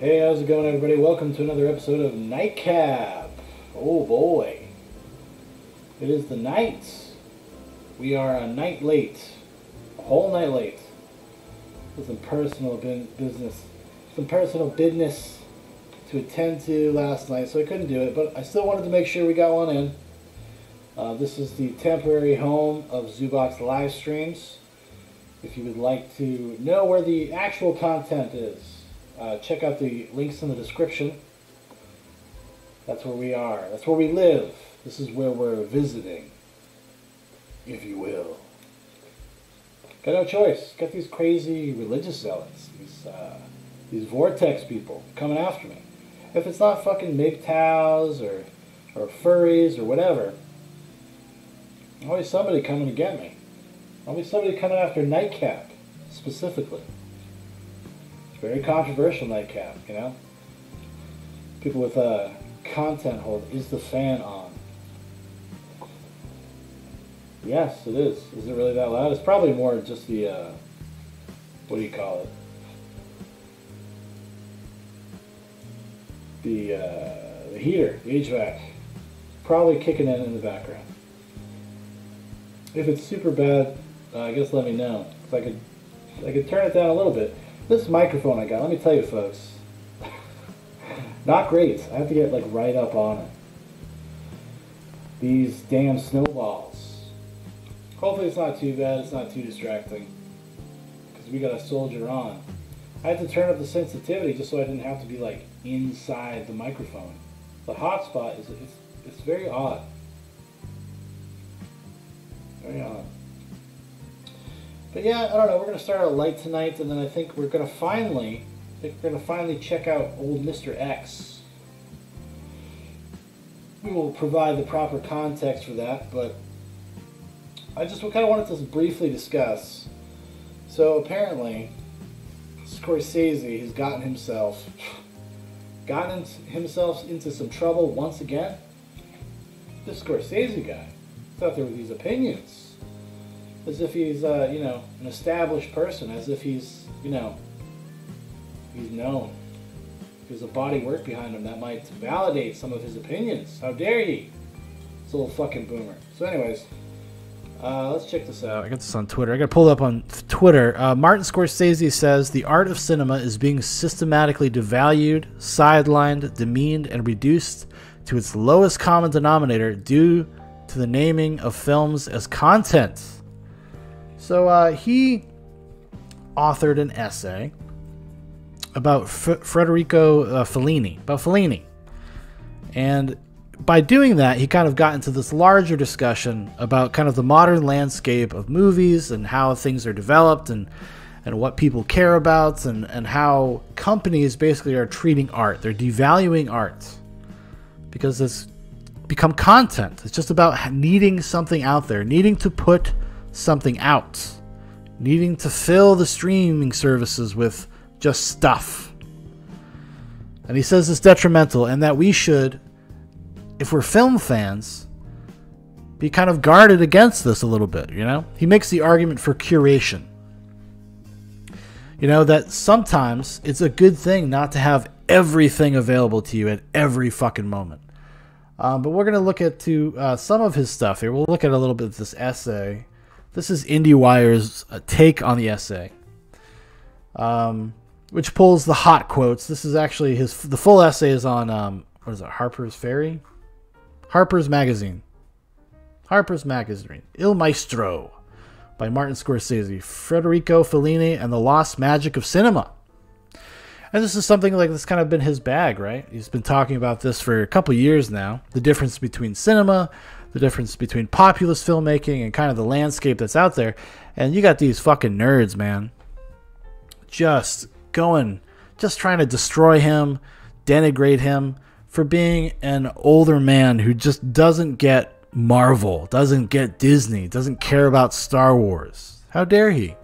Hey, how's it going, everybody? Welcome to another episode of NIGHTCAP. Oh boy. It is the night. We are a night late. A whole night late. There's some personal business. Some personal business to attend to last night, so I couldn't do it, but I still wanted to make sure we got one in. This is the temporary home of Zoobox live streams. If you would like to know where the actual content is, check out the links in the description. That's where we are. That's where we live. This is where we're visiting, if you will. Got no choice. Got these crazy religious zealots, these vortex people coming after me. If it's not fucking MGTOWs or furries or whatever, always somebody coming to get me. Always somebody coming after NIGHTCAP, specifically. It's very controversial, NIGHTCAP, you know? People with content hold, is the fan on? Yes, it is. Is it really that loud? It's probably more just the, what do you call it? The heater, the HVAC. Probably kicking in the background. If it's super bad, I guess let me know. 'Cause I could turn it down a little bit. This microphone I got, let me tell you folks, not great. I have to get like right up on it. These damn snowballs. Hopefully it's not too bad, it's not too distracting. Because we got a soldier on. I had to turn up the sensitivity just so I didn't have to be like inside the microphone. The hotspot is, it's very odd. Very odd. But yeah, I don't know, we're going to start out light tonight, and then I think we're going to finally check out old Mr. X. We will provide the proper context for that, but I just kind of wanted to briefly discuss. So apparently, Scorsese has gotten himself into some trouble once again. This Scorsese guy is out there with these opinions. As if he's, you know, an established person, as if he's, you know, he's known. There's a body work behind him that might validate some of his opinions. How dare he? It's a little fucking boomer. So anyways, let's check this out. I got this on Twitter. I got pulled up on Twitter. Martin Scorsese says the art of cinema is being systematically devalued, sidelined, demeaned, and reduced to its lowest common denominator due to the naming of films as content. So he authored an essay about Federico Fellini, and by doing that, he kind of got into this larger discussion about kind of the modern landscape of movies and how things are developed and what people care about and how companies basically are treating art. They're devaluing art because it's become content. It's just about needing something out there, needing to put something out, needing to fill the streaming services with just stuff. And he says it's detrimental and that we should, if we're film fans, be kind of guarded against this a little bit, you know? He makes the argument for curation. You know, that sometimes it's a good thing not to have everything available to you at every fucking moment. But we're going to look at some of his stuff here. We'll look at a little bit of this essay. This is IndieWire's take on the essay, which pulls the hot quotes. This is actually the full essay is on, what is it, Harper's Magazine. Il Maestro by Martin Scorsese, Federico Fellini, and the Lost Magic of Cinema. And this is something like that's kind of been his bag, right? He's been talking about this for a couple years now. The difference between cinema, the difference between populist filmmaking, and kind of the landscape that's out there. And you got these fucking nerds, man, just trying to destroy him, denigrate him for being an older man who just doesn't get Marvel, doesn't get Disney, doesn't care about Star Wars. How dare he?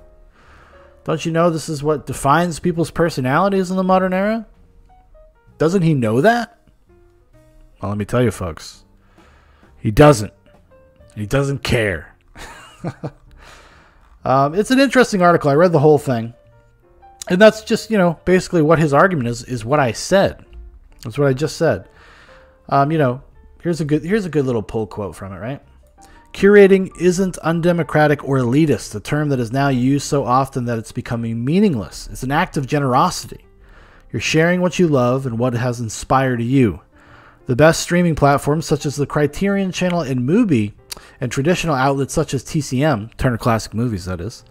Don't you know this is what defines people's personalities in the modern era? Doesn't he know that? Well, let me tell you, folks. He doesn't. He doesn't care. It's an interesting article. I read the whole thing. And that's just, you know, basically what his argument is what I said. That's what I just said. You know, here's a good little pull quote from it, right? Curating isn't undemocratic or elitist, a term that is now used so often that it's becoming meaningless. It's an act of generosity. You're sharing what you love and what has inspired you. The best streaming platforms, such as the Criterion Channel and Mubi, and traditional outlets such as TCM, Turner Classic Movies that is,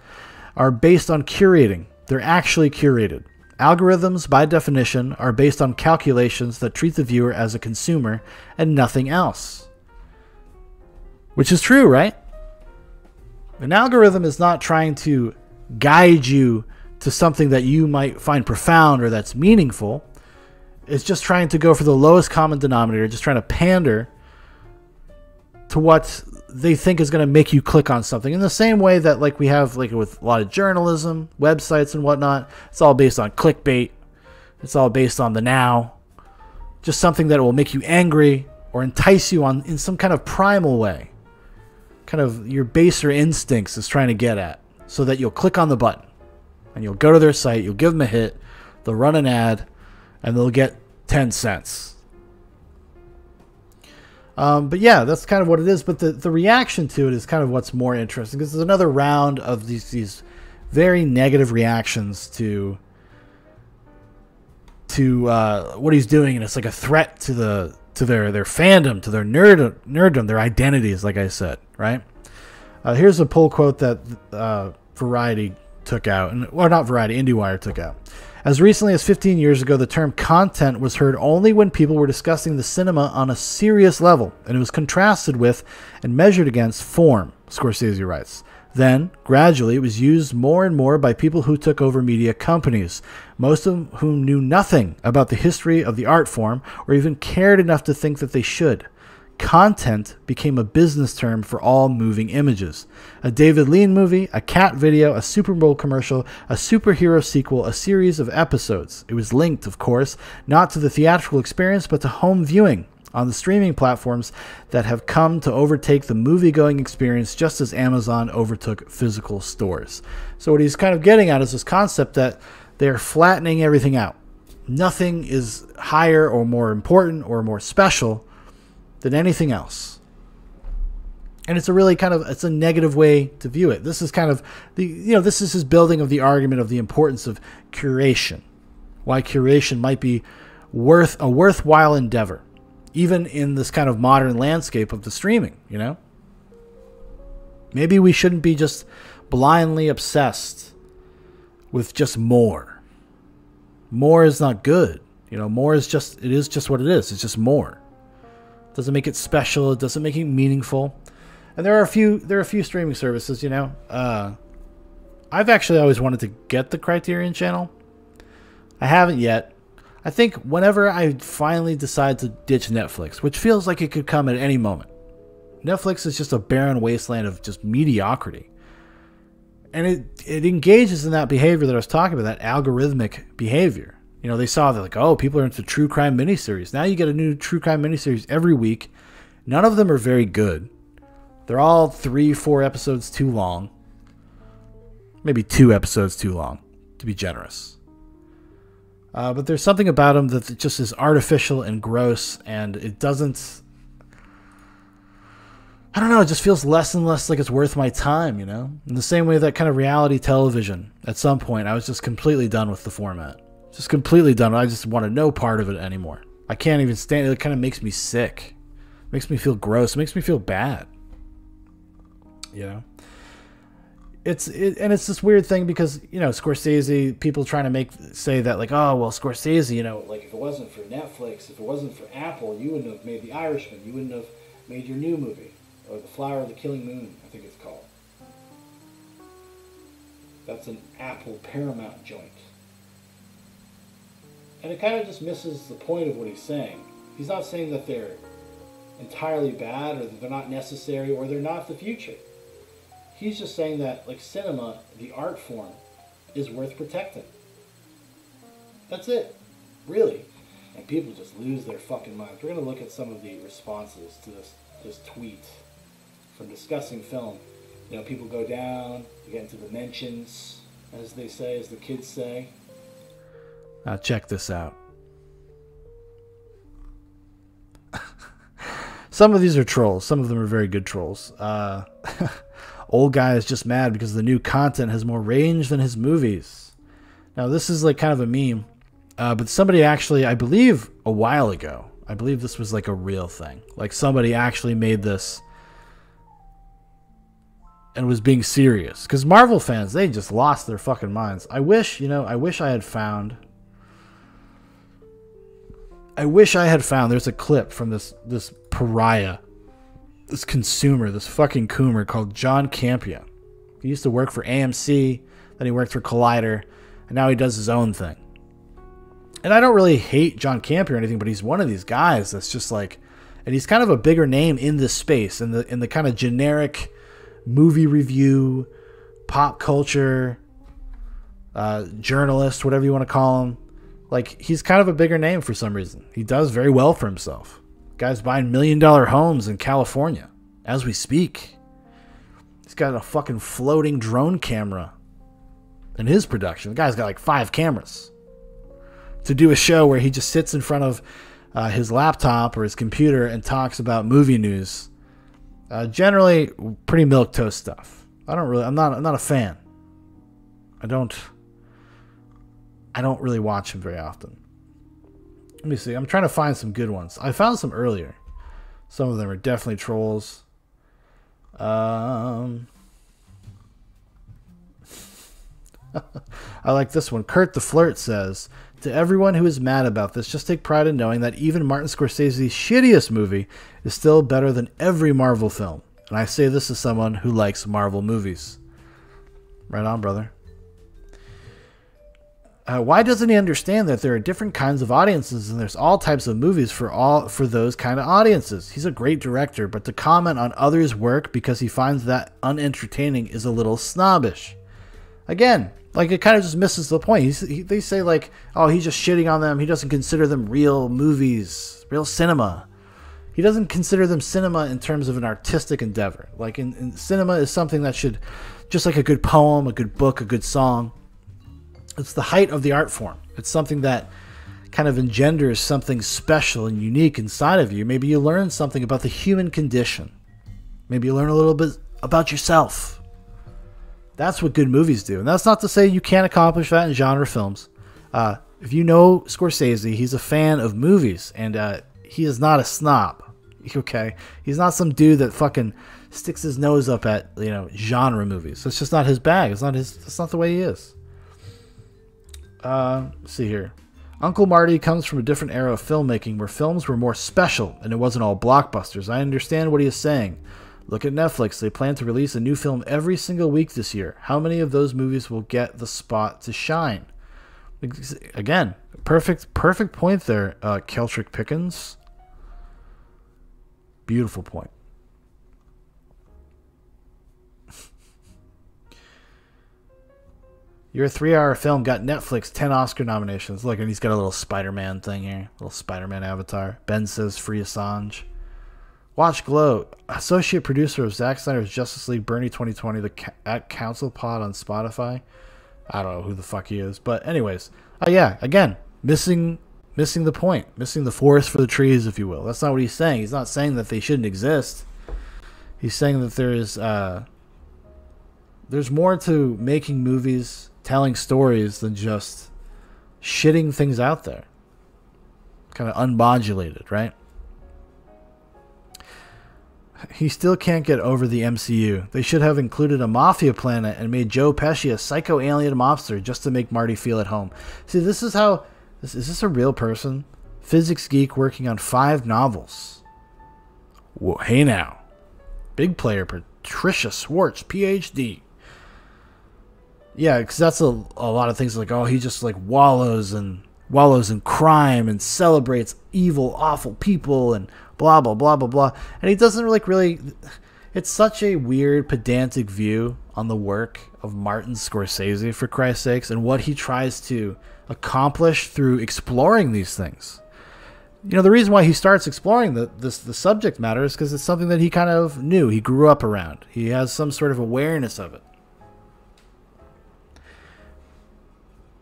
are based on curating. They're actually curated. Algorithms, by definition, are based on calculations that treat the viewer as a consumer and nothing else. Which is true, right? An algorithm is not trying to guide you to something that you might find profound or that's meaningful. It's just trying to go for the lowest common denominator, just trying to pander to what they think is going to make you click on something. In the same way that like we have like with a lot of journalism, websites and whatnot, it's all based on clickbait. It's all based on the now. Just something that will make you angry or entice you on in some kind of primal way. Kind of your baser instincts is trying to get at, so that you'll click on the button and you'll go to their site, you'll give them a hit, they'll run an ad, and they'll get 10 cents. But yeah, that's kind of what it is. But the reaction to it is kind of what's more interesting, because there's another round of these very negative reactions to what he's doing, and it's like a threat to their fandom, to their nerddom, their identities, like I said, right? Here's a pull quote that Variety took out, or not Variety, IndieWire took out. As recently as 15 years ago, the term content was heard only when people were discussing the cinema on a serious level, and it was contrasted with and measured against form, Scorsese writes. Then, gradually, it was used more and more by people who took over media companies, most of whom knew nothing about the history of the art form or even cared enough to think that they should. Content became a business term for all moving images. A David Lean movie, a cat video, a Super Bowl commercial, a superhero sequel, a series of episodes. It was linked, of course, not to the theatrical experience, but to home viewing on the streaming platforms that have come to overtake the movie-going experience, just as Amazon overtook physical stores. So what he's kind of getting at is this concept that they're flattening everything out. Nothing is higher or more important or more special than anything else. And it's a really kind of, it's a negative way to view it. This is kind of this is his building of the argument of the importance of curation. Why curation might be a worthwhile endeavor, even in this kind of modern landscape of the streaming, you know? Maybe we shouldn't be just blindly obsessed with just more. More is not good. You know, more is just, it is just what it is. It's just more. It doesn't make it special. It doesn't make it meaningful. And there are a few streaming services, you know. I've actually always wanted to get the Criterion Channel. I haven't yet. I think whenever I finally decide to ditch Netflix, which feels like it could come at any moment. Netflix is just a barren wasteland of just mediocrity. And it engages in that behavior that I was talking about, that algorithmic behavior. You know, they saw that, like, oh, people are into true crime miniseries. Now you get a new true crime miniseries every week. None of them are very good. They're all 3-4 episodes too long. Maybe 2 episodes too long, to be generous. But there's something about them that just is artificial and gross, and it doesn't... I don't know, it just feels less and less like it's worth my time, you know? In the same way that kind of reality television, at some point, I was just completely done with the format. Just completely done. I just want no part of it anymore. I can't even stand it. It kind of makes me sick. It makes me feel gross. It makes me feel bad. You know? And it's this weird thing because, you know, Scorsese, people trying to say that, like, oh, well, Scorsese, you know, like, if it wasn't for Netflix, if it wasn't for Apple, you wouldn't have made The Irishman. You wouldn't have made your new movie. Or The Flower of the Killing Moon, I think it's called. That's an Apple Paramount joint. And it kind of just misses the point of what he's saying. He's not saying that they're entirely bad or that they're not necessary or they're not the future. He's just saying that, like, cinema, the art form, is worth protecting. That's it. Really. And people just lose their fucking minds. We're going to look at some of the responses to this tweet from Discussing Film. You know, people go down, you get into the mentions, as they say, as the kids say. Check this out. Some of these are trolls. Some of them are very good trolls. Old guy is just mad because the new content has more range than his movies. Now, this is like kind of a meme. But somebody actually, I believe a while ago, I believe this was like a real thing. Like somebody actually made this and was being serious. Because Marvel fans, they just lost their fucking minds. I wish I had found... there's a clip from this pariah, this consumer, this fucking coomer called John Campea. He used to work for AMC, then he worked for Collider, and now he does his own thing. And I don't really hate John Campea or anything, but he's one of these guys that's just like, and he's kind of a bigger name in this space, in the kind of generic movie review, pop culture, journalist, whatever you want to call him. Like, he's kind of a bigger name for some reason. He does very well for himself. Guy's buying $1 million homes in California as we speak. He's got a fucking floating drone camera in his production. The guy's got like 5 cameras to do a show where he just sits in front of his laptop or his computer and talks about movie news. Generally, pretty milquetoast stuff. I'm not a fan. I don't really watch him very often. Let me see. I'm trying to find some good ones. I found some earlier. Some of them are definitely trolls. I like this one. Kurt the Flirt says, to everyone who is mad about this, just take pride in knowing that even Martin Scorsese's shittiest movie is still better than every Marvel film. And I say this as someone who likes Marvel movies. Right on, brother. Why doesn't he understand that there are different kinds of audiences and there's all types of movies for those kind of audiences? He's a great director, but to comment on others' work because he finds that unentertaining is a little snobbish. Again, like, it kind of just misses the point. They say like, oh, he's just shitting on them. He doesn't consider them real movies, real cinema. He doesn't consider them cinema in terms of an artistic endeavor. Like in cinema is something that should, just like a good poem, a good book, a good song. It's the height of the art form. It's something that kind of engenders something special and unique inside of you. Maybe you learn something about the human condition. Maybe you learn a little bit about yourself. That's what good movies do. And that's not to say you can't accomplish that in genre films. If you know Scorsese, he's a fan of movies. And he is not a snob. Okay? He's not some dude that fucking sticks his nose up at, genre movies. That's just not his bag. That's not the way he is. Let's see here. Uncle Marty comes from a different era of filmmaking where films were more special and it wasn't all blockbusters. I understand what he is saying. Look at Netflix. They plan to release a new film every single week this year. How many of those movies will get the spot to shine? Again, perfect point there, Keltrick Pickens. Beautiful point. Your 3-hour film got Netflix 10 Oscar nominations. Look, and he's got a little Spider-Man thing here. A little Spider-Man avatar. Ben says free Assange. Watch Glow. Associate producer of Zack Snyder's Justice League Bernie 2020, at Council Pod on Spotify. I don't know who the fuck he is. But anyways. Yeah, again, missing the point. Missing the forest for the trees, if you will. That's not what he's saying. He's not saying that they shouldn't exist. He's saying that there's more to making movies, telling stories, than just shitting things out there. Kind of unmodulated, right? He still can't get over the MCU. They should have included a mafia planet and made Joe Pesci a psycho-alien mobster just to make Marty feel at home. See, this is how... Is this a real person? Physics geek working on 5 novels. Whoa, hey now. Big player Patricia Swartz, PhD. Yeah, because that's a lot of things like, oh, he just like wallows in crime and celebrates evil, awful people and blah, blah, blah, blah, blah. And he doesn't really... It's such a weird, pedantic view on the work of Martin Scorsese, for Christ's sakes, and what he tries to accomplish through exploring these things. The reason why he starts exploring the subject matter is because it's something that he kind of knew. He grew up around. He has some sort of awareness of it.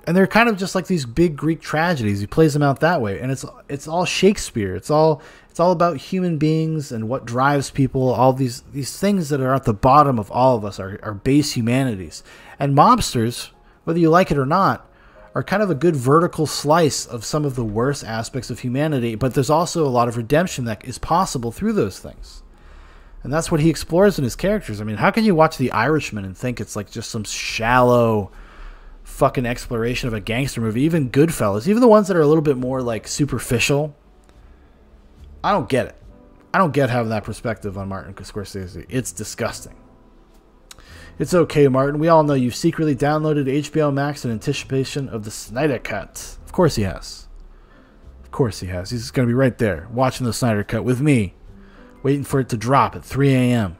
And they're kind of just like these big Greek tragedies. He plays them out that way, and it's all Shakespeare. It's all about human beings and what drives people. All these things that are at the bottom of all of us are base humanities. And mobsters, whether you like it or not, are kind of a good vertical slice of some of the worst aspects of humanity. But there's also a lot of redemption that is possible through those things. And that's what he explores in his characters. I mean, how can you watch The Irishman and think it's like just some shallow fucking exploration of a gangster movie? Even Goodfellas, even the ones that are a little bit more like superficial, I don't get it. I don't get having that perspective on Martin Scorsese. It's disgusting. It's okay, Martin. We all know you've secretly downloaded HBO Max in anticipation of the Snyder Cut. Of course he has. Of course he has. He's going to be right there watching the Snyder Cut with me, waiting for it to drop at 3 a.m.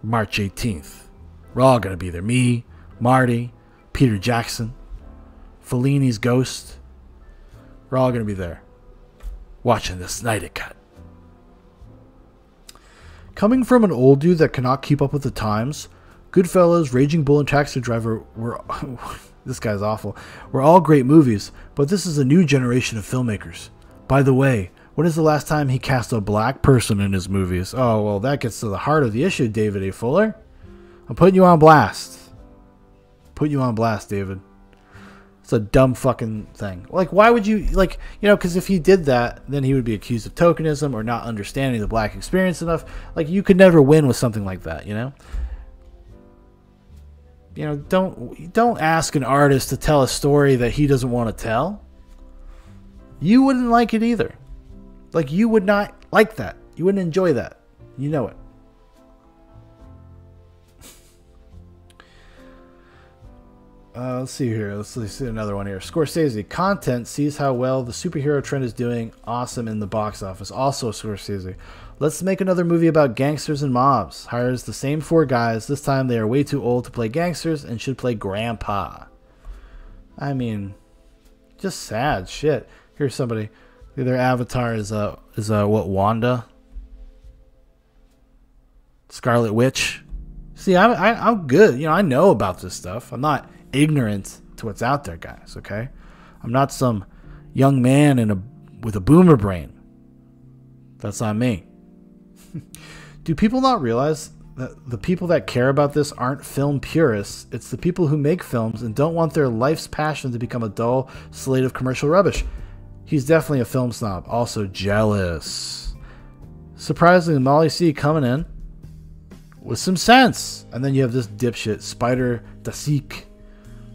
March 18th. We're all going to be there. Me, Marty, Peter Jackson, Fellini's Ghost. We're all going to be there watching the Snyder Cut. Coming from an old dude that cannot keep up with the times, Goodfellas, Raging Bull, and Taxi Driver were... this guy's awful. Were all great movies, but this is a new generation of filmmakers. By the way, when is the last time he cast a black person in his movies? Oh, well, that gets to the heart of the issue, David A. Fuller. I'm putting you on blast. Put you on blast, David. It's a dumb fucking thing. Like, why would you, like, you know, because if he did that, then he would be accused of tokenism or not understanding the black experience enough. Like, you could never win with something like that, you know? You know, don't ask an artist to tell a story that he doesn't want to tell. You wouldn't like it either. Like, you would not like that. You wouldn't enjoy that. You know it. Let's see here. Let's see another one here. Scorsese. Content sees how well the superhero trend is doing. Awesome in the box office. Also Scorsese. Let's make another movie about gangsters and mobs. Hires the same 4 guys. This time they are way too old to play gangsters and should play grandpa. I mean, just sad shit. Here's somebody. Their avatar is what, Wanda? Scarlet Witch? See, I'm good. You know, I know about this stuff. I'm not ignorant to what's out there, guys, okay? I'm not some young man with a boomer brain. That's not me. Do people not realize that the people that care about this aren't film purists? It's the people who make films and don't want their life's passion to become a dull slate of commercial rubbish. He's definitely a film snob. Also jealous. Surprisingly, Molly C coming in with some sense. And then you have this dipshit, Spider Dasik,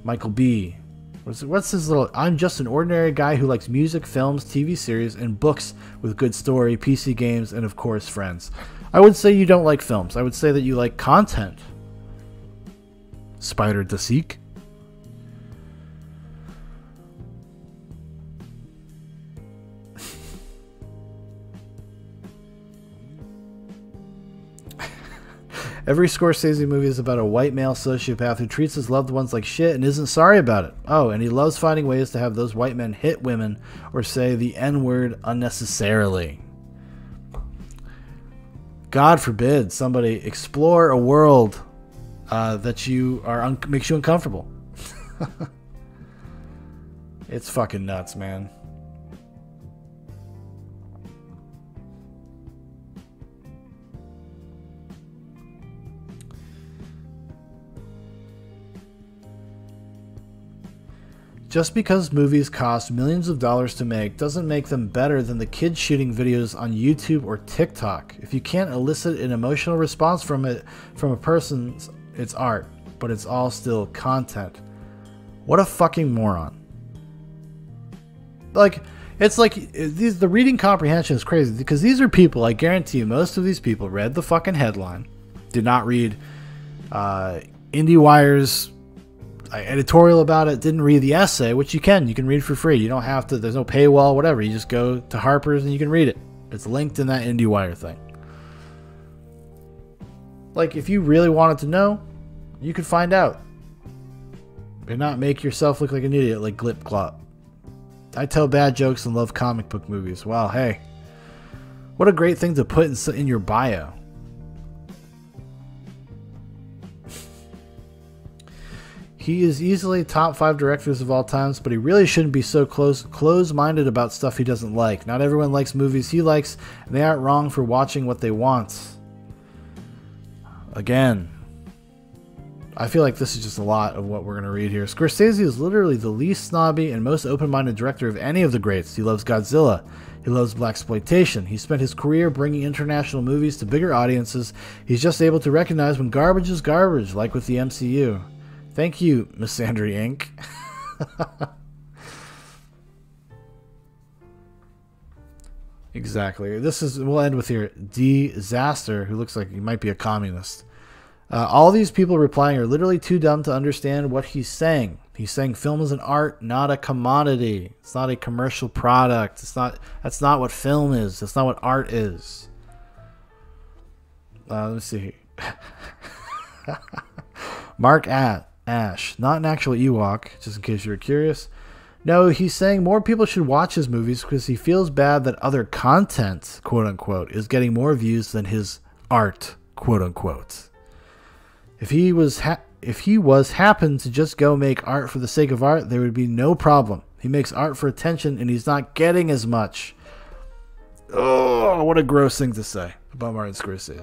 Michael B. What's his little... I'm just an ordinary guy who likes music, films, TV series, and books with good story, PC games, and of course, friends. I would say you don't like films. I would say that you like content. Spider Dasik. Every Scorsese movie is about a white male sociopath who treats his loved ones like shit and isn't sorry about it. Oh, and he loves finding ways to have those white men hit women or say the N-word unnecessarily. God forbid somebody explore a world that makes you uncomfortable. It's fucking nuts, man. Just because movies cost millions of dollars to make doesn't make them better than the kids shooting videos on YouTube or TikTok. If you can't elicit an emotional response from a person, it's art, but it's all still content. What a fucking moron. Like, it's like, the reading comprehension is crazy, because these are people, I guarantee you, most of these people read the fucking headline, did not read IndieWire's editorial about it, didn't read the essay, which you can read for free. You don't have to, there's no paywall, whatever. You just go to Harper's and you can read it. It's linked in that IndieWire thing. Like, if you really wanted to know, you could find out. And not make yourself look like an idiot like Glip Clop. I tell bad jokes and love comic book movies. Wow, hey. What a great thing to put in your bio. He is easily top 5 directors of all times, but he really shouldn't be so close-minded about stuff he doesn't like. Not everyone likes movies he likes, and they aren't wrong for watching what they want. Again, I feel like this is just a lot of what we're going to read here. Scorsese is literally the least snobby and most open-minded director of any of the greats. He loves Godzilla. He loves blaxploitation. He spent his career bringing international movies to bigger audiences. He's just able to recognize when garbage is garbage, like with the MCU. Thank you, Miss Sandry Inc. Exactly. We'll end with here. Disaster, who looks like he might be a communist. All these people replying are literally too dumb to understand what he's saying. He's saying film is an art, not a commodity. It's not a commercial product. That's not what film is. That's not what art is. Let me see. Mark Ash, not an actual Ewok, just in case you were curious. No, he's saying more people should watch his movies because he feels bad that other content, quote unquote, is getting more views than his art, quote unquote. If he was happened to just go make art for the sake of art, there would be no problem. He makes art for attention and he's not getting as much. Oh, what a gross thing to say about Martin Scorsese.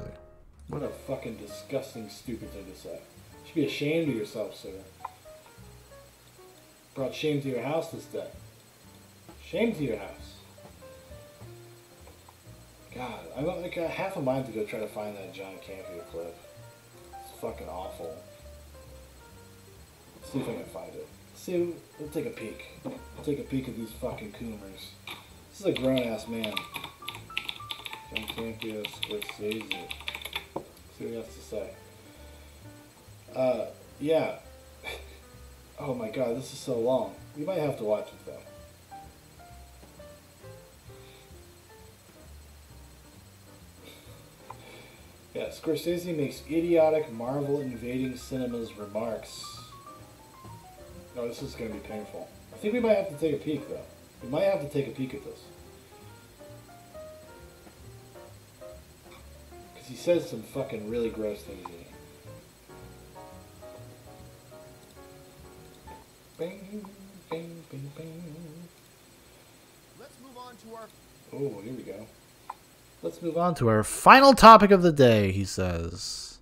What a fucking disgusting, stupid thing to say. You should be ashamed of yourself, sir. Brought shame to your house this day. Shame to your house. God, I got half a mind to go try to find that John Campea clip. It's fucking awful. Let's see if I can find it. Let's take a peek. We'll take a peek at these fucking coomers. This is a grown-ass man. John Campea, Scorsese. See what he has to say. Yeah. Oh my god, this is so long. You might have to watch it though. Yeah, Scorsese makes idiotic Marvel invading cinemas remarks. Oh, this is going to be painful. I think we might have to take a peek though. We might have to take a peek at this. Because he says some fucking really gross things in it. Bing, bing, bing, bing. Let's move on to our... Oh, here we go. Let's move on to our final topic of the day, he says.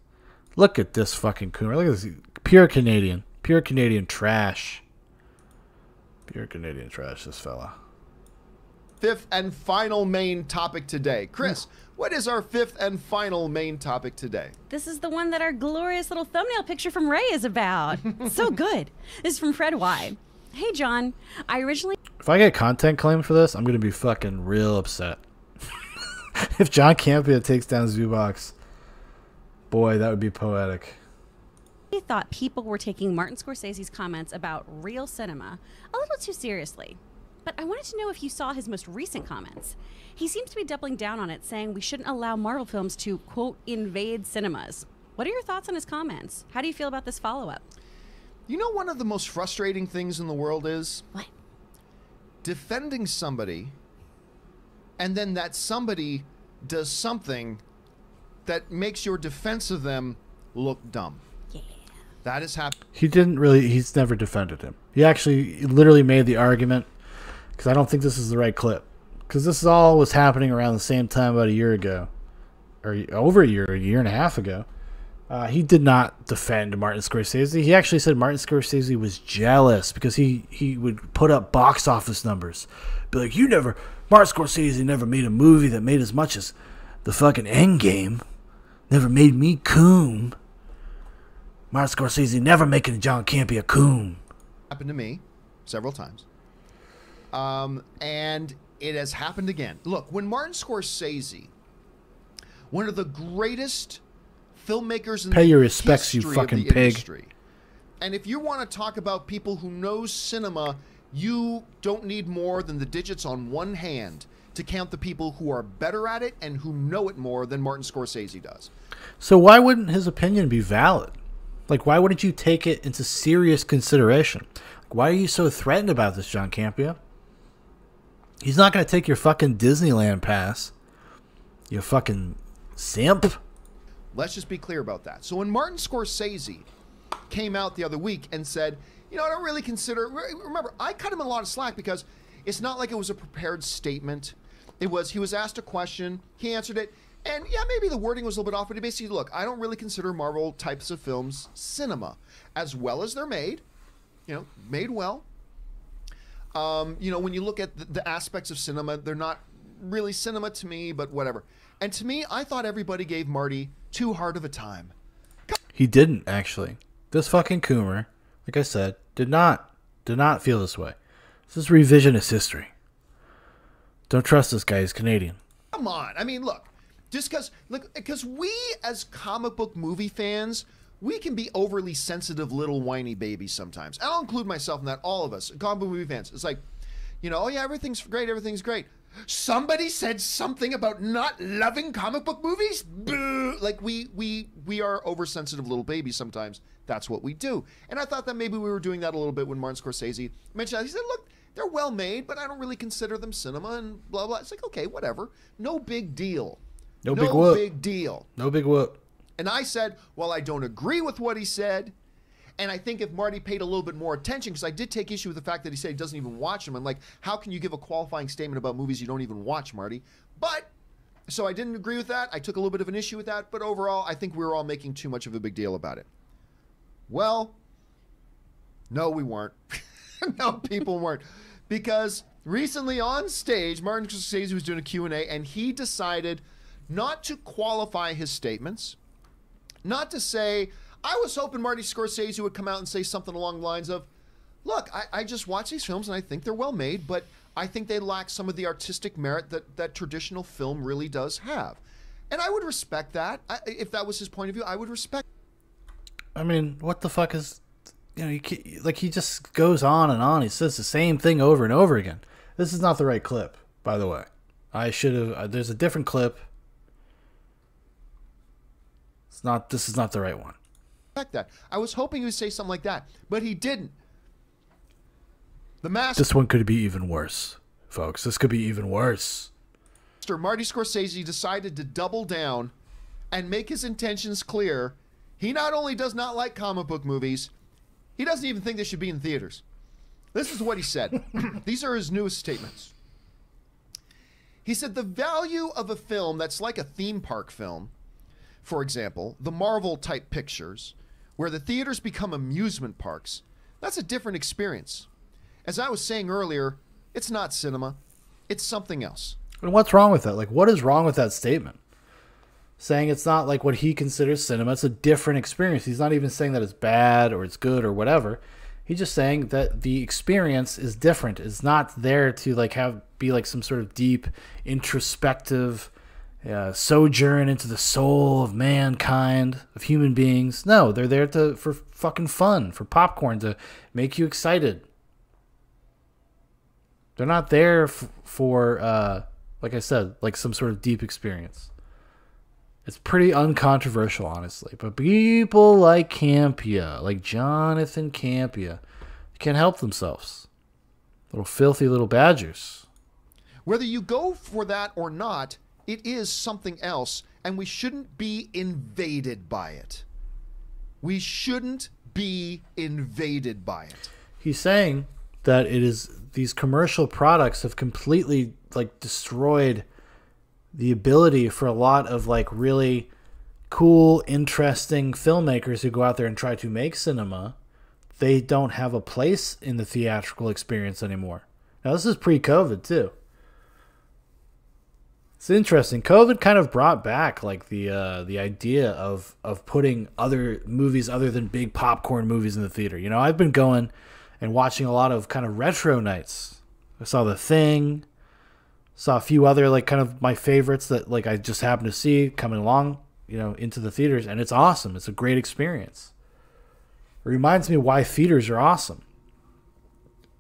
Look at this fucking coomer. Look at this. Pure Canadian. Pure Canadian trash. Pure Canadian trash, this fella. fifth and final main topic today. Chris, what is our fifth and final main topic today? This is the one that our glorious little thumbnail picture from Ray is about. So good. This is from Fred Y. Hey, John. I originally... If I get content claimed for this, I'm going to be fucking real upset. If John Campea takes down Zoobox, boy, that would be poetic. I thought people were taking Martin Scorsese's comments about real cinema a little too seriously. But I wanted to know if you saw his most recent comments. He seems to be doubling down on it, saying we shouldn't allow Marvel films to, quote, invade cinemas. What are your thoughts on his comments? How do you feel about this follow-up? You know, one of the most frustrating things in the world is... What? Defending somebody, and then that somebody does something that makes your defense of them look dumb. Yeah. That has happened. He's never defended him. He actually literally made the argument, because I don't think this is the right clip. Because this all was happening around the same time about a year ago. Or over a year and a half ago. He did not defend Martin Scorsese. He actually said Martin Scorsese was jealous because he would put up box office numbers. Be like, Martin Scorsese never made a movie that made as much as the fucking Endgame. Never made me coom. Martin Scorsese never making John Campea coom. Happened to me several times. And it has happened again. Look, when Martin Scorsese, one of the greatest filmmakers in Pay your the respects, you history fucking of the pig. industry, and if you want to talk about people who know cinema, you don't need more than the digits on one hand to count the people who are better at it and who know it more than Martin Scorsese does. So why wouldn't his opinion be valid? Like, why wouldn't you take it into serious consideration? Like, why are you so threatened about this, John Campea? He's not going to take your fucking Disneyland pass. You fucking simp. Let's just be clear about that. So when Martin Scorsese came out the other week and said, you know, I don't really consider. Remember, I cut him a lot of slack because it's not like it was a prepared statement. It was, he was asked a question, he answered it, and yeah, maybe the wording was a little bit off, but he basically, look, I don't really consider Marvel types of films cinema, as well as they're made, you know, made well. You know, when you look at the aspects of cinema, they're not really cinema to me, but whatever. And to me, I thought everybody gave Marty too hard of a time. He didn't, actually. This fucking Coomer, like I said, did not feel this way. This is revisionist history. Don't trust this guy. He's Canadian. Come on. I mean, look, just because we as comic book movie fans, we can be overly sensitive little whiny babies sometimes. And I'll include myself in that, all of us, comic book movie fans. It's like, you know, oh yeah, everything's great, everything's great. Somebody said something about not loving comic book movies? Boo! Like, we are oversensitive little babies sometimes. That's what we do. And I thought that maybe we were doing that a little bit when Martin Scorsese mentioned that. He said, look, they're well made, but I don't really consider them cinema and blah, blah. It's like, okay, whatever. No big deal. No big whoop. Big deal. No big whoop. And I said, well, I don't agree with what he said. And I think if Marty paid a little bit more attention, because I did take issue with the fact that he said he doesn't even watch them. I'm like, how can you give a qualifying statement about movies you don't even watch, Marty? But, so I didn't agree with that. I took a little bit of an issue with that. But overall, I think we were all making too much of a big deal about it. Well, no, we weren't. No, people weren't. Because recently on stage, Martin Scorsese was doing a Q&A, and he decided not to qualify his statements, not to say, I was hoping Marty Scorsese would come out and say something along the lines of, look, I just watch these films and I think they're well made, but I think they lack some of the artistic merit that traditional film really does have. And I would respect that. If that was his point of view, I would respect. I mean, what the fuck is, you know, he just goes on and on. He says the same thing over and over again. This is not the right clip, by the way. I should have, there's a different clip. This is not the right one. That. I was hoping he would say something like that, but he didn't. The master. This one could be even worse, folks. This could be even worse. Marty Scorsese decided to double down and make his intentions clear. He not only does not like comic book movies, he doesn't even think they should be in theaters. This is what he said. These are his newest statements. He said the value of a film that's like a theme park film, for example, the Marvel type pictures, where the theaters become amusement parks, that's a different experience. As I was saying earlier, it's not cinema. It's something else. And what's wrong with that? Like, what is wrong with that statement? Saying it's not like what he considers cinema. It's a different experience. He's not even saying that it's bad or it's good or whatever. He's just saying that the experience is different. It's not there to like be like some sort of deep, introspective sojourn into the soul of mankind, of human beings. No, they're there for fucking fun, for popcorn, to make you excited. They're not there for like I said, like some sort of deep experience. It's pretty uncontroversial, honestly. But people like Campea, like Jonathan Campea, can't help themselves. Little filthy little badgers. Whether you go for that or not, it is something else, and we shouldn't be invaded by it. We shouldn't be invaded by it. He's saying that it is these commercial products have completely like destroyed the ability for a lot of like really cool, interesting filmmakers who go out there and try to make cinema. They don't have a place in the theatrical experience anymore. Now this is pre-COVID too. It's interesting. COVID kind of brought back like the idea of putting other movies other than big popcorn movies in the theater. You know, I've been going and watching a lot of kind of retro nights. I saw The Thing, saw a few other like kind of my favorites that like I just happened to see coming along, you know, into the theaters, and it's awesome. It's a great experience. It reminds me why theaters are awesome.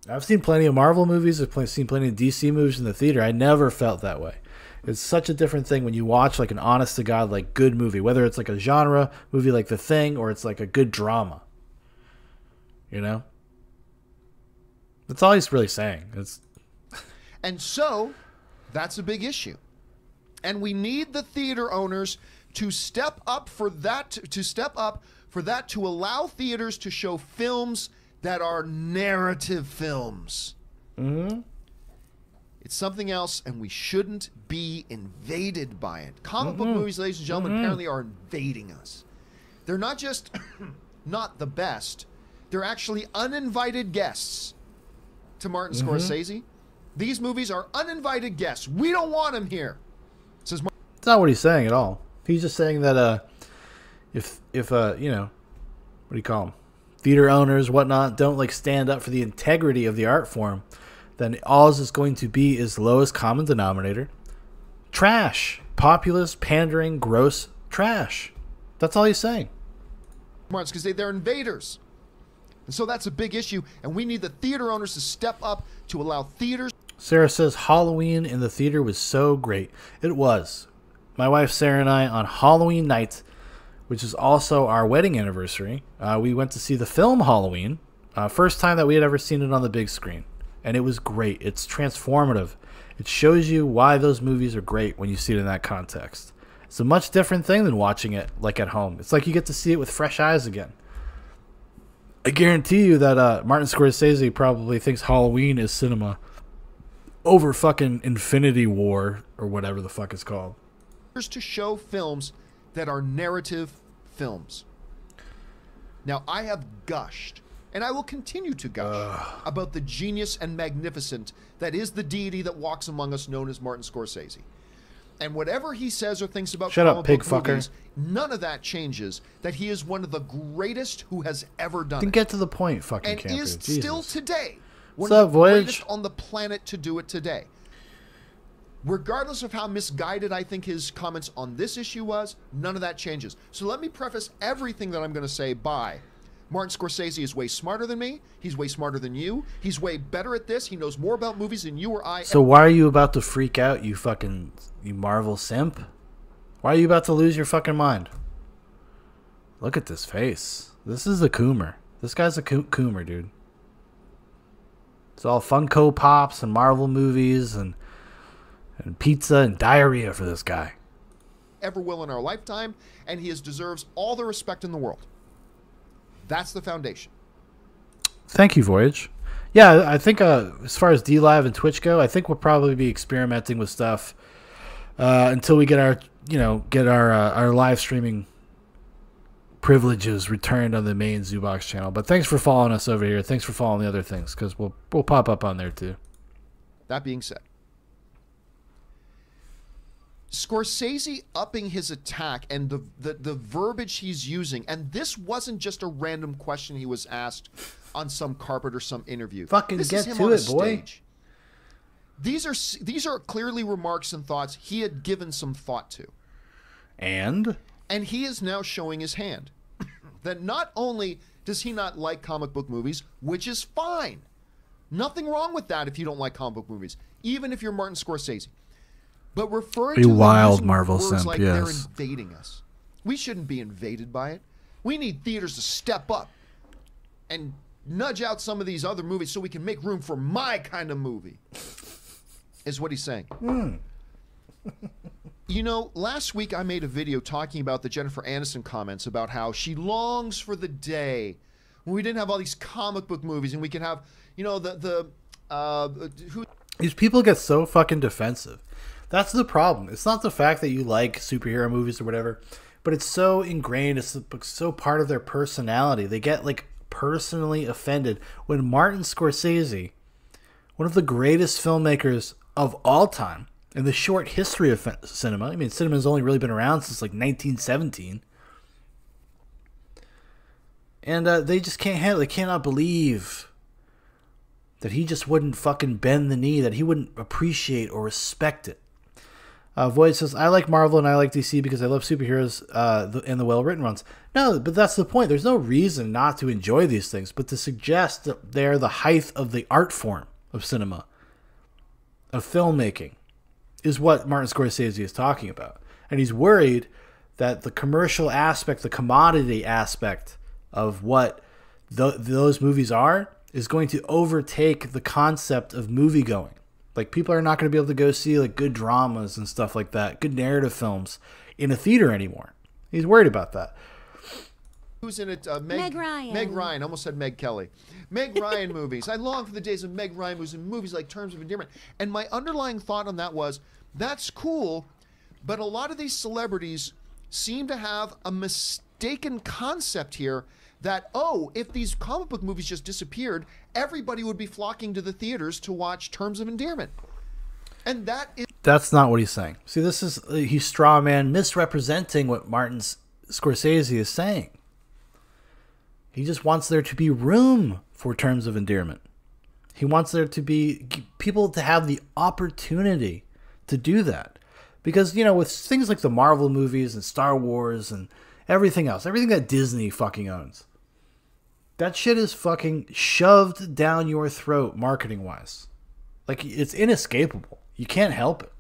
I've seen plenty of Marvel movies. I've seen plenty of DC movies in the theater. I never felt that way. It's such a different thing when you watch like an honest to God like good movie, whether it's like a genre movie like The Thing or it's like a good drama. You know? That's all he's really saying. And so that's a big issue. And we need the theater owners to step up for that, to allow theaters to show films that are narrative films. Mm-hmm. It's something else, and we shouldn't be invaded by it. Comic book movies, ladies and gentlemen, apparently are invading us. They're not just not the best. They're actually uninvited guests to Martin Scorsese. These movies are uninvited guests. We don't want them here. Says Martin. It's not what he's saying at all. He's just saying that if you know, what do you call them? Theater owners, whatnot, don't like stand up for the integrity of the art form, then all is going to be is lowest common denominator. Trash. Populist, pandering, gross trash. That's all he's saying. Martin's because they're invaders. And so that's a big issue, and we need the theater owners to step up to allow theaters. Sarah says Halloween in the theater was so great. It was. My wife Sarah and I on Halloween night, which is also our wedding anniversary, we went to see the film Halloween. First time that we had ever seen it on the big screen. And it was great. It's transformative. It shows you why those movies are great when you see it in that context. It's a much different thing than watching it like at home. It's like you get to see it with fresh eyes again. I guarantee you that Martin Scorsese probably thinks Halloween is cinema over fucking Infinity War or whatever the fuck it's called. To show films that are narrative films. Now, I have gushed, and I will continue to gush about the genius and magnificent that is the deity that walks among us known as Martin Scorsese. And whatever he says or thinks about Shut up, comic pig book fucker. movies, none of that changes that he is one of the greatest who has ever done Then it. get to the point, fucking And Campea. is Jesus. still today one What's up, of the Voyage? greatest on the planet to do it today. Regardless of how misguided I think his comments on this issue was, none of that changes. So let me preface everything that I'm going to say by Martin Scorsese is way smarter than me. He's way smarter than you. He's way better at this. He knows more about movies than you or I. So why are you about to freak out, you Marvel simp? Why are you about to lose your fucking mind? Look at this face. This is a coomer. This guy's a coomer, dude. It's all Funko Pops and Marvel movies and pizza and diarrhea for this guy. Ever will in our lifetime, and he deserves all the respect in the world. That's the foundation. Thank you, Voyage. Yeah, I think as far as DLive and Twitch go, I think we'll probably be experimenting with stuff until we get our live streaming privileges returned on the main Zoobox channel. But thanks for following us over here. Thanks for following the other things, because we'll pop up on there too. That being said, Scorsese upping his attack and the verbiage he's using, and this wasn't just a random question he was asked on some carpet or some interview. Fucking this get is him to on a it, boy. stage. These are clearly remarks and thoughts he had given some thought to. And he is now showing his hand. That not only does he not like comic book movies, which is fine. Nothing wrong with that if you don't like comic book movies, even if you're Martin Scorsese. But referring Be to them wild, using Marvel words simp, like they're yes. invading us. We shouldn't be invaded by it. We need theaters to step up and nudge out some of these other movies so we can make room for my kind of movie, is what he's saying. You know, last week I made a video talking about the Jennifer Aniston comments about how she longs for the day when we didn't have all these comic book movies and we could have, you know, these people get so fucking defensive. That's the problem. It's not the fact that you like superhero movies or whatever, but it's so ingrained. It's so part of their personality. They get like personally offended when Martin Scorsese, one of the greatest filmmakers of all time in the short history of cinema. I mean, cinema's only really been around since like 1917. And they just can't handle it. They cannot believe that he just wouldn't fucking bend the knee, that he wouldn't appreciate or respect it. Void says, I like Marvel and I like DC because I love superheroes and the well-written ones. No, but that's the point. There's no reason not to enjoy these things, but to suggest that they're the height of the art form of cinema, of filmmaking, is what Martin Scorsese is talking about. And he's worried that the commercial aspect, the commodity aspect of what those movies are is going to overtake the concept of movie-going. Like, people are not going to be able to go see like good dramas and stuff like that, good narrative films, in a theater anymore. He's worried about that. Who's in it? Meg Ryan. Meg Ryan. Almost said Meg Kelly. Meg Ryan movies. I long for the days of Meg Ryan movies and movies like Terms of Endearment. And my underlying thought on that was, that's cool, but a lot of these celebrities seem to have a mistaken concept here that, oh, if these comic book movies just disappeared, everybody would be flocking to the theaters to watch Terms of Endearment. And that's not what he's saying. See, this is he's straw man misrepresenting what Martin Scorsese is saying. He just wants there to be room for Terms of Endearment. He wants there to be people to have the opportunity to do that. Because, you know, with things like the Marvel movies and Star Wars and everything else, everything that Disney fucking owns, that shit is fucking shoved down your throat marketing-wise. Like, it's inescapable. You can't help it.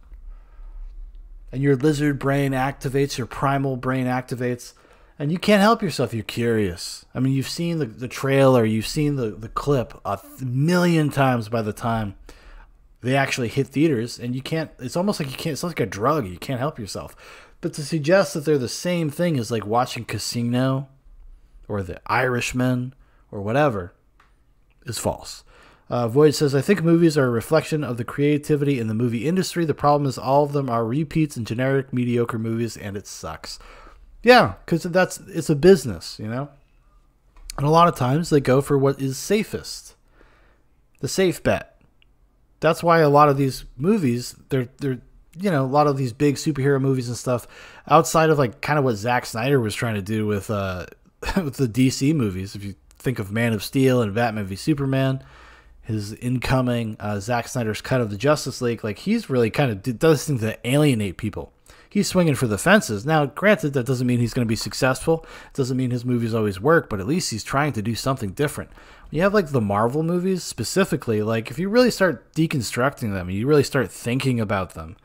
And your lizard brain activates, your primal brain activates, and you can't help yourself. You're curious. I mean, you've seen the trailer, you've seen the clip a million times by the time they actually hit theaters, and you can't, it's almost like you can't, it's like a drug. You can't help yourself. But to suggest that they're the same thing as like watching Casino or The Irishman or whatever is false. Void says, I think movies are a reflection of the creativity in the movie industry. The problem is all of them are repeats and generic, mediocre movies, and it sucks. Yeah, because it's a business, you know? And a lot of times they go for what is safest. The safe bet. That's why a lot of these movies, they're you know, a lot of these big superhero movies and stuff, outside of like kind of what Zack Snyder was trying to do with with the DC movies. If you think of Man of Steel and Batman v Superman, his incoming Zack Snyder's cut of the Justice League, like he's really kind of does things that alienate people. He's swinging for the fences. Now, granted, that doesn't mean he's going to be successful. It doesn't mean his movies always work, but at least he's trying to do something different. When you have like the Marvel movies specifically, like if you really start deconstructing them and you really start thinking about them,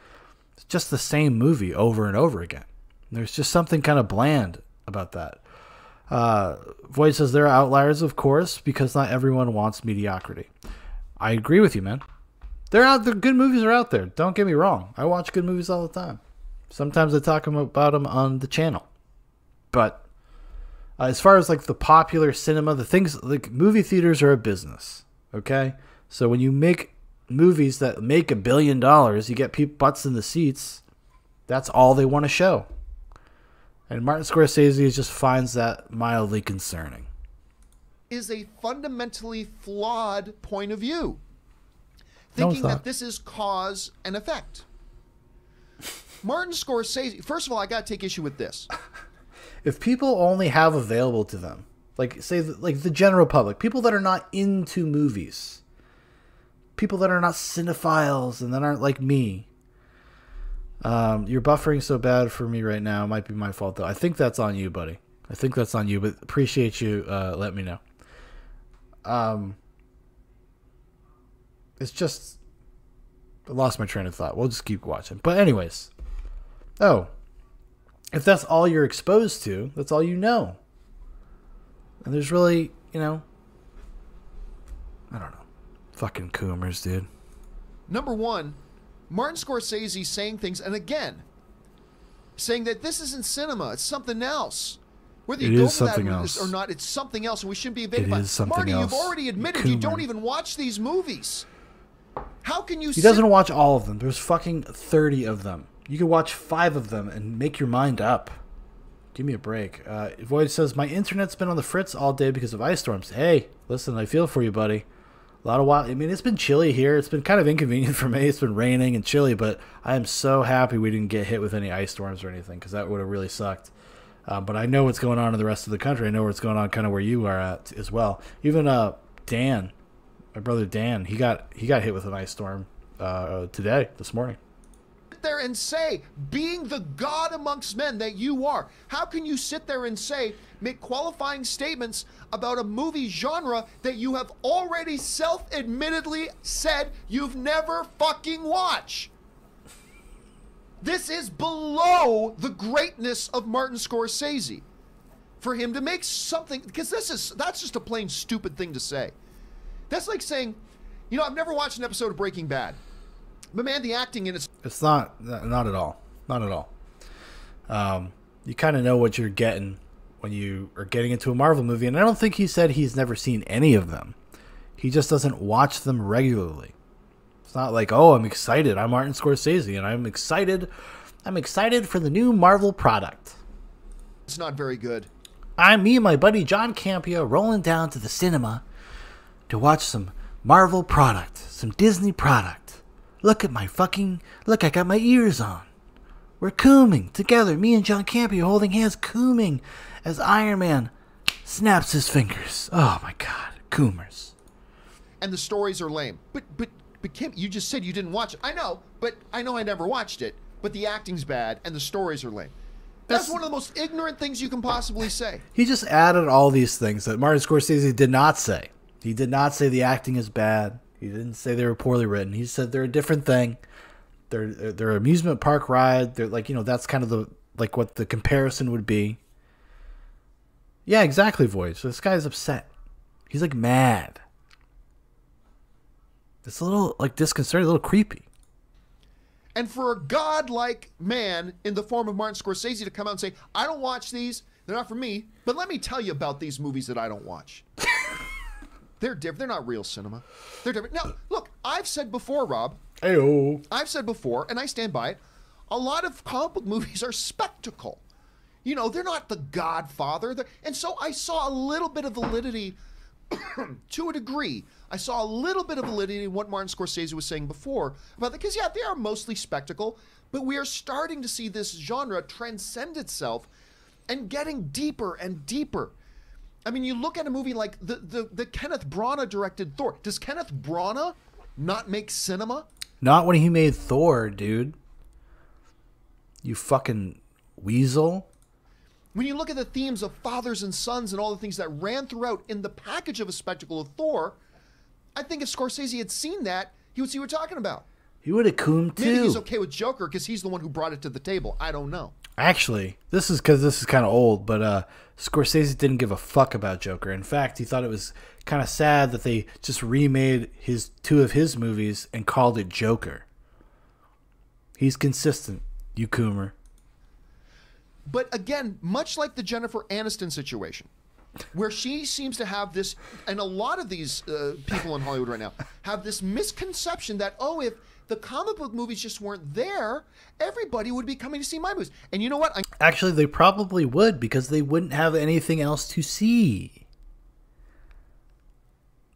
it's just the same movie over and over again. There's just something kind of bland about that. Void says there are outliers, of course, because not everyone wants mediocrity. I agree with you, man. The good movies are out there. Don't get me wrong. I watch good movies all the time. Sometimes I talk about them on the channel. But as far as like the popular cinema, the things like movie theaters are a business. Okay? So when you make movies that make $1 billion, you get people butts in the seats. That's all they want to show. And Martin Scorsese just finds that mildly concerning. Is a fundamentally flawed point of view. Thinking that this is cause and effect. Martin Scorsese, first of all, I got to take issue with this. If people only have available to them, like say like the general public, people that are not into movies, people that are not cinephiles and that aren't like me, you're buffering so bad for me right now. It might be my fault though. I think that's on you, buddy. I think that's on you, but appreciate you let me know. It's just I lost my train of thought. We'll just keep watching. But anyways, if that's all you're exposed to, that's all you know. And there's really, you know, I don't know. Fucking coomers, dude. Number one, Martin Scorsese saying things, and again, saying that this isn't cinema, it's something else. Whether you go for that or not, it's something else, and we shouldn't be evaded by it. Marty, you've already admitted you don't even watch these movies. How can you? He doesn't watch all of them. There's fucking 30 of them. You can watch 5 of them and make your mind up. Give me a break. Void says, my internet's been on the fritz all day because of ice storms. Hey, listen, I feel for you, buddy. A lot of wild. I mean, it's been chilly here. It's been kind of inconvenient for me. It's been raining and chilly, but I am so happy we didn't get hit with any ice storms or anything because that would have really sucked. But I know what's going on in the rest of the country. I know what's going on kind of where you are at as well. Even Dan, my brother Dan, he got hit with an ice storm this morning. There and say, being the God amongst men that you are, how can you sit there and say, make qualifying statements about a movie genre that you have already self-admittedly said you've never fucking watched? This is below the greatness of Martin Scorsese. For him to make something, because that's just a plain stupid thing to say. That's like saying, you know, I've never watched an episode of Breaking Bad. But man, the acting in it's not at all. Not at all. You kind of know what you're getting when you are getting into a Marvel movie. And I don't think he said he's never seen any of them. He just doesn't watch them regularly. It's not like, oh, I'm excited. I'm Martin Scorsese, and I'm excited. I'm excited for the new Marvel product. It's not very good. Me and my buddy John Campea rolling down to the cinema to watch some Marvel product, some Disney product. Look, I got my ears on. We're cooming together, me and John Campea holding hands, cooming as Iron Man snaps his fingers. Oh my God, coomers. And the stories are lame. But Kim, you just said you didn't watch it. I know I never watched it. But the acting's bad and the stories are lame. That's one of the most ignorant things you can possibly say. He just added all these things that Martin Scorsese did not say. He did not say the acting is bad. He didn't say they were poorly written. He said they're a different thing. They're an amusement park ride. They're like, that's kind of what the comparison would be. Yeah, exactly, Voice. So this guy's upset. He's like mad. It's a little disconcerting, a little creepy. And for a godlike man in the form of Martin Scorsese to come out and say, I don't watch these, they're not for me, but let me tell you about these movies that I don't watch. They're different. They're not real cinema. They're different. Now, look, I've said before, Rob. Ayo. I've said before, and I stand by it, a lot of comic book movies are spectacle. They're not The Godfather. And so I saw a little bit of validity to a degree. I saw a little bit of validity in what Martin Scorsese was saying before about that, because they are mostly spectacle, but we are starting to see this genre transcend itself and getting deeper and deeper. I mean, you look at a movie like the Kenneth Branagh directed Thor. Does Kenneth Branagh not make cinema? Not when he made Thor, dude. You fucking weasel. When you look at the themes of fathers and sons and all the things that ran throughout in the package of a spectacle of Thor, I think if Scorsese had seen that, he would see what we're talking about. He would have coomed too. Maybe he's okay with Joker because he's the one who brought it to the table. I don't know. Actually, this is because this is kind of old, but Scorsese didn't give a fuck about Joker. In fact, he thought it was kind of sad that they just remade two of his movies and called it Joker. He's consistent, you coomer. But again, much like the Jennifer Aniston situation, where she seems to have this, and a lot of these people in Hollywood right now have this misconception that, if the comic book movies just weren't there, everybody would be coming to see my movies. And you know what? Actually, they probably would, because they wouldn't have anything else to see.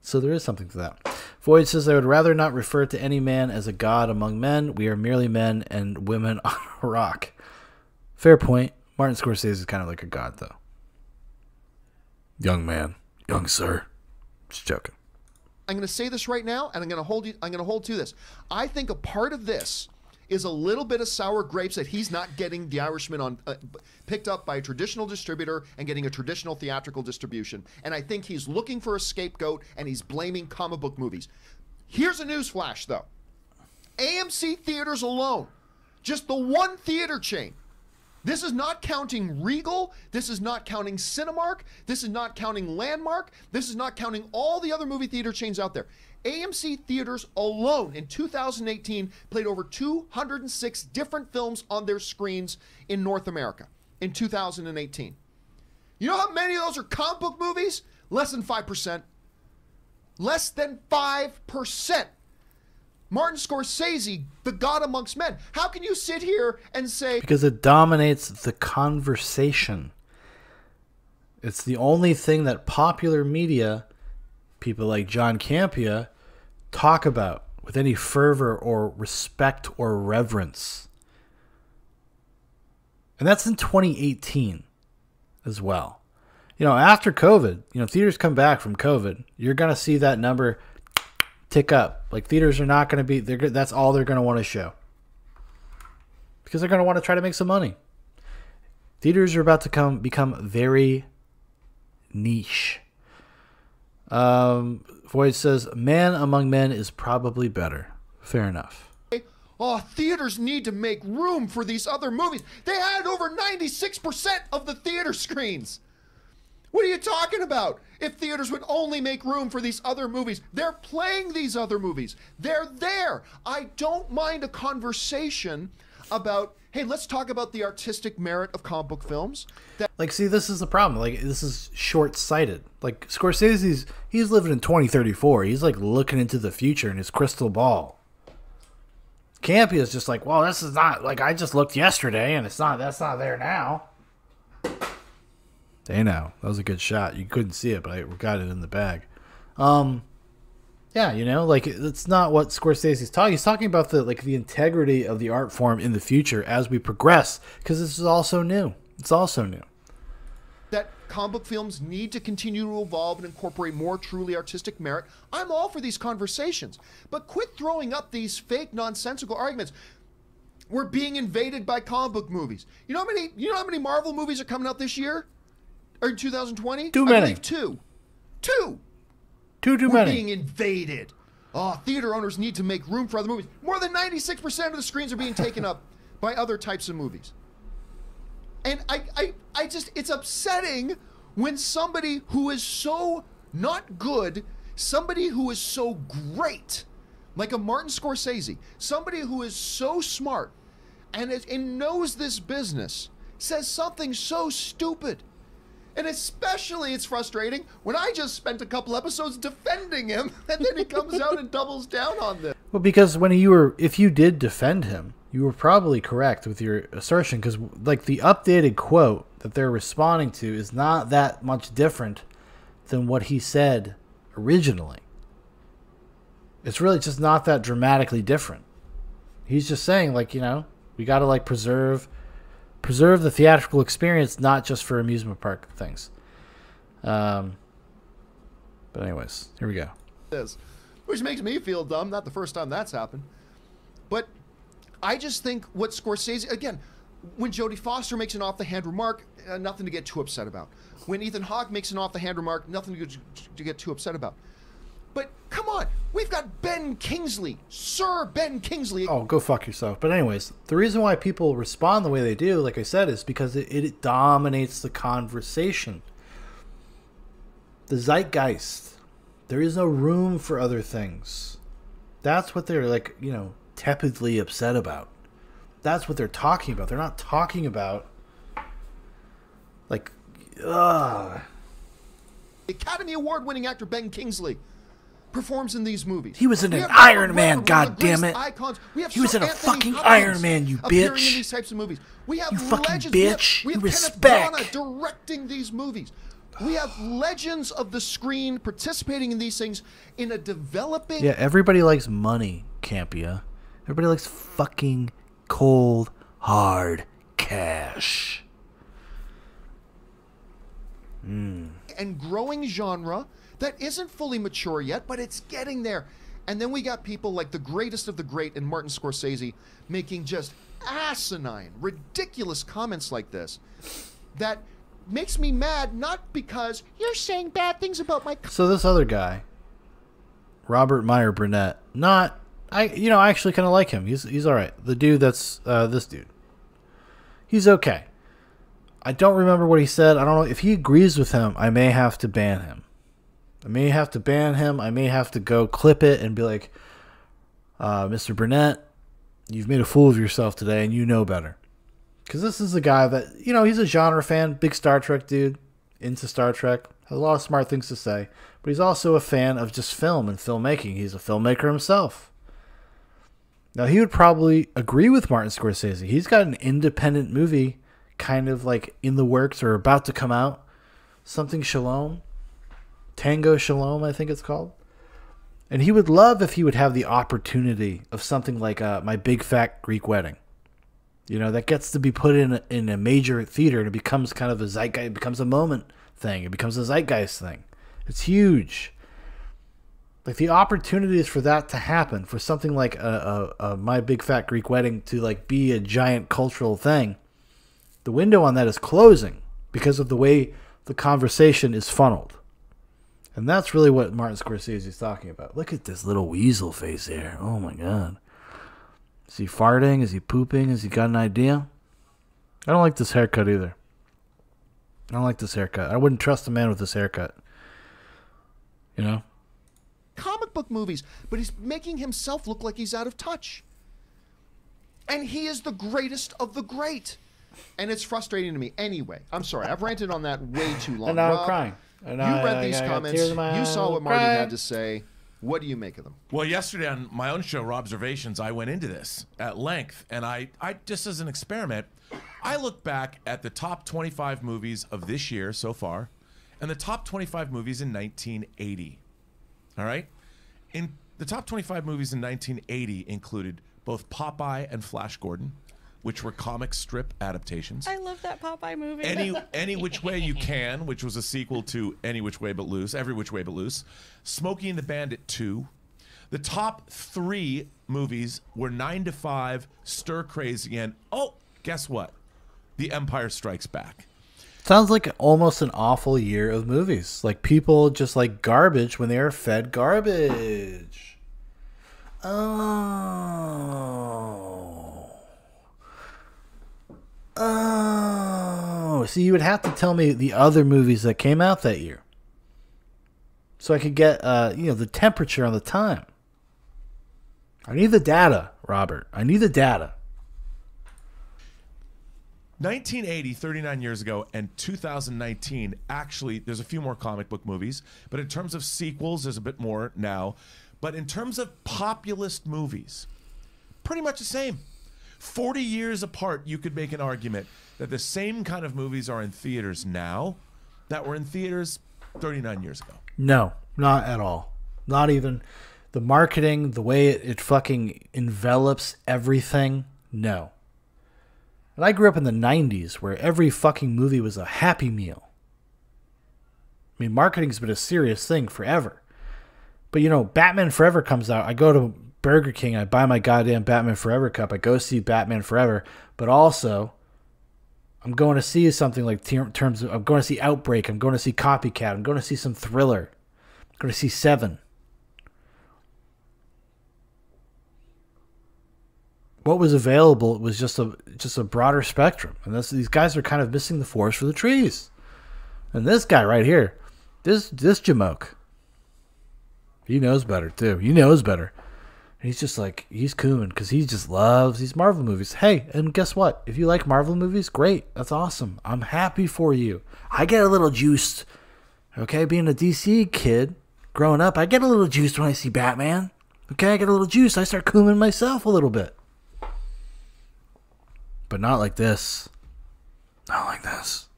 So there is something to that. Void says, I would rather not refer to any man as a god among men. We are merely men and women on a rock. Fair point. Martin Scorsese is kind of like a god, though. Young man. Young sir. Just joking. I'm going to say this right now, and I'm going to hold to this. I think a part of this is a little bit of sour grapes that he's not getting The Irishman picked up by a traditional distributor and getting a traditional theatrical distribution. And I think he's looking for a scapegoat, and he's blaming comic book movies. Here's a news flash, though. AMC theaters alone, just the one theater chain. This is not counting Regal. This is not counting Cinemark. This is not counting Landmark. This is not counting all the other movie theater chains out there. AMC theaters alone in 2018 played over 206 different films on their screens in North America in 2018. You know how many of those are comic book movies? Less than 5%. Less than 5%. Martin Scorsese, the god amongst men. How can you sit here and say... Because it dominates the conversation. It's the only thing that popular media, people like John Campea, talk about with any fervor or respect or reverence. And that's in 2018 as well. After COVID, theaters come back from COVID, you're going to see that number tick up. Like, theaters are not going to be, that's all they're going to want to show. Because they're going to want to try to make some money. Theaters are about to become very niche. Void says, man among men is probably better. Fair enough. Theaters need to make room for these other movies. They had over 96% of the theater screens. What are you talking about? If theaters would only make room for these other movies. They're playing these other movies. They're there. I don't mind a conversation about hey, let's talk about the artistic merit of comic book films. Like, see, this is the problem. Like, this is short-sighted. Like, Scorsese's, he's living in 2034. He's, like, looking into the future in his crystal ball. Campea is just like, well, this is not, like, I just looked yesterday, and that's not there now. Hey, now. That was a good shot. You couldn't see it, but I got it in the bag. Yeah, you know, like, it's not what Scorsese's talking. He's talking about the integrity of the art form in the future as we progress, because this is also new. It's also new. That comic book films need to continue to evolve and incorporate more truly artistic merit. I'm all for these conversations, but quit throwing up these fake, nonsensical arguments. We're being invaded by comic book movies. You know how many Marvel movies are coming out this year? Or in 2020? Too many. I believe two. Too Too We're many. being invaded. Oh, theater owners need to make room for other movies. More than 96% of the screens are being taken up by other types of movies. And I just, it's upsetting when somebody who is so not good, somebody who is so great, like a Martin Scorsese, somebody who is so smart and knows this business, says something so stupid. And especially it's frustrating when I just spent a couple episodes defending him, and then he comes out and doubles down on this. Well, because if you did defend him, you were probably correct with your assertion, because like the updated quote that they're responding to is not that much different than what he said originally. It's really just not that dramatically different. He's just saying, like, you know, we got to like preserve the theatrical experience, not just for amusement park things. But anyways, here we go. Which makes me feel dumb. Not the first time that's happened. But I just think what Scorsese, again, when Jodie Foster makes an off-the-hand remark, nothing to get too upset about. When Ethan Hawke makes an off-the-hand remark, nothing to get too upset about. But come on, we've got Ben Kingsley, Sir Ben Kingsley. Oh, go fuck yourself. But anyways, the reason why people respond the way they do, like I said, is because it dominates the conversation. The zeitgeist. There is no room for other things. That's what they're, like, you know, tepidly upset about. That's what they're talking about. They're not talking about, like, Academy Award winning actor Ben Kingsley performs in these movies. He was in an Iron Man, goddammit. He was in a fucking Iron Man, you appearing bitch. in these types of movies. We have You fucking legends. bitch. We have You Kenneth respect. Branagh directing these movies. We have legends of the screen participating in these things in a developing... Yeah, everybody likes money, Campea. Everybody likes fucking cold, hard cash. and growing genre that isn't fully mature yet, but it's getting there. And then we got people like the greatest of the great and Martin Scorsese making just asinine, ridiculous comments like this that makes me mad, not because you're saying bad things about my... So this other guy, Robert Meyer Burnett, I actually kind of like him. He's all right. The dude that's this dude. He's okay. I don't remember what he said. I don't know if he agrees with him. I may have to ban him. I may have to go clip it and be like, Mr. Burnett, you've made a fool of yourself today, and you know better. Because this is a guy that, he's a genre fan, big Star Trek dude, into Star Trek, has a lot of smart things to say, but he's also a fan of just film and filmmaking. He's a filmmaker himself. Now, he would probably agree with Martin Scorsese. He's got an independent movie kind of like in the works or about to come out. Something Shalom. Tango Shalom, I think it's called. And he would love if he would have the opportunity of something like My Big Fat Greek Wedding. That gets to be put in a major theater, and it becomes kind of a zeitgeist. It becomes a moment thing. It becomes a zeitgeist thing. It's huge. Like the opportunities for that to happen, for something like a My Big Fat Greek Wedding to like be a giant cultural thing, the window on that is closing because of the way the conversation is funneled. And that's really what Martin Scorsese is talking about. Look at this little weasel face here. Oh my God. Is he farting? Is he pooping? Has he got an idea? I don't like this haircut either. I don't like this haircut. I wouldn't trust a man with this haircut. Comic book movies, but he's making himself look like he's out of touch. And he is the greatest of the great. And it's frustrating to me. Anyway, I'm sorry. I've ranted on that way too long. And now Rob, I'm crying. And you read these comments. You saw what Marty had to say. What do you make of them? Well, yesterday on my own show, Robservations, I went into this at length. And I just as an experiment, I looked back at the top 25 movies of this year so far and the top 25 movies in 1980. All right? In the top 25 movies in 1980 included both Popeye and Flash Gordon, which were comic strip adaptations. I love that Popeye movie. Any Which Way You Can, which was a sequel to Any Which Way But Loose, Every Which Way But Loose, Smokey and the Bandit 2. The top 3 movies were 9 to 5, Stir Crazy, and oh, guess what? The Empire Strikes Back. Sounds like almost an awful year of movies. Like people just like garbage when they are fed garbage. Oh, so you would have to tell me the other movies that came out that year, so I could get the temperature on the time. I need the data, Robert. I need the data. 1980, 39 years ago, and 2019, actually, there's a few more comic book movies, but in terms of sequels, there's a bit more now. But in terms of populist movies, pretty much the same. 40 years apart, you could make an argument that the same kind of movies are in theaters now that were in theaters 39 years ago. No, not at all. Not even the marketing, the way it fucking envelops everything. No. And I grew up in the 90s where every fucking movie was a Happy Meal. I mean, marketing's been a serious thing forever. But, Batman Forever comes out. I go to Burger King. I buy my goddamn Batman Forever cup. I go see Batman Forever. But also, I'm going to see something like I'm going to see Outbreak. I'm going to see Copycat. I'm going to see some thriller. I'm going to see Seven. What was available was just a broader spectrum, and these guys are kind of missing the forest for the trees. And this guy right here, this jamoke, he knows better too. He knows better, and he's just like he's coon because he just loves these Marvel movies. Hey, and guess what? If you like Marvel movies, great, that's awesome. I'm happy for you. I get a little juiced. Okay, being a DC kid growing up, I get a little juiced when I see Batman. Okay, I get a little juiced. I start cooming myself a little bit. But not like this. Not like this.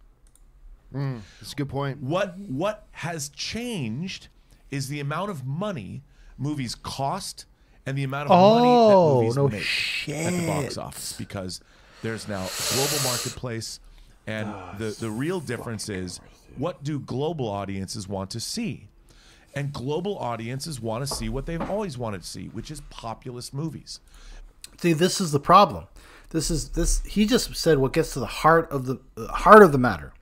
That's a good point. What has changed is the amount of money movies cost and the amount of money that movies make at the box office, because there's now a global marketplace, and the real difference is, what do global audiences want to see? And global audiences want to see what they've always wanted to see, which is populist movies. See, this is the problem. He just said what gets to the heart of the matter.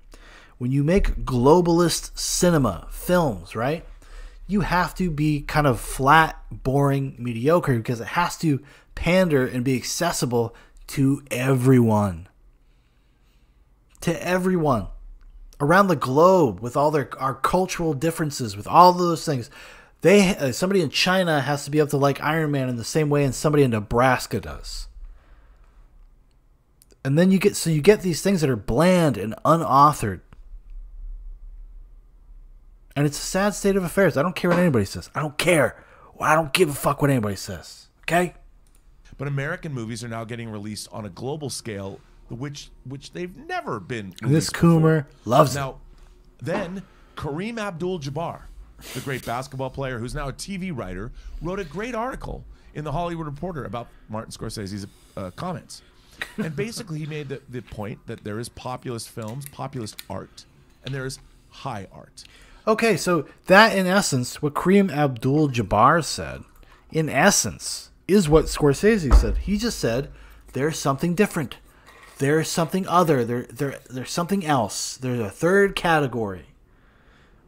When you make globalist cinema films, right? You have to be kind of flat, boring, mediocre, because it has to pander and be accessible to everyone. To everyone around the globe, with all our cultural differences, with all those things. Somebody in China has to be able to like Iron Man in the same way as somebody in Nebraska does. And then you get these things that are bland and unauthored. And it's a sad state of affairs. I don't care what anybody says. I don't care. I don't give a fuck what anybody says. Okay? But American movies are now getting released on a global scale, which they've never been released. This Coomer loves it. Now, then Kareem Abdul-Jabbar, the great basketball player who's now a TV writer, wrote a great article in the Hollywood Reporter about Martin Scorsese's comments. And basically he made the point that there is populist films, populist art, and there is high art. Okay, so that in essence, what Kareem Abdul-Jabbar said, in essence, is what Scorsese said. He just said, there's something different. There's something other. There's something else. There's a third category.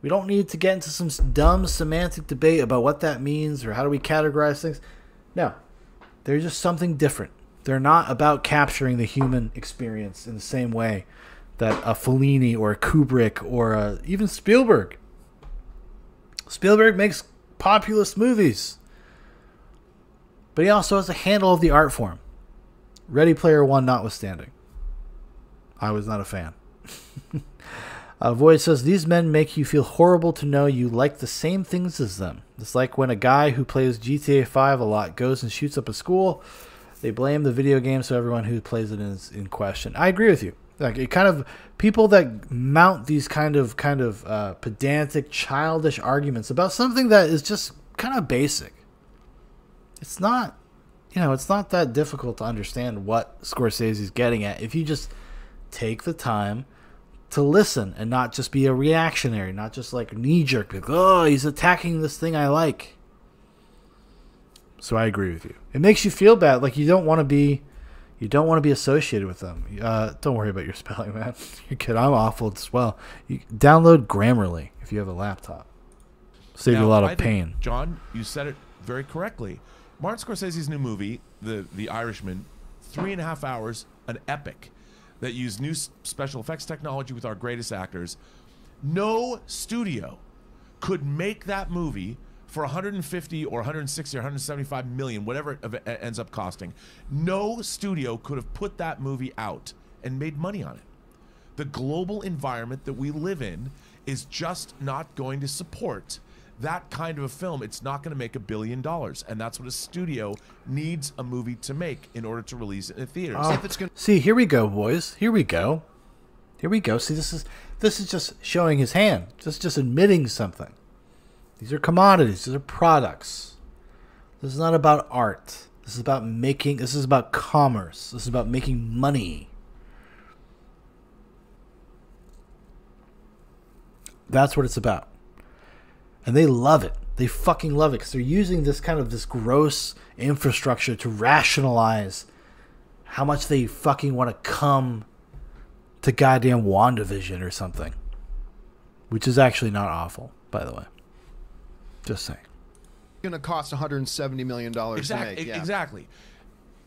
We don't need to get into some dumb semantic debate about what that means or how do we categorize things. No, there's just something different. They're not about capturing the human experience in the same way that a Fellini or a Kubrick or even Spielberg. Spielberg makes populist movies, but he also has a handle of the art form. Ready Player One notwithstanding. I was not a fan. Void says, these men make you feel horrible to know you like the same things as them. It's like when a guy who plays GTA 5 a lot goes and shoots up a school. They blame the video game, so everyone who plays it is in question. I agree with you. Like, it kind of, people that mount these kind of pedantic, childish arguments about something that is just kind of basic. It's not, it's not that difficult to understand what Scorsese's getting at if you just take the time to listen and not just be a reactionary, not just like knee-jerk, like, oh, he's attacking this thing I like. So I agree with you. It makes you feel bad, like you don't want to be associated with them. Don't worry about your spelling, man. You're kidding. I'm awful as well. You download Grammarly if you have a laptop. Save you a lot of pain. John, you said it very correctly. Martin Scorsese's new movie, The Irishman, 3.5 hours, an epic that used new special effects technology with our greatest actors. No studio could make that movie for 150 or 160 or 175 million, whatever it ends up costing. No studio could have put that movie out and made money on it. The global environment that we live in is just not going to support that kind of a film. It's not going to make $1 billion, and that's what a studio needs a movie to make in order to release it in theaters. See, here we go, boys. Here we go. See, this is just showing his hand. Just admitting something. These are commodities. These are products. This is not about art. This is about making. This is about commerce. This is about making money. That's what it's about. And they love it. They fucking love it because they're using this gross infrastructure to rationalize how much they fucking want to come to goddamn WandaVision or something. Which is actually not awful, by the way. Just saying. Going to cost $170 million to make. Yeah. Exactly.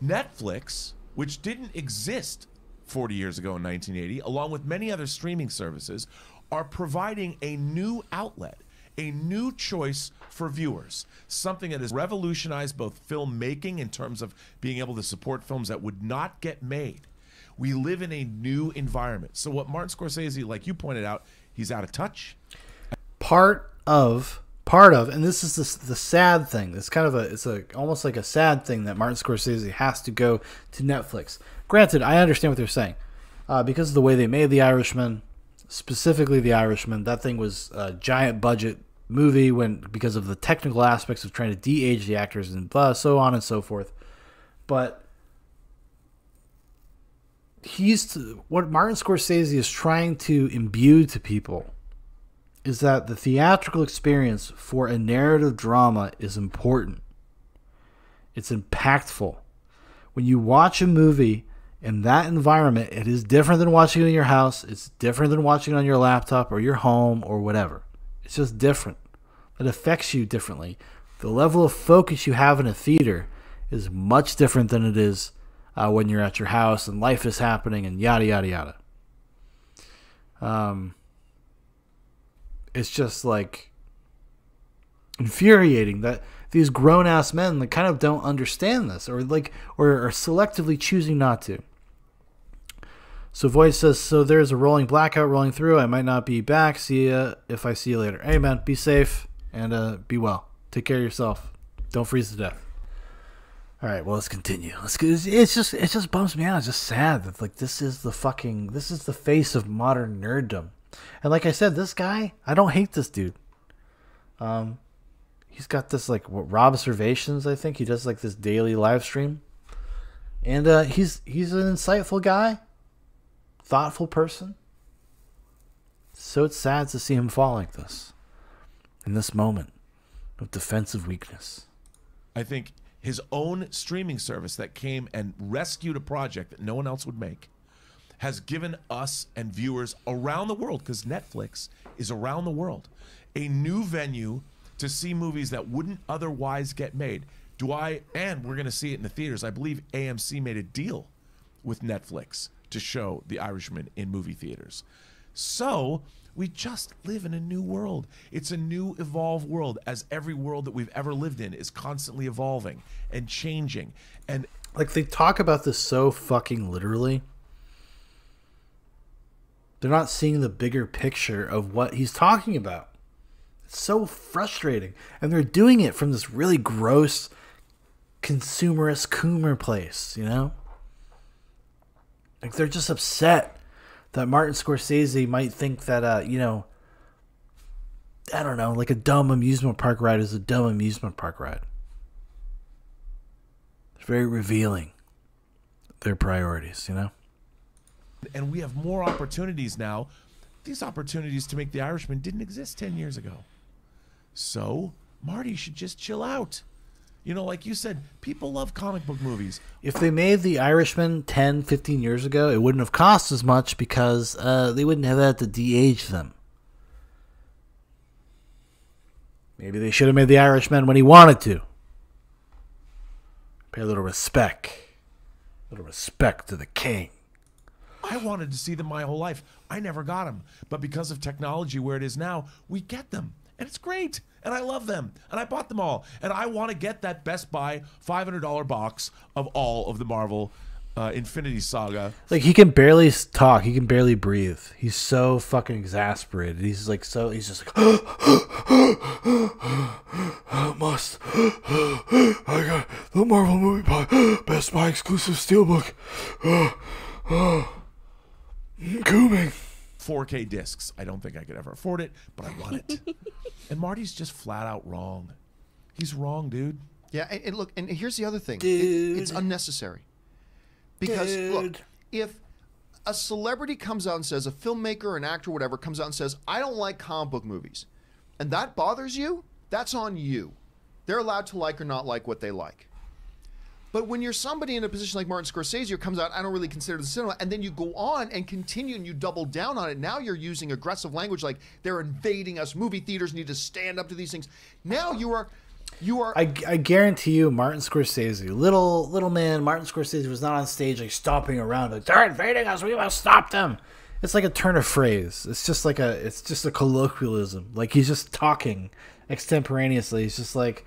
Netflix, which didn't exist 40 years ago in 1980, along with many other streaming services, are providing a new outlet, a new choice for viewers, something that has revolutionized both filmmaking in terms of being able to support films that would not get made. We live in a new environment. So what Martin Scorsese, like you pointed out, he's out of touch. Part of, and this is the sad thing. It's kind of almost like a sad thing that Martin Scorsese has to go to Netflix. Granted, I understand what they're saying, because of the way they made The Irishman, specifically The Irishman. That thing was a giant budget movie because of the technical aspects of trying to de-age the actors and so on and so forth. But what Martin Scorsese is trying to imbue to people is that the theatrical experience for a narrative drama is important. It's impactful. When you watch a movie in that environment, it is different than watching it in your house. It's different than watching it on your laptop or your home or whatever. It's just different. It affects you differently. The level of focus you have in a theater is much different than it is when you're at your house and life is happening and yada, yada, yada. It's just like infuriating that these grown-ass men kind of don't understand this or are selectively choosing not to. So Voice says, so there's a rolling blackout rolling through. I might not be back. See ya if I see you later. Hey, man, be safe and be well. Take care of yourself. Don't freeze to death. All right, well, let's continue. It just bums me out. It's just sad that this is the face of modern nerddom. And like I said, this guy, I don't hate this dude. He's got this Rob Observations, I think. He does this daily live stream. And he's an insightful guy. Thoughtful person. So it's sad to see him fall like this. In this moment of defensive weakness. I think his own streaming service that came and rescued a project that no one else would make has given us and viewers around the world, because Netflix is around the world, a new venue to see movies that wouldn't otherwise get made. And we're going to see it in the theaters. I believe AMC made a deal with Netflix to show The Irishman in movie theaters. So we just live in a new world. It's a new evolved world, as every world that we've ever lived in is constantly evolving and changing. And Like, they talk about this so fucking literally. They're not seeing the bigger picture of what he's talking about. It's so frustrating. And they're doing it from this really gross, consumerist coomer place, you know? Like, they're just upset that Martin Scorsese might think that, you know, I don't know, like a dumb amusement park ride is a dumb amusement park ride. It's very revealing, their priorities, you know? And we have more opportunities now. These opportunities to make The Irishman didn't exist 10 years ago. So, Marty should just chill out. You know, like you said, people love comic book movies. If they made The Irishman 10, 15 years ago, it wouldn't have cost as much because they wouldn't have had to de-age them. Maybe they should have made The Irishman when he wanted to. Pay a little respect. A little respect to the king. I wanted to see them my whole life. I never got them. But because of technology where it is now, we get them. And it's great. And I love them. And I bought them all. And I want to get that Best Buy $500 box of all of the Marvel Infinity Saga. Like, he can barely talk. He can barely breathe. He's so fucking exasperated. He's like, so, he's just like, I must. I got the Marvel movie buy, Best Buy exclusive steelbook. Cooming. 4K discs. I don't think I could ever afford it, but I want it. And Marty's just flat out wrong. He's wrong, dude. Yeah, and look, and here's the other thing. Dude. It's unnecessary. Because, look, if a celebrity comes out and says, a filmmaker, an actor, whatever, comes out and says, I don't like comic book movies, and that bothers you, that's on you. They're allowed to like or not like what they like. But when you're somebody in a position like Martin Scorsese who comes out, I don't really consider the cinema, and then you go on and continue and you double down on it, now you're using aggressive language like they're invading us, movie theaters need to stand up to these things. Now you are... I guarantee you, Martin Scorsese, little man, Martin Scorsese was not on stage like stomping around like, they're invading us, we must stop them. It's like a turn of phrase. It's just a colloquialism. Like, he's just talking extemporaneously. It's just like,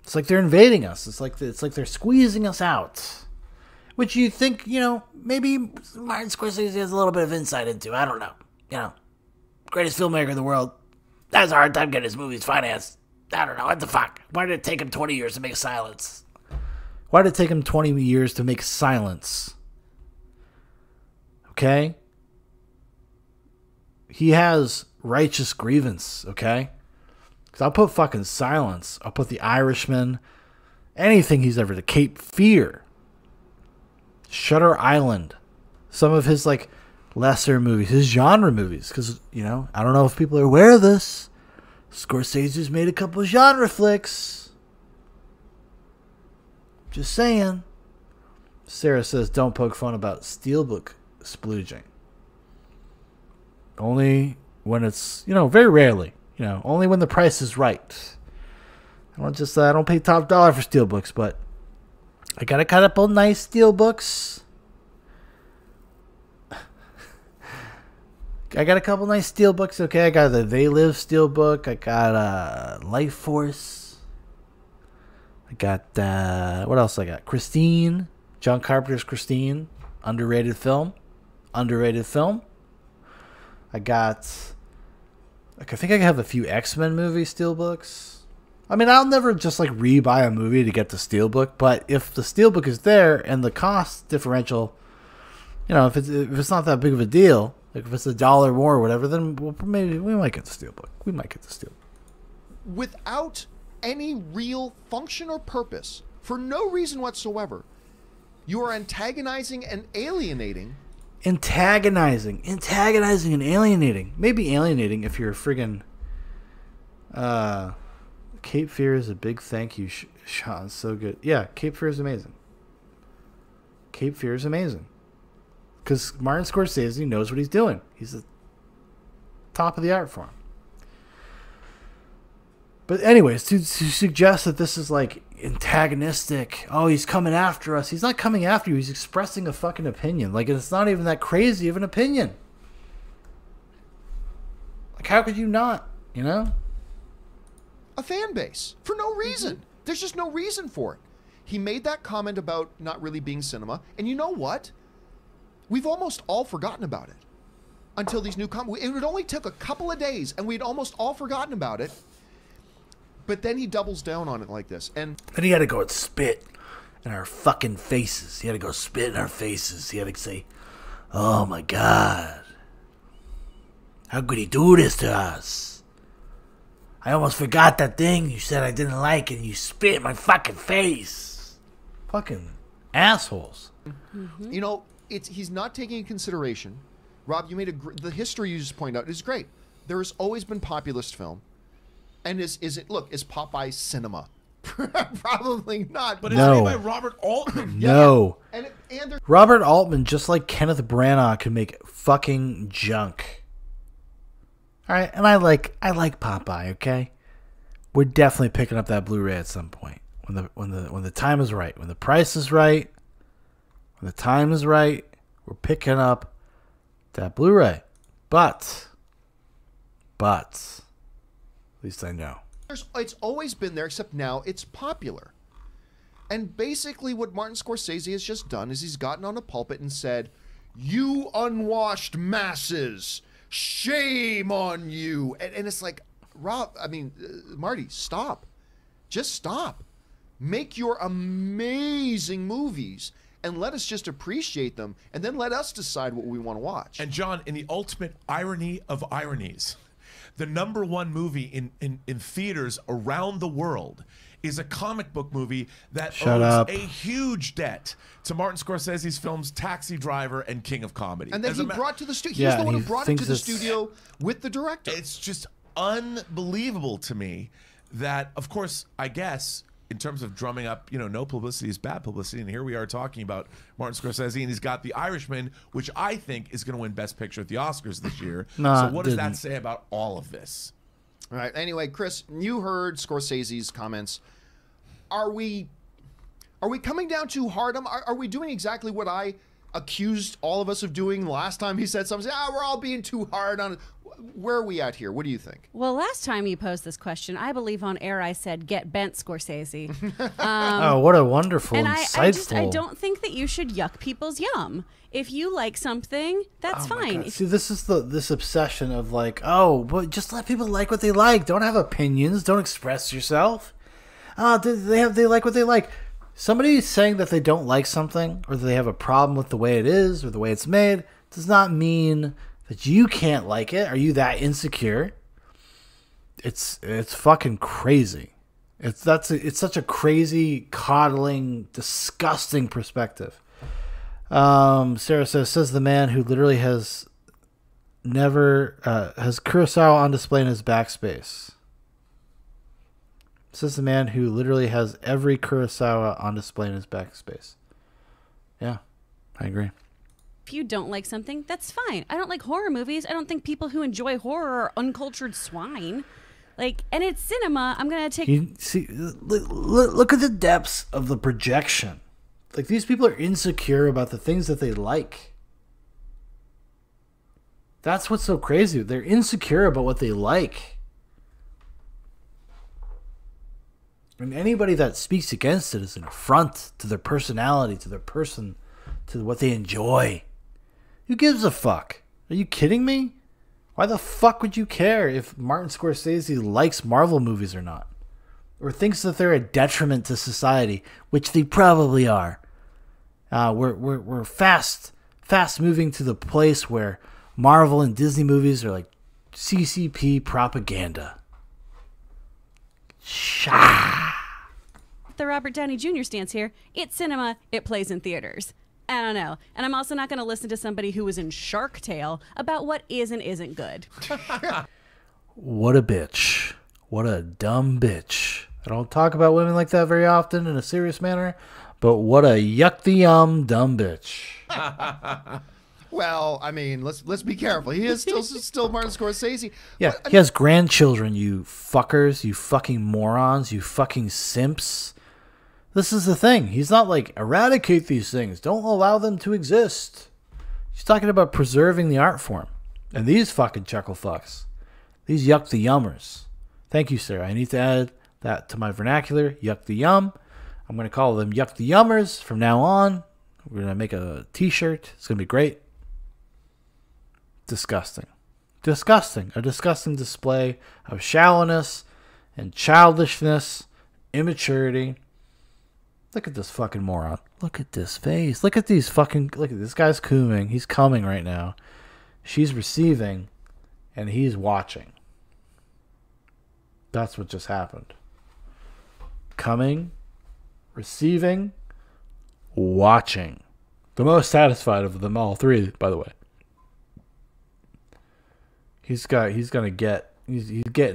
it's like they're invading us. It's like they're squeezing us out. Which you think, you know, maybe Martin Scorsese has a little bit of insight into. I don't know. You know, greatest filmmaker in the world. Has a hard time getting his movies financed. I don't know. What the fuck? Why did it take him 20 years to make Silence? Why did it take him 20 years to make Silence? Okay? He has righteous grievance, okay? Because I'll put fucking Silence. I'll put The Irishman. Anything he's ever done. Cape Fear. Shutter Island. Some of his, like, lesser movies. His genre movies. Because, you know, I don't know if people are aware of this. Scorsese's made a couple genre flicks. Just saying. Sarah says, don't poke fun about Steelbook splooging. Only when it's, you know, very rarely. You know, only when the price is right. I don't pay top dollar for Steelbooks, but I got a couple nice Steelbooks. I got a couple nice Steelbooks, okay? I got the They Live Steelbook. I got Life Force. I got, what else I got? Christine. John Carpenter's Christine. Underrated film. Underrated film. I got, like, I think I have a few X-Men movie Steelbooks. I mean, I'll never just, like, rebuy a movie to get the Steelbook, but if the Steelbook is there and the cost differential, you know, if it's not that big of a deal, like if it's $1 more or whatever, then maybe we might get the Steelbook. We might get the Steelbook. Without any real function or purpose, for no reason whatsoever, you are antagonizing and alienating. Antagonizing and alienating. Maybe alienating if you're a friggin'... Cape Fear is a big thank you, Shaun. So good. Yeah, Cape Fear is amazing. Cape Fear is amazing. Because Martin Scorsese knows what he's doing. He's the top of the art form. But anyways, to suggest that this is like antagonistic, oh, he's coming after us. He's not coming after you. He's expressing a fucking opinion. Like, it's not even that crazy of an opinion. Like, how could you not, you know? A fan base for no reason. There's just no reason for it. He made that comment about not really being cinema, and you know what? We've almost all forgotten about it until these new comments. It would only took a couple of days, and we'd almost all forgotten about it. But then he doubles down on it like this, and then he had to go and spit in our fucking faces. He had to go spit in our faces. He had to say, "Oh my God, how could he do this to us? I almost forgot that thing you said I didn't like, and you spit in my fucking face." Fucking assholes. Mm-hmm. You know, he's not taking into consideration. Rob, you made the history you just pointed out is great. There has always been populist film, and is Popeye cinema? Probably not. But it's made by Robert Altman. No. And Robert Altman, just like Kenneth Branagh, can make fucking junk. All right, and I like Popeye. Okay, we're definitely picking up that Blu-ray at some point when the time is right, when the price is right, when the time is right. We're picking up that Blu-ray, but at least I know. It's always been there, except now it's popular. And basically what Martin Scorsese has just done is he's gotten on a pulpit and said, "You unwashed masses, shame on you." And it's like, Marty, stop. Just stop. Make your amazing movies and let us just appreciate them, and then let us decide what we want to watch. And John, in the ultimate irony of ironies, the #1 movie in theaters around the world is a comic book movie that owes a huge debt to Martin Scorsese's films Taxi Driver and King of Comedy. And then he brought to the studio. He's the one who brought it to the studio with the director. It's just unbelievable to me that, of course, I guess, in terms of drumming up, no publicity is bad publicity, and here we are talking about Martin Scorsese, and he's got The Irishman, which I think is going to win Best Picture at the Oscars this year. So what does that say about all of this? All right. Anyway, Chris, you heard Scorsese's comments. Are we coming down too hard? Are we doing exactly what I accused all of us of doing last time he said something? We're all being too hard on it. Where are we at here? What do you think? Well, last time you posed this question, I believe on air I said, "Get bent, Scorsese." Oh, what a wonderful, insightful. I don't think that you should yuck people's yum. If you like something, that's fine. See, this is this obsession of like, but just let people like what they like. Don't have opinions. Don't express yourself. They like what they like. Somebody saying that they don't like something or that they have a problem with the way it is or the way it's made does not mean that you can't like it. Are you that insecure? It's fucking crazy. It's such a crazy, coddling, disgusting perspective. Sarah says the man who literally has Kurosawa on display in his backspace. Says the man who literally has every Kurosawa on display in his backspace. Yeah, I agree. If you don't like something, that's fine. I don't like horror movies. I don't think people who enjoy horror are uncultured swine. And it's cinema. I'm gonna take. Look at the depths of the projection. These people are insecure about the things that they like. That's what's so crazy. They're insecure about what they like. And anybody that speaks against it is an affront to their personality, to their person, to what they enjoy. Who gives a fuck? Are you kidding me? Why the fuck would you care if Martin Scorsese likes Marvel movies or not? Or thinks that they're a detriment to society, which they probably are. We're fast moving to the place where Marvel and Disney movies are like CCP propaganda. The Robert Downey Jr. stance here. It's cinema. It plays in theaters. I don't know. And I'm also not going to listen to somebody who was in Shark Tale about what is and isn't good. What a bitch. What a dumb bitch. I don't talk about women like that very often in a serious manner, but what a yuck the yum dumb bitch. Well, let's be careful. He is still Martin Scorsese. Yeah, he has grandchildren, you fuckers, you fucking morons, you fucking simps. This is the thing. He's not eradicate these things. Don't allow them to exist. He's talking about preserving the art form. And these fucking chuckle fucks. These yuck the yummers. Thank you, Sarah. I need to add that to my vernacular. Yuck the yum. I'm going to call them Yuck the Yummers from now on. We're going to make a t-shirt. It's going to be great. Disgusting. Disgusting. A disgusting display of shallowness and childishness, immaturity. Look at this fucking moron. Look at this face. Look at these fucking... Look at this guy's coming. He's coming right now. She's receiving, and he's watching. That's what just happened. Coming, receiving, watching. The most satisfied of them all three, by the way. He's getting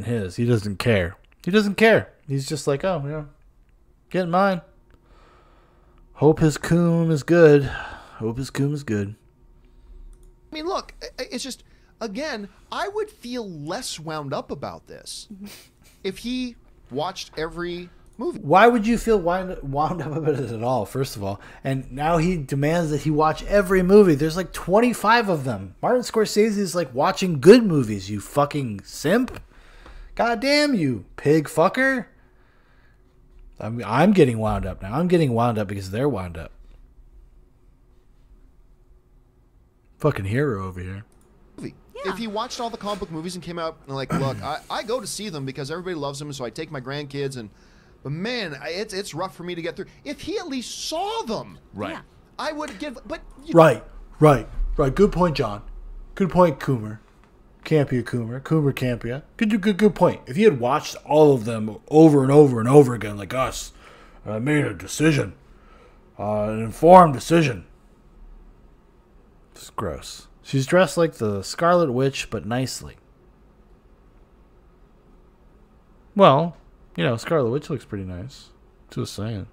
his. He doesn't care. He doesn't care. He's just like, oh, yeah, getting mine. Hope his coom is good. Hope his coom is good. I mean, look, it's just, again, I would feel less wound up about this if he watched every movie. Why would you feel wound up about it at all, first of all? And now he demands that he watch every movie. There's like 25 of them. Martin Scorsese is like watching good movies, you fucking simp. God damn you, pig fucker. I'm getting wound up now. I'm getting wound up because they're wound up. Fucking hero over here. Yeah. If he watched all the comic book movies and came out and like, look, I go to see them because everybody loves them, so I take my grandkids and, but man, it's rough for me to get through. If he at least saw them, Right. Yeah. I would give. But Right. Good point, John. Good point, Coomer. Campea, Coomer Campea. Good point. If he had watched all of them over and over and over again, like us, I made a decision, an informed decision. It's gross. She's dressed like the Scarlet Witch, but nicely. Well, you know, Scarlet Witch looks pretty nice. Just saying.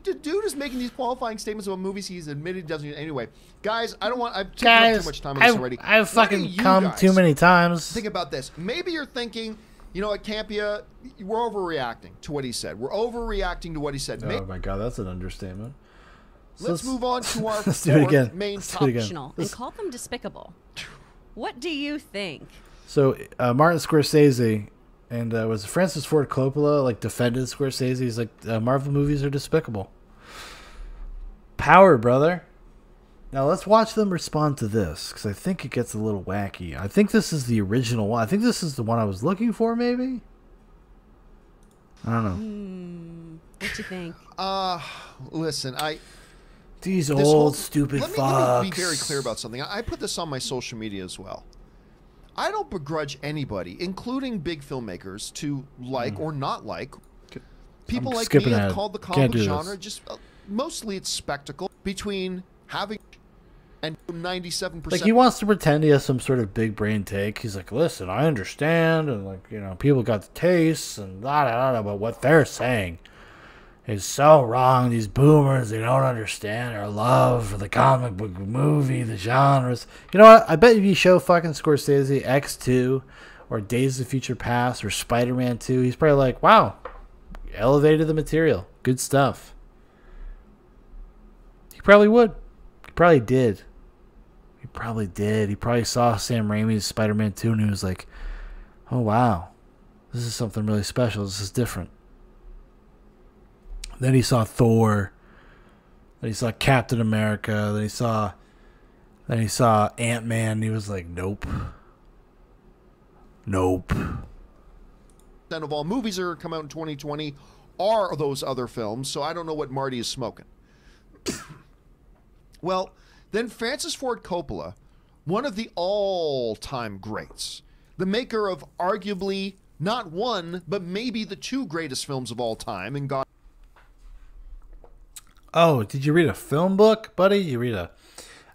the dude is making these qualifying statements about movies he's admitted he doesn't. Anyway, guys, I don't want. I've taken up too much time on this already. I've fucking come too many times. Think about this. Maybe you're thinking, you know, at Campea, we're overreacting to what he said. We're overreacting to what he said. Oh my god, that's an understatement. Let's move on to our let's do it again. main topic. Optional and call them despicable. What do you think? So Martin Scorsese and was Francis Ford Coppola like defended Scorsese? He's like, Marvel movies are despicable. Power, brother. Now let's watch them respond to this, because I think it gets a little wacky. I think this is the original one. I think this is the one I was looking for, maybe? I don't know. What you think? Listen, These old stupid fucks. Let me be very clear about something. I put this on my social media as well. I don't begrudge anybody, including big filmmakers, to like or not like. People I'm like me skipping have ahead. called the comic book Can't do genre this. just mostly it's spectacle between having and 97%. Like, he wants to pretend he has some sort of big brain take. He's like, listen, I understand, and like, you know, people got the tastes and blah, blah, blah, but what they're saying is so wrong. These boomers, they don't understand our love for the comic book movie, the genres. You know what? I bet if you show fucking Scorsese X2 or Days of Future Past or Spider-Man 2, he's probably like, wow, elevated the material. Good stuff. He probably would. He probably did. He probably did. He probably saw Sam Raimi's Spider-Man 2 and he was like, oh, wow, this is something really special. This is different. Then he saw Thor. Then he saw Captain America. Then he saw Ant-Man. And he was like, nope. Nope. of all movies that are come out in 2020 are those other films, so I don't know what Marty is smoking. Well, then Francis Ford Coppola, one of the all-time greats, the maker of arguably not one, but maybe the two greatest films of all time, and God. Oh, did you read a film book, buddy? You read a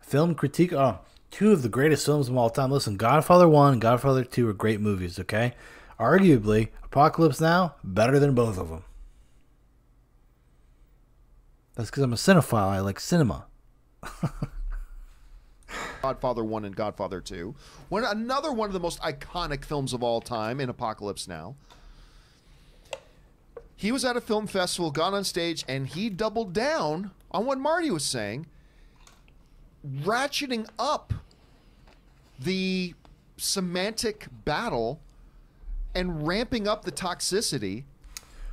film critique? Oh, two of the greatest films of all time. Listen, Godfather 1 and Godfather 2 are great movies, okay? Arguably, Apocalypse Now, better than both of them. That's because I'm a cinephile. I like cinema. Godfather 1 and Godfather 2. Another one of the most iconic films of all time in Apocalypse Now. He was at a film festival, got on stage, and he doubled down on what Marty was saying, ratcheting up the semantic battle and ramping up the toxicity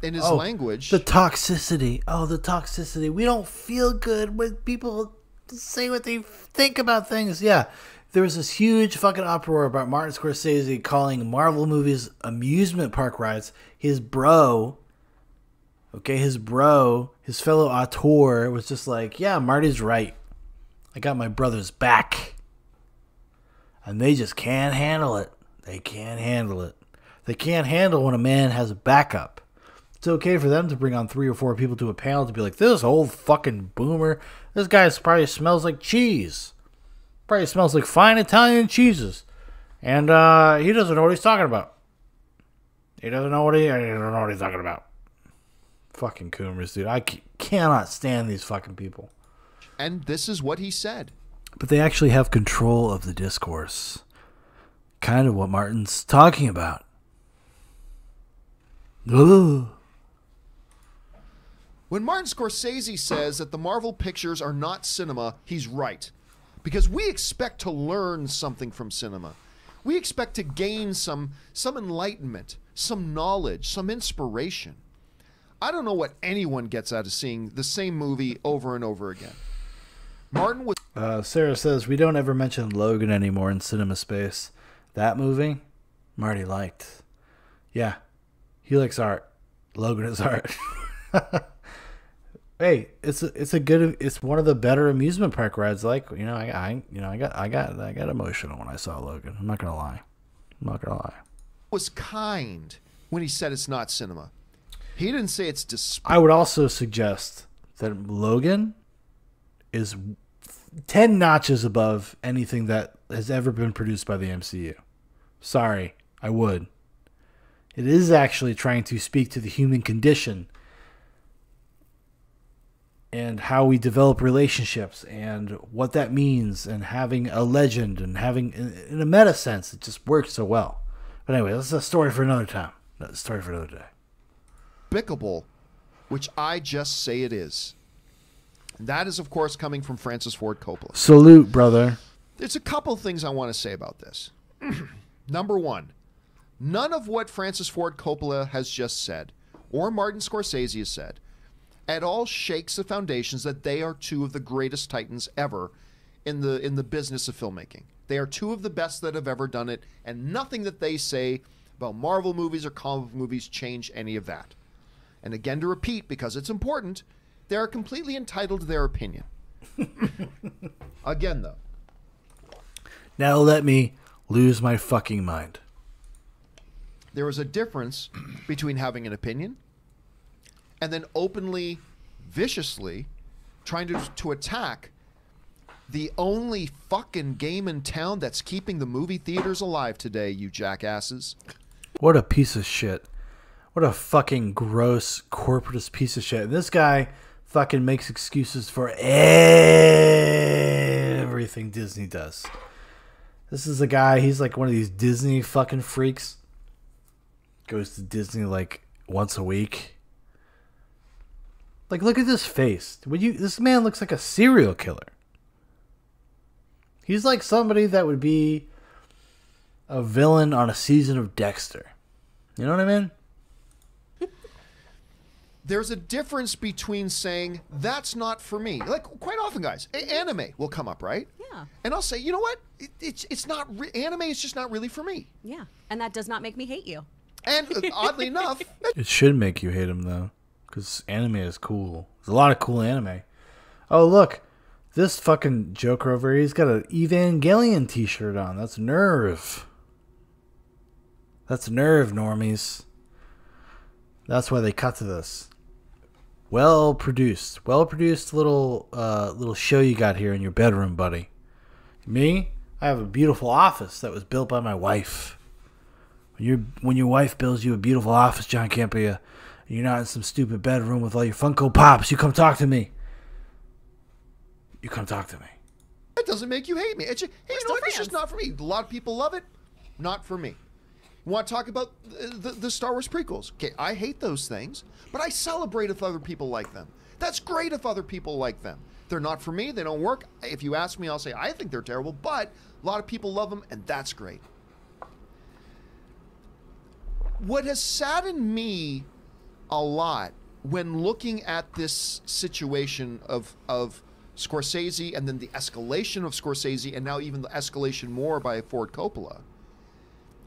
in his language. The toxicity. Oh, the toxicity. We don't feel good when people say what they think about things. Yeah. There was this huge fucking uproar about Martin Scorsese calling Marvel movies amusement park rides. His bro, his fellow auteur was just like, yeah, Marty's right. I got my brother's back. And they just can't handle it. They can't handle it. They can't handle when a man has a backup. It's okay for them to bring on 3 or 4 people to a panel to be like, this old fucking boomer, this guy probably smells like cheese. Probably smells like fine Italian cheeses. And he doesn't know what he's talking about. He doesn't know what he's talking about. Fucking coomers, dude. I cannot stand these fucking people. And this is what he said. But they actually have control of the discourse. Kind of what Martin's talking about. Ugh. When Martin Scorsese says that the Marvel pictures are not cinema, he's right. Because we expect to learn something from cinema. We expect to gain some enlightenment, some knowledge, some inspiration. I don't know what anyone gets out of seeing the same movie over and over again. Martin was... Sarah says, we don't ever mention Logan anymore in cinema space. That movie, Marty liked. Yeah, he likes art. Logan is art. Hey, it's one of the better amusement park rides. Like, I got emotional when I saw Logan. I'm not gonna lie. Was kind when he said it's not cinema. He didn't say it's I would also suggest that Logan is 10 notches above anything that has ever been produced by the MCU. Sorry, I would. It is actually trying to speak to the human condition and how we develop relationships and what that means, and having a legend and having, in a meta sense, it just works so well. But anyway, that's a story for another time. That's a story for another day. Despicable, which I just say it is. And that is, of course, coming from Francis Ford Coppola. Salute, brother. There's a couple things I want to say about this. Number one, none of what Francis Ford Coppola has just said, or Martin Scorsese has said, at all shakes the foundations that they are two of the greatest titans ever in the business of filmmaking. They are two of the best that have ever done it, and nothing that they say about Marvel movies or comic movies change any of that. And again, to repeat, because it's important, they are completely entitled to their opinion. Again, though. Now let me lose my fucking mind. There is a difference between having an opinion and then openly, viciously trying to attack the only fucking game in town that's keeping the movie theaters alive today, you jackasses. What a piece of shit. What a fucking gross corporatist piece of shit. And this guy fucking makes excuses for everything Disney does. This is a guy, he's like one of these Disney fucking freaks. Goes to Disney like once a week. Like, look at this face. This man looks like a serial killer. He's like somebody that would be a villain on a season of Dexter. You know what I mean? There's a difference between saying, that's not for me. Like, quite often, guys, anime will come up, right? Yeah. And I'll say, you know what? It's not, anime is just not really for me. Yeah. And that does not make me hate you. And oddly enough... It should make you hate him, though. Because anime is cool. There's a lot of cool anime. Oh, look. This fucking joker over here, he's got an Evangelion t-shirt on. That's nerve. That's nerve, normies. That's why they cut to this. Well produced little show you got here in your bedroom, buddy. Me, I have a beautiful office that was built by my wife. When your wife builds you a beautiful office, John Campea, and you're not in some stupid bedroom with all your Funko Pops, you come talk to me. You come talk to me. That doesn't make you hate me. It's just, hey, you know what? It's just not for me. A lot of people love it. Not for me. You want to talk about the Star Wars prequels? Okay, I hate those things, but I celebrate if other people like them. That's great if other people like them. They're not for me. They don't work. If you ask me, I'll say I think they're terrible, but a lot of people love them, and that's great. What has saddened me a lot when looking at this situation of Scorsese and then the escalation of Scorsese and now even the escalation more by Ford Coppola.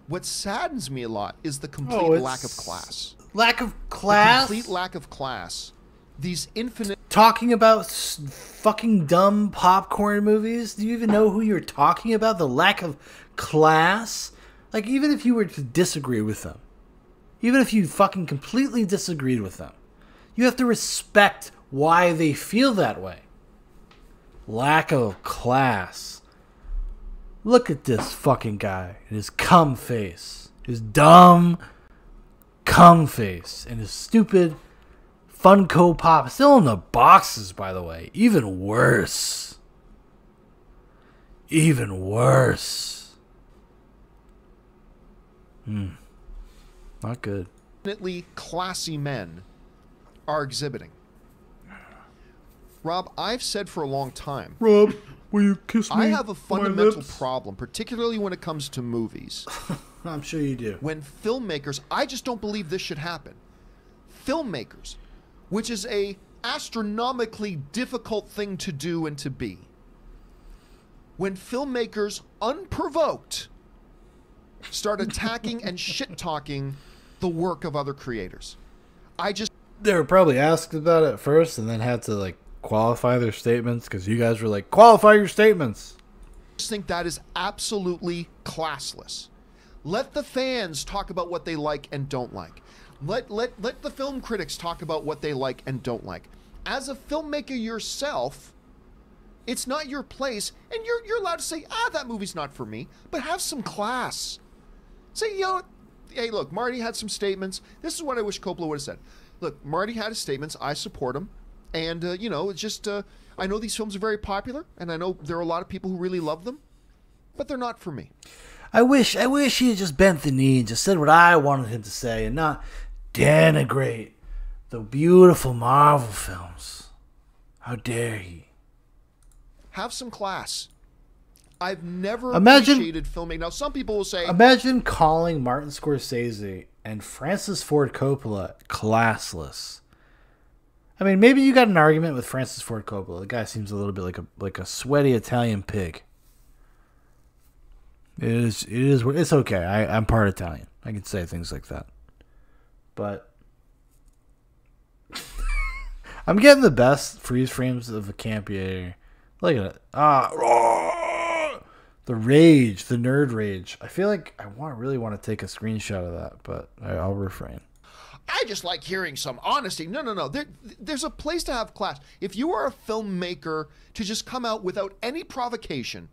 What saddens me a lot is the complete lack of class. Lack of class? The complete lack of class. These infinite... Talking about fucking dumb popcorn movies? Do you even know who you're talking about? The lack of class? Like, even if you were to disagree with them, even if you fucking completely disagreed with them, you have to respect why they feel that way. Lack of class. Look at this fucking guy and his cum face. His dumb cum face. And his stupid Funko Pop. Still in the boxes, by the way. Even worse. Even worse. Not good. Definitely classy men are exhibiting. Rob, I've said for a long time... Rob, will you kiss me? I have a fundamental problem, particularly when it comes to movies. I'm sure you do. When filmmakers... I just don't believe this should happen. Filmmakers, which is a astronomically difficult thing to do and to be. When filmmakers, unprovoked, start attacking and shit-talking the work of other creators. They were probably asked about it first and then had to, like, qualify their statements because you guys were like, qualify your statements. I just think that is absolutely classless. Let the fans talk about what they like and don't like. Let the film critics talk about what they like and don't like. As a filmmaker yourself, it's not your place, and you're allowed to say, that movie's not for me, but have some class. Say, hey, look, Marty had some statements. This is what I wish Coppola would have said. Look, Marty had his statements. I support him. And, it's just, I know these films are very popular, and I know there are a lot of people who really love them, but they're not for me. I wish he had just bent the knee and just said what I wanted him to say and not denigrate the beautiful Marvel films. How dare he? Have some class. I've never appreciated filmmaking. Now, some people will say... Imagine calling Martin Scorsese and Francis Ford Coppola classless. I mean, maybe you got an argument with Francis Ford Coppola. The guy seems a little bit like a sweaty Italian pig. It is. It's okay. I'm part Italian. I can say things like that. But I'm getting the best freeze frames of a Campea. Look at it. The rage, the nerd rage. I feel like I really want to take a screenshot of that, but I'll refrain. I just like hearing some honesty. No. There's a place to have class. If you are a filmmaker to just come out without any provocation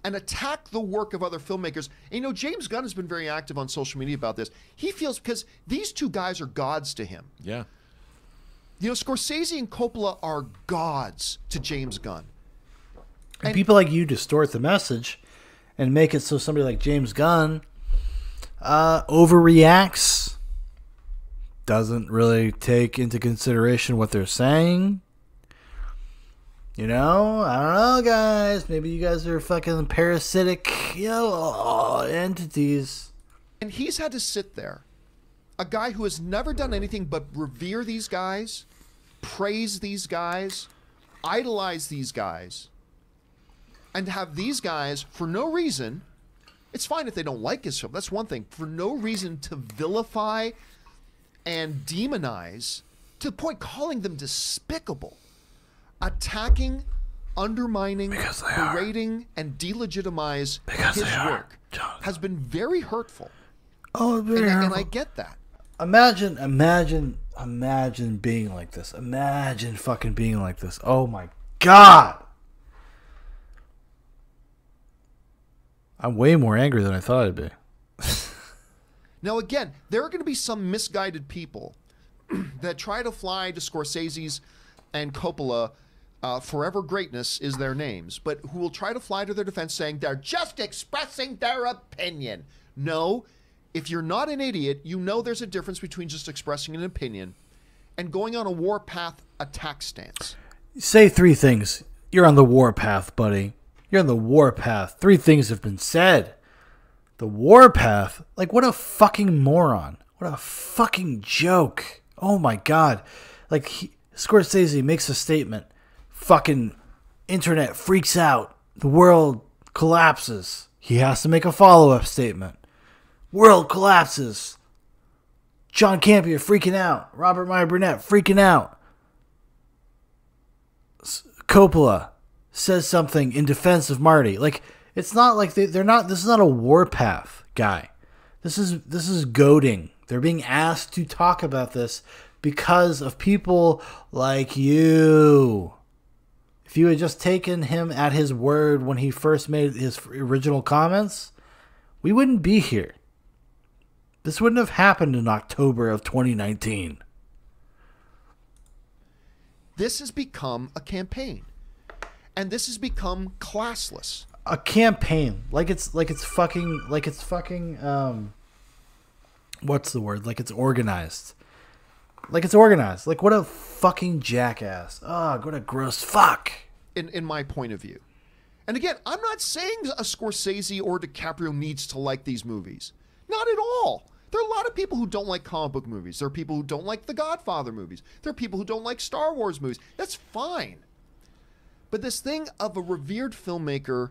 and attack the work of other filmmakers, and James Gunn has been very active on social media about this. He feels, because these two guys are gods to him. Yeah. Scorsese and Coppola are gods to James Gunn. And people like you distort the message and make it so somebody like James Gunn overreacts, doesn't really take into consideration what they're saying. I don't know, guys. Maybe you guys are fucking parasitic, entities. And he's had to sit there, a guy who has never done anything but revere these guys, praise these guys, idolize these guys, and have these guys, for no reason, it's fine if they don't like his film, that's one thing, for no reason to vilify and demonize, to the point calling them despicable, attacking, undermining, berating, and delegitimize his work has been very hurtful. Oh, very hurtful. And I get that. Imagine being like this. Imagine fucking being like this. Oh my God. I'm way more angry than I thought I'd be. Now, again, there are going to be some misguided people that try to fly to Scorsese's and Coppola, Forever Greatness is their names, but who will try to fly to their defense saying they're just expressing their opinion. No, if you're not an idiot, you know there's a difference between just expressing an opinion and going on a warpath attack stance. Say three things. You're on the warpath, buddy. You're on the warpath. Three things have been said. The warpath? Like, what a fucking moron. What a fucking joke. Oh my God. Like, Scorsese makes a statement. Fucking internet freaks out. The world collapses. He has to make a follow-up statement. World collapses. John Campea freaking out. Robert Meyer Burnett freaking out. Coppola says something in defense of Marty. Like, it's not like they're not. This is not a warpath guy. This is goading. They're being asked to talk about this because of people like you. If you had just taken him at his word when he first made his original comments, we wouldn't be here. This wouldn't have happened in October of 2019. This has become a campaign. And this has become classless. A campaign. Like it's fucking what's the word? Like it's organized. Like it's organized. Like what a fucking jackass. Oh, what a gross fuck. In my point of view. And again, I'm not saying a Scorsese or DiCaprio needs to like these movies. Not at all. There are a lot of people who don't like comic book movies. There are people who don't like the Godfather movies. There are people who don't like Star Wars movies. That's fine. But this thing of a revered filmmaker,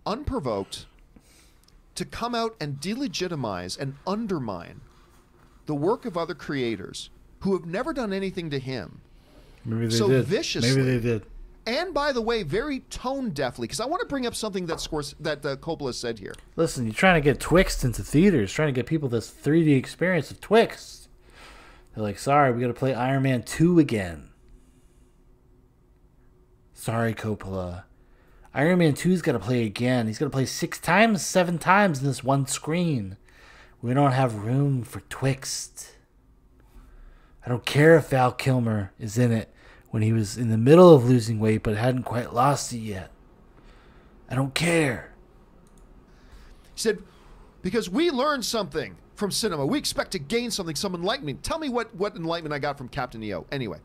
unprovoked, to come out and delegitimize and undermine the work of other creators who have never done anything to him. Maybe they so did. Viciously. Maybe they did. And by the way, very tone deafly, because I want to bring up something that Coppola said here. Listen, you're trying to get Twixt into theaters, trying to get people this 3D experience of Twixt. They're like, sorry, we got to play Iron Man 2 again. Sorry, Coppola. Iron Man 2's got to play again. He's got to play 6 times, 7 times in this one screen. We don't have room for Twixt. I don't care if Val Kilmer is in it when he was in the middle of losing weight but hadn't quite lost it yet. I don't care. He said, because we learned something from cinema. We expect to gain something, some enlightenment. Tell me what enlightenment I got from Captain EO. Anyway,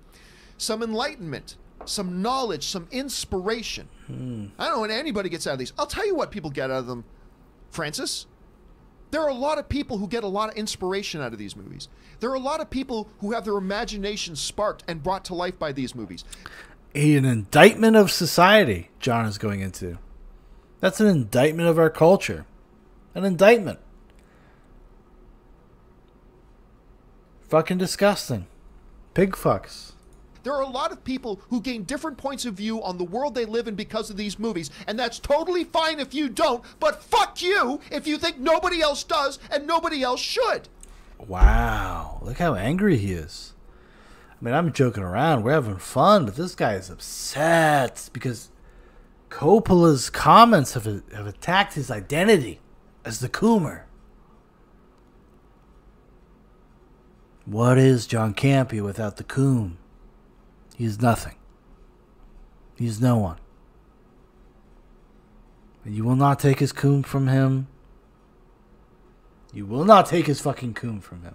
some enlightenment, some knowledge, some inspiration. I don't know when anybody gets out of these. I'll tell you what people get out of them, Francis. There are a lot of people who get a lot of inspiration out of these movies. There are a lot of people who have their imagination sparked and brought to life by these movies. An indictment of society, John is going into. That's an indictment of our culture. An indictment. Fucking disgusting. Pig fucks. There are a lot of people who gain different points of view on the world they live in because of these movies, and that's totally fine if you don't, but fuck you if you think nobody else does and nobody else should. Wow, look how angry he is. I mean, I'm joking around, we're having fun, but this guy is upset because Coppola's comments have attacked his identity as the Coomer. What is John Campea without the Coom? He's nothing. He's no one. And you will not take his coom from him. You will not take his fucking coom from him.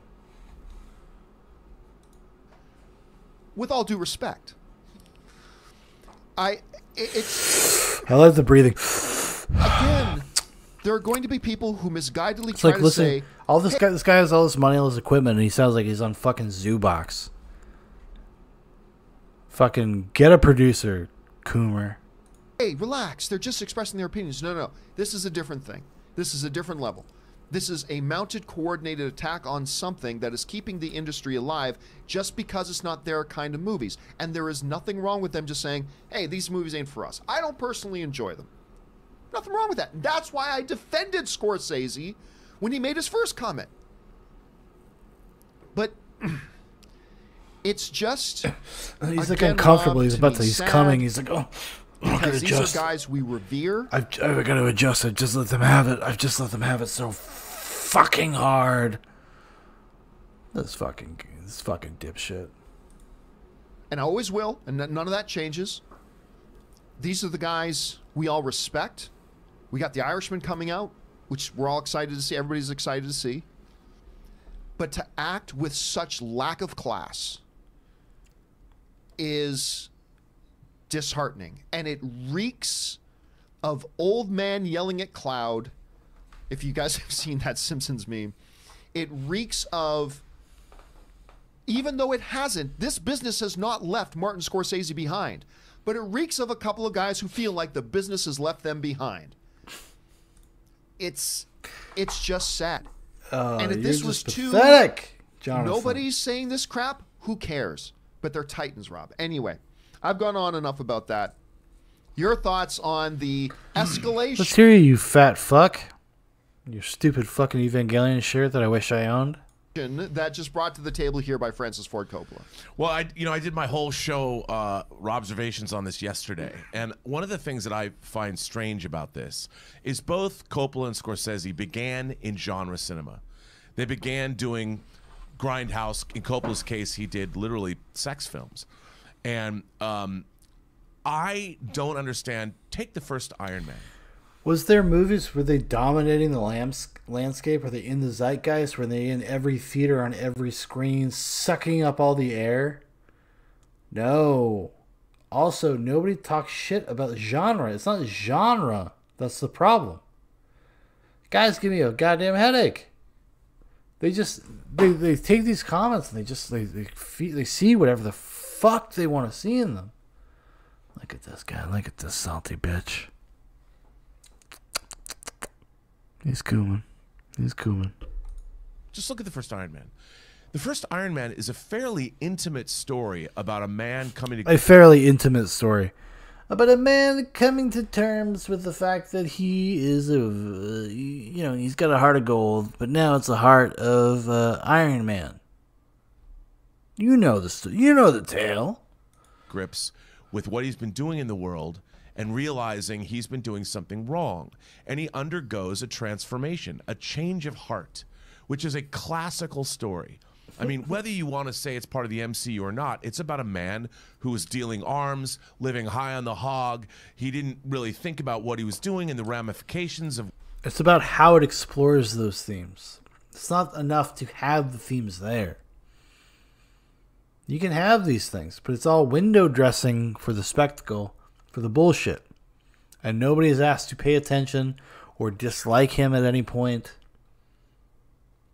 With all due respect. I like the breathing. Again, there are going to be people who misguidedly It's try like, to listen, say... all this guy has all this money, all this equipment, and he sounds like he's on fucking Zoobox. Fucking get a producer, Coomer. Hey, relax. They're just expressing their opinions. No. This is a different thing. This is a different level. This is a mounted, coordinated attack on something that is keeping the industry alive just because it's not their kind of movies. And there is nothing wrong with them just saying, hey, these movies ain't for us. I don't personally enjoy them. Nothing wrong with that. And that's why I defended Scorsese when he made his first comment. But... it's just he's like uncomfortable. He's about to. He's coming. He's like, oh, because these are guys we revere. I've got to adjust. I just let them have it. I've just let them have it so fucking hard. This fucking dipshit. And I always will, and none of that changes. These are the guys we all respect. We got The Irishman coming out, which we're all excited to see. Everybody's excited to see. But to act with such lack of class is disheartening, and it reeks of old man yelling at cloud. If you guys have seen that Simpsons meme, it reeks of even though it hasn't, this business has not left Martin Scorsese behind. But it reeks of a couple of guys who feel like the business has left them behind. It's just sad. And if this was too pathetic, Jonathan. Nobody's saying this crap, who cares? But they're titans, Rob. Anyway, I've gone on enough about that. Your thoughts on the escalation? Let's hear you fat fuck. Your stupid fucking Evangelion shirt that I wish I owned. That just brought to the table here by Francis Ford Coppola. Well, I did my whole show observations on this yesterday, and one of the things that I find strange about this is both Coppola and Scorsese began in genre cinema. They began doing grindhouse. In Coppola's case, he did literally sex films, and I don't understand. Take the first Iron Man. Was there movies were they dominating the landscape? Were they in the zeitgeist? Were they in every theater on every screen, sucking up all the air? No. Also, nobody talks shit about genre. It's not genre that's the problem. Guys, give me a goddamn headache. They just they take these comments and they see whatever the fuck they want to see in them. Look at this guy. Look at this salty bitch. He's coolin'. He's coolin'. Just look at the first Iron Man. The first Iron Man is a fairly intimate story about a man coming to... A fairly intimate story. About a man coming to terms with the fact that he is he's got a heart of gold, but now it's a heart of Iron Man. You know the tale. Grips with what he's been doing in the world and realizing he's been doing something wrong. And he undergoes a transformation, a change of heart, which is a classical story. I mean, whether you want to say it's part of the MCU or not, it's about a man who was dealing arms, living high on the hog. He didn't really think about what he was doing and the ramifications of... It's about how it explores those themes. It's not enough to have the themes there. You can have these things, but it's all window dressing for the spectacle, for the bullshit. And nobody is asked to pay attention or dislike him at any point,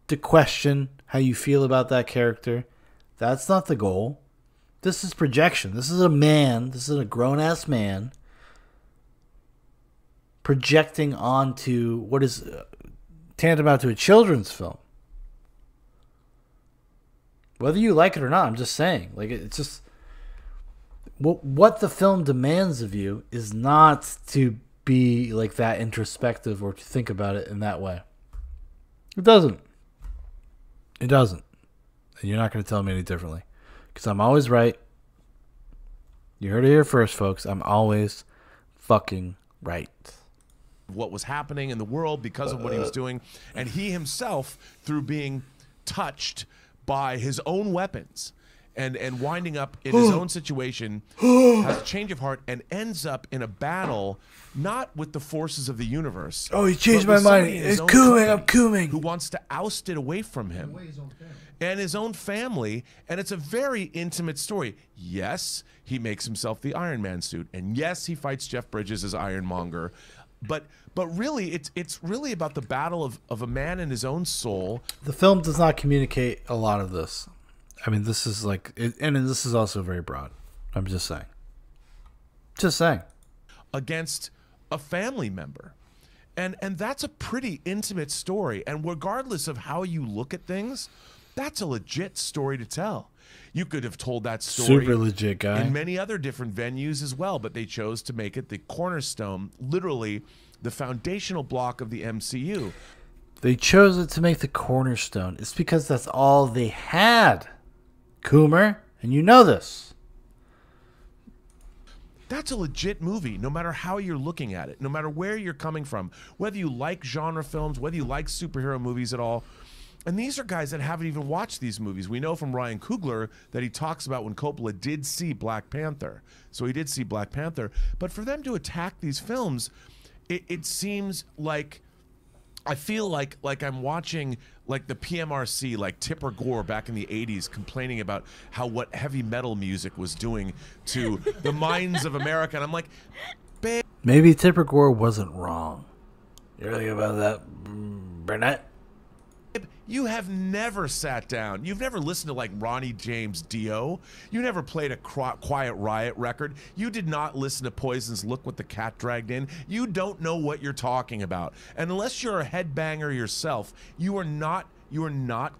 to question how you feel about that character. That's not the goal. This is projection. This is a man, this is a grown-ass man projecting onto what is tantamount to a children's film. Whether you like it or not, I'm just saying. Like, it's just... What the film demands of you is not to be like that introspective or to think about it in that way. It doesn't. It doesn't. And you're not going to tell me any differently. Because I'm always right. You heard it here first, folks. I'm always fucking right. What was happening in the world because of what he was doing. And he himself, through being touched by his own weapons and winding up in his own situation, has a change of heart and ends up in a battle, not with the forces of the universe. Oh, he changed my mind. It's coming. I'm coming. Who wants to oust it away from him. And his own family. And it's a very intimate story. Yes, he makes himself the Iron Man suit. And yes, he fights Jeff Bridges as Ironmonger. But really, it's really about the battle of a man and his own soul. The film does not communicate a lot of this. I mean, this is like, and this is also very broad. I'm just saying. Just saying. Against a family member. And that's a pretty intimate story. And regardless of how you look at things, that's a legit story to tell. You could have told that story super legit guy in many other different venues as well, but they chose to make it the cornerstone, literally the foundational block of the MCU. They chose it to make the cornerstone. It's because that's all they had, Coomer, and you know this. That's a legit movie, no matter how you're looking at it, no matter where you're coming from, whether you like genre films, whether you like superhero movies at all. And these are guys that haven't even watched these movies. We know from Ryan Coogler that he talks about when Coppola did see Black Panther. So he did see Black Panther. But for them to attack these films, it seems like, I feel like I'm watching like the PMRC, like Tipper Gore back in the 80s, complaining about what heavy metal music was doing to the minds of America. And I'm like, babe. Maybe Tipper Gore wasn't wrong. You really about that, Burnett? You have never sat down. You've never listened to like Ronnie James Dio. You never played a Quiet Riot record. You did not listen to Poison's Look What the Cat Dragged In. You don't know what you're talking about. And unless you're a headbanger yourself, you are not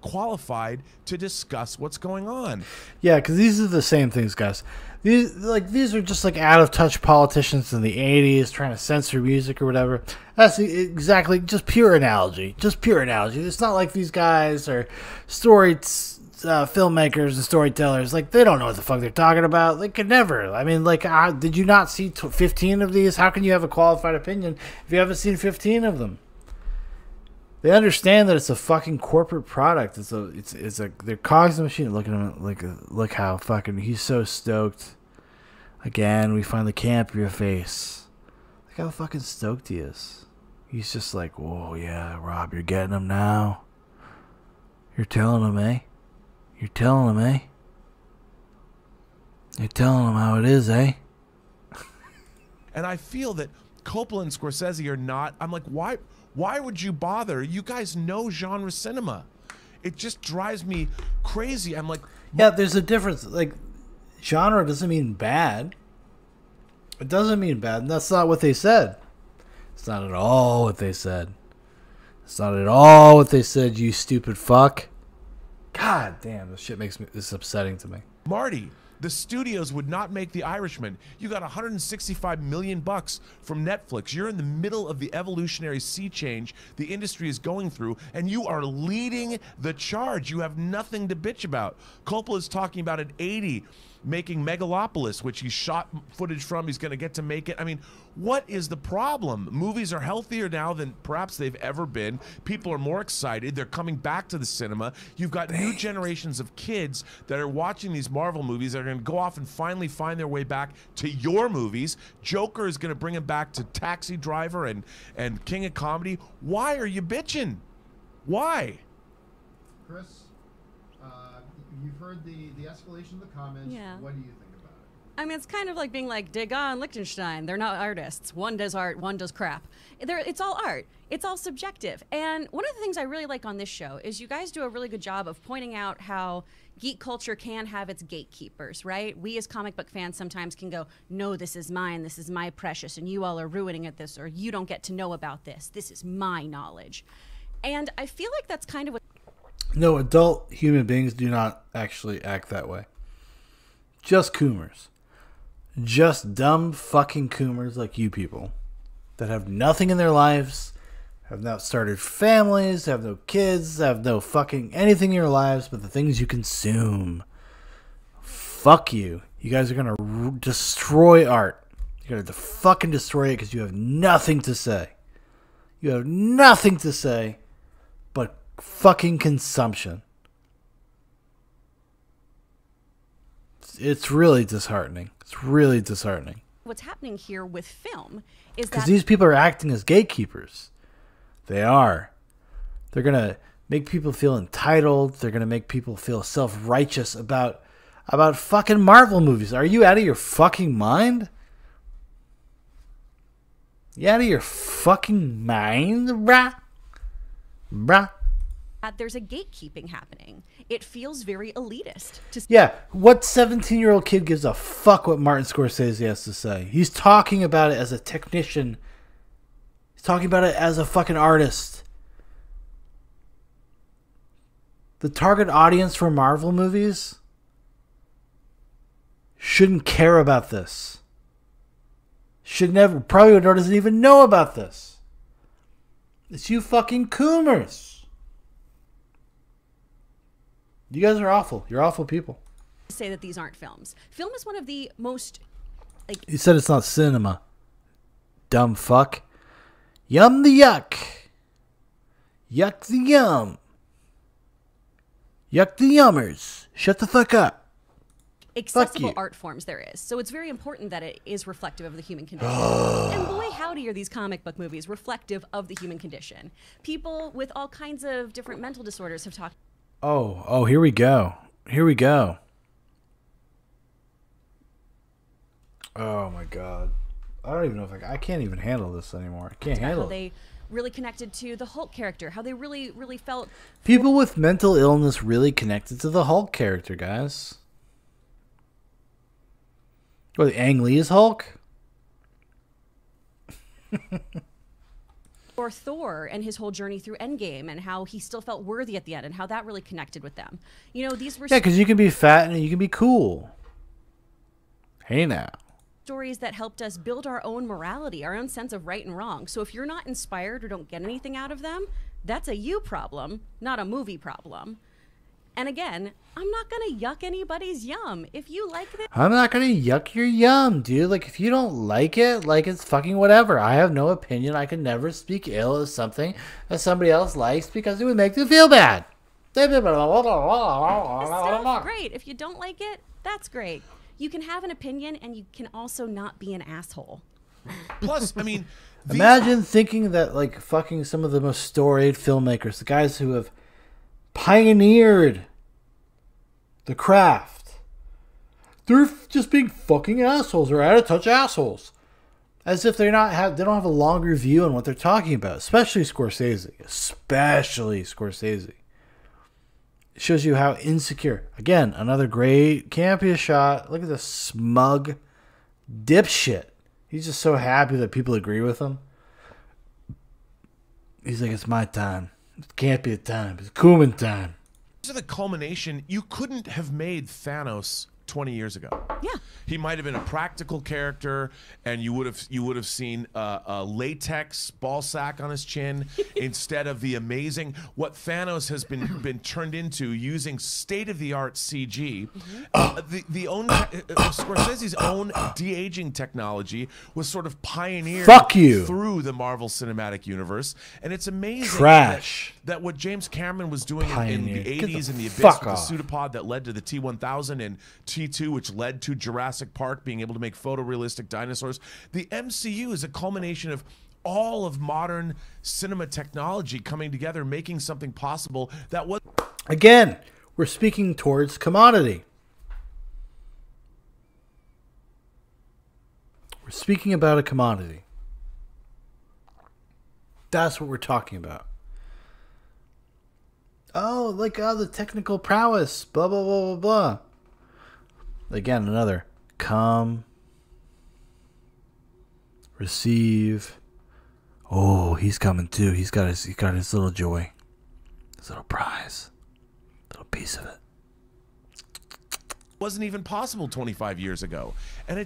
qualified to discuss what's going on. Yeah, because these are the same things, guys. These are just like out of touch politicians in the '80s trying to censor music or whatever. That's exactly just pure analogy. Just pure analogy. It's not like these guys are filmmakers and storytellers. Like, they don't know what the fuck they're talking about. They could never. I mean, like, did you not see 15 of these? How can you have a qualified opinion if you haven't seen 15 of them? They understand that it's a fucking corporate product. It's they're cogs in the machine. Look at him, look how fucking he's so stoked. Again, we finally Campea face. Look how fucking stoked he is. He's just like, whoa, yeah, Rob, you're getting him now. You're telling him, eh? You're telling him, eh? You're telling him how it is, eh? And I feel that Coppola and Scorsese are not. I'm like, why? Why would you bother? You guys know genre cinema. It just drives me crazy. I'm like, yeah, there's a difference. Like, genre doesn't mean bad. It doesn't mean bad. And that's not what they said. It's not at all what they said. It's not at all what they said, you stupid fuck. God damn, this shit makes me this upsetting to me. Marty, the studios would not make The Irishman. You got 165 million bucks from Netflix. You're in the middle of the evolutionary sea change the industry is going through, and you are leading the charge. You have nothing to bitch about. Coppola's talking about at 80 making Megalopolis, which he shot footage from. He's going to get to make it. I mean, what is the problem? Movies are healthier now than perhaps they've ever been. People are more excited. They're coming back to the cinema. You've got new generations of kids that are watching these Marvel movies that are going to go off and finally find their way back to your movies. Joker is going to bring them back to Taxi Driver and King of Comedy. Why are you bitching? Why? Chris, you've heard the escalation of the comments. Yeah. What do you think about it? I mean, it's kind of like being like Degas and Lichtenstein. They're not artists. One does art, one does crap. It's all art. It's all subjective. And one of the things I really like on this show is you guys do a really good job of pointing out how geek culture can have its gatekeepers, right? We as comic book fans sometimes can go, no, this is mine, this is my precious, and you all are ruining it this, or you don't get to know about this. This is my knowledge. And I feel like that's kind of what... No, adult human beings do not actually act that way. Just coomers. Just dumb fucking coomers like you people that have nothing in their lives, have not started families, have no kids, have no fucking anything in your lives but the things you consume. Fuck you. You guys are going to destroy art. You're going to fucking destroy it because you have nothing to say. You have nothing to say but fucking consumption. It's really disheartening. It's really disheartening. What's happening here with film is that... Because these people are acting as gatekeepers. They are. They're going to make people feel entitled. They're going to make people feel self-righteous about fucking Marvel movies. Are you out of your fucking mind? You out of your fucking mind, brah? Brah? There's a gatekeeping happening. It feels very elitist. Yeah, what 17-year-old kid gives a fuck what Martin Scorsese has to say? He's talking about it as a technician. He's talking about it as a fucking artist. The target audience for Marvel movies shouldn't care about this. Should never, probably doesn't even know about this. It's you fucking coomers. You guys are awful. You're awful people. Say that these aren't films. Film is one of the most... You said it's not cinema. Dumb fuck. Yum the yuck. Yuck the yum. Yuck the yummers. Shut the fuck up. Accessible art forms there is. So it's very important that it is reflective of the human condition. And boy, howdy are these comic book movies reflective of the human condition. People with all kinds of different mental disorders have talked... Oh, here we go. Here we go. Oh my god. I don't even know if I can't even handle this anymore. I can't handle it. They really connected to the Hulk character, how they really felt. People with mental illness really connected to the Hulk character, guys. What, Ang Lee's Hulk? Or Thor and his whole journey through Endgame and how he still felt worthy at the end and how that really connected with them. You know, these were because you can be fat and you can be cool. Hey now. Stories that helped us build our own morality, our own sense of right and wrong. So if you're not inspired or don't get anything out of them, that's a you problem, not a movie problem. And again, I'm not going to yuck anybody's yum. If you like it, I'm not going to yuck your yum, dude. Like, if you don't like it, like, it's fucking whatever. I have no opinion. I can never speak ill of something that somebody else likes because it would make them feel bad. It's still great. If you don't like it, that's great. You can have an opinion and you can also not be an asshole. Plus, I mean, imagine thinking that, like, fucking some of the most storied filmmakers, the guys who have pioneered the craft, they're just being fucking assholes or out of touch assholes, as if they don't have a longer view on what they're talking about. Especially Scorsese. It shows you how insecure. Again, another great Campea shot. Look at this smug dipshit. He's just so happy that people agree with him. He's like, it's my time. It can't be a time. It's Kuman time. These are the culmination. You couldn't have made Thanos 20 years ago. Yeah. He might have been a practical character, and you would have seen a latex ball sack on his chin instead of the amazing what Thanos has been turned into using state-of-the-art CG. Scorsese's own de-aging technology was sort of pioneered through the Marvel Cinematic Universe, and it's amazing that what James Cameron was doing in the 80s in the Abyss with the pseudopod that led to the T-1000 and T2, which led to Jurassic Park being able to make photorealistic dinosaurs. The MCU is a culmination of all of modern cinema technology coming together, making something possible that was... Again, we're speaking towards commodity. We're speaking about a commodity. That's what we're talking about. Oh, like, the technical prowess, blah, blah, blah, blah, blah. Again, another come, receive. Oh, he's coming too. He's got his little joy, his little prize, little piece of it. Wasn't even possible 25 years ago, and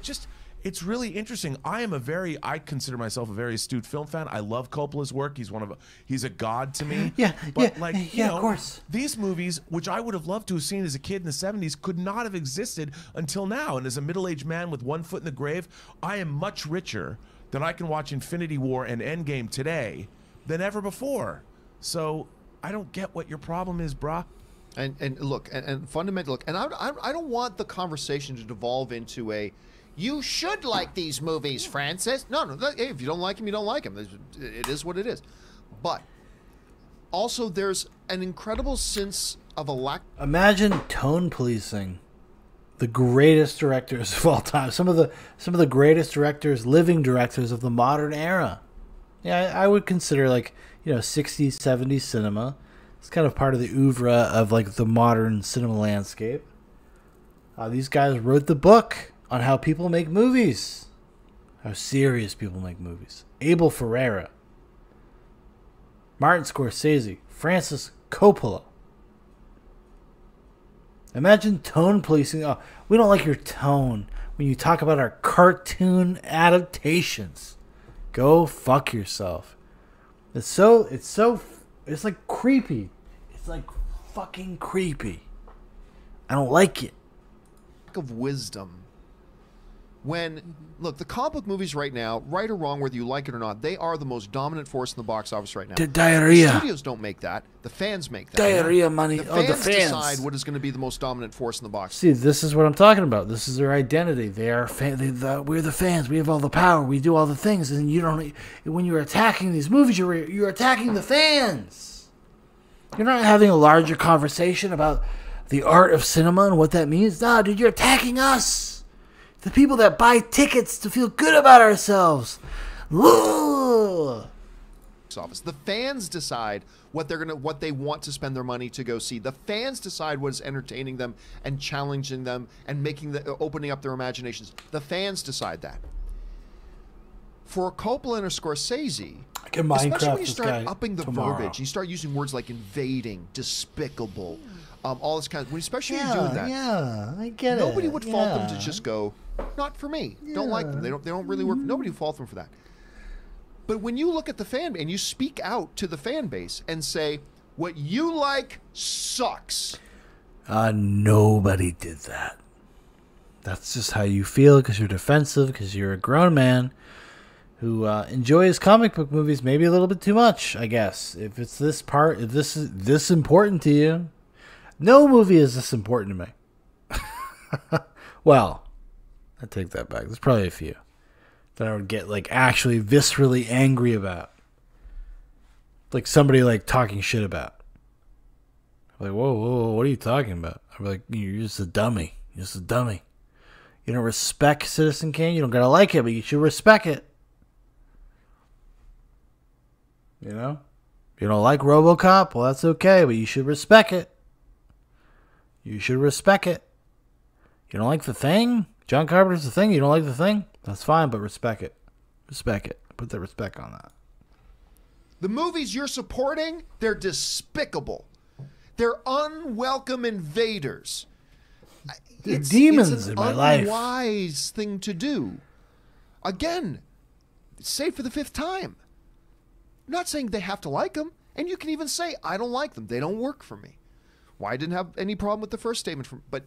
it's really interesting. I consider myself a very astute film fan. I love Coppola's work. He's a god to me. Of course. These movies, which I would have loved to have seen as a kid in the 70s, could not have existed until now. And as a middle-aged man with one foot in the grave, I am much richer than I can watch Infinity War and Endgame today than ever before. So I don't get what your problem is, brah. And look, and fundamentally, look, and I don't want the conversation to devolve into a, you should like these movies, Francis. No, hey, if you don't like them, you don't like them. It is what it is. But also, there's an incredible sense of a lack. Imagine tone policing the greatest directors of all time. Some of the greatest directors, living directors of the modern era. Yeah, I would consider, like, 60s, 70s cinema. It's kind of part of the oeuvre of, like, the modern cinema landscape. These guys wrote the book on how people make movies. How serious people make movies. Abel Ferrara. Martin Scorsese. Francis Coppola. Imagine tone policing. Oh, we don't like your tone when you talk about our cartoon adaptations. Go fuck yourself. It's like creepy. It's like fucking creepy. I don't like it. Lack of wisdom. When, look, the comic book movies right now, right or wrong, whether you like it or not, they are the most dominant force in the box office right now. Diarrhea. The studios don't make that. The fans make that. Diarrhea money. The fans decide what is going to be the most dominant force in the box. See, this is what I'm talking about. This is their identity. They are we're the fans. We have all the power. We do all the things. And you don't. When you're attacking these movies, you're attacking the fans. You're not having a larger conversation about the art of cinema and what that means. Nah, dude, you're attacking us. The people that buy tickets to feel good about ourselves. Ugh. box office. The fans decide what they want to spend their money to go see. The fans decide what is entertaining them and challenging them and opening up their imaginations. The fans decide that. For Coppola and a Scorsese, especially when you start upping the verbiage, you start using words like invading, despicable, all this kind of. Especially when you're doing that, I get it. Nobody would fault them to just go, not for me. Don't like them. They don't really work. Nobody would fault them for that. But when you look at the fan and you speak out to the fan base and say, what you like sucks. Nobody did that. That's just how you feel because you're defensive, because you're a grown man who enjoys comic book movies maybe a little bit too much, I guess. If it's this part, if this is this important to you, no movie is this important to me. Well, I take that back. There's probably a few that I would get like actually viscerally angry about. Like somebody like talking shit about. I'm like, whoa, what are you talking about? I'm like, you're just a dummy. You're just a dummy. You don't respect Citizen Kane. You don't gotta like it, but you should respect it. You know? You don't like RoboCop? Well, that's okay, but you should respect it. You should respect it. You don't like The Thing? John Carpenter's The Thing? You don't like The Thing? That's fine, but respect it. Respect it. Put the respect on that. The movies you're supporting, they're despicable. They're unwelcome invaders. They're demons in my life. It's an unwise thing to do. Again, say it for the 5th time. I'm not saying they have to like them, and you can even say, I don't like them. They don't work for me. Well, I didn't have any problem with the first statement, but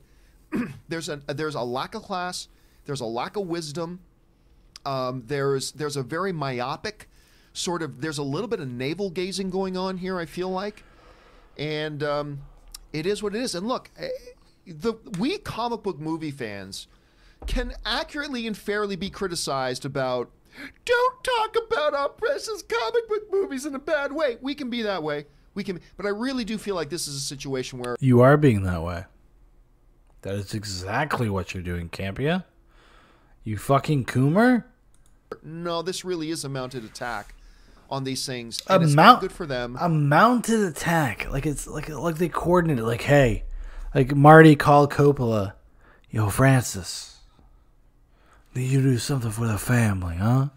there's a lack of class. There's a lack of wisdom. There's a very myopic sort of, there's a little bit of navel gazing going on here, I feel like. And it is what it is. And look, we comic book movie fans can accurately and fairly be criticized about, don't talk about our precious comic book movies in a bad way. We can be that way. But I really do feel like this is a situation where you are being that way. That is exactly what you're doing, Campea. You fucking coomer. No, this really is a mounted attack on these things, and it's not good for them. A mounted attack, like it's like they coordinated. Like, hey, like Marty called Coppola, yo, Francis, need you to do something for the family, huh?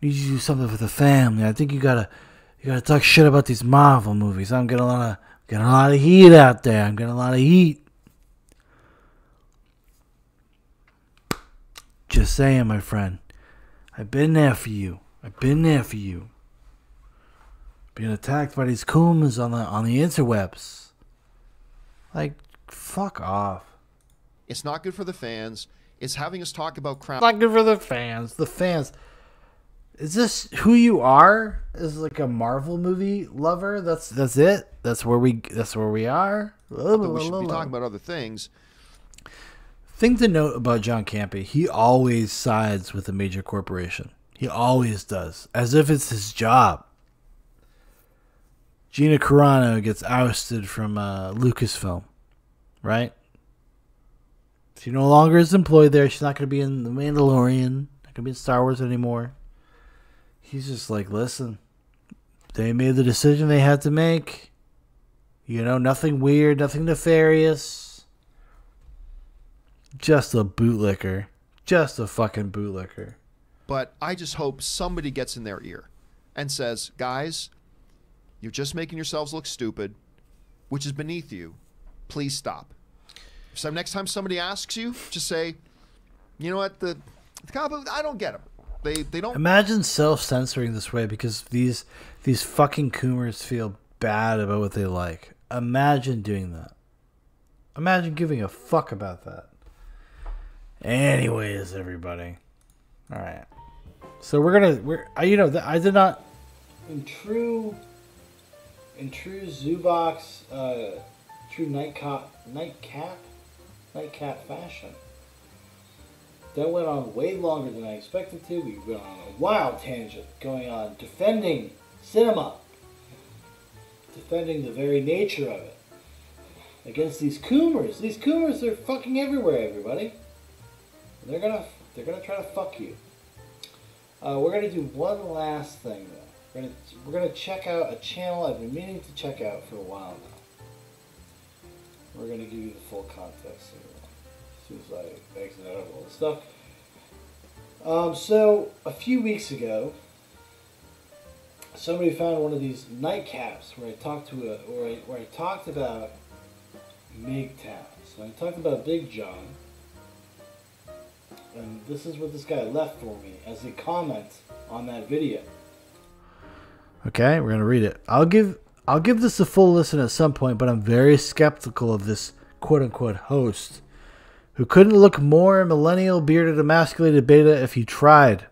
Need you to do something for the family. I think you gotta talk shit about these Marvel movies. I'm getting a lot of heat out there. I'm getting a lot of heat. Just saying, my friend. I've been there for you. Being attacked by these coomers on the interwebs. Like, fuck off. It's not good for the fans. It's having us talk about crap. Not good for the fans. The fans. Is this who you are? Is like a Marvel movie lover? That's it. That's where we are. But we should be talking about other things. Thing to note about John Campea, he always sides with a major corporation. He always does, as if it's his job. Gina Carano gets ousted from Lucasfilm, right? She no longer is employed there. She's not going to be in The Mandalorian. Not going to be in Star Wars anymore. He's just like, listen, they made the decision they had to make. You know, nothing weird, nothing nefarious. Just a bootlicker. Just a fucking bootlicker. But I just hope somebody gets in their ear and says, guys, you're just making yourselves look stupid, which is beneath you. Please stop. So next time somebody asks you, just say, you know what, the cop, I don't get them. They don't. Imagine self-censoring this way because these fucking coomers feel bad about what they like. Imagine doing that. Imagine giving a fuck about that. Anyways, everybody. All right. So I did not. In true Zuboc's true nightcap fashion. That went on way longer than I expected to. We went on a wild tangent, going on defending cinema, defending the very nature of it against these coomers. These coomers are fucking everywhere, everybody. They're gonna try to fuck you. We're gonna do one last thing though. We're gonna check out a channel I've been meaning to check out for a while now. We're gonna give you the full context here. As soon as I exit out of all this stuff. So a few weeks ago, somebody found one of these nightcaps where I talked about MGTOW. So I talked about Big John, and this is what this guy left for me as a comment on that video. Okay, we're gonna read it. I'll give this a full listen at some point, but I'm very skeptical of this quote-unquote host who couldn't look more millennial bearded emasculated beta if he tried.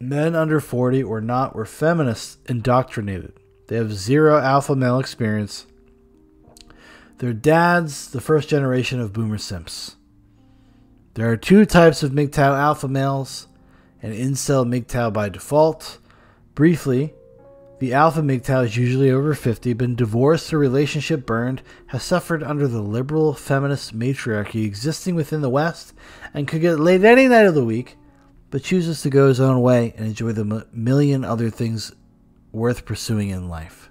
Men under 40 or not were feminists indoctrinated. They have zero alpha male experience. Their dads, the first generation of boomer simps. There are two types of MGTOW alpha males, and incel MGTOW by default. Briefly, the alpha MGTOW is usually over 50, been divorced or relationship burned, has suffered under the liberal feminist matriarchy existing within the West, and could get laid any night of the week, but chooses to go his own way and enjoy the million other things worth pursuing in life.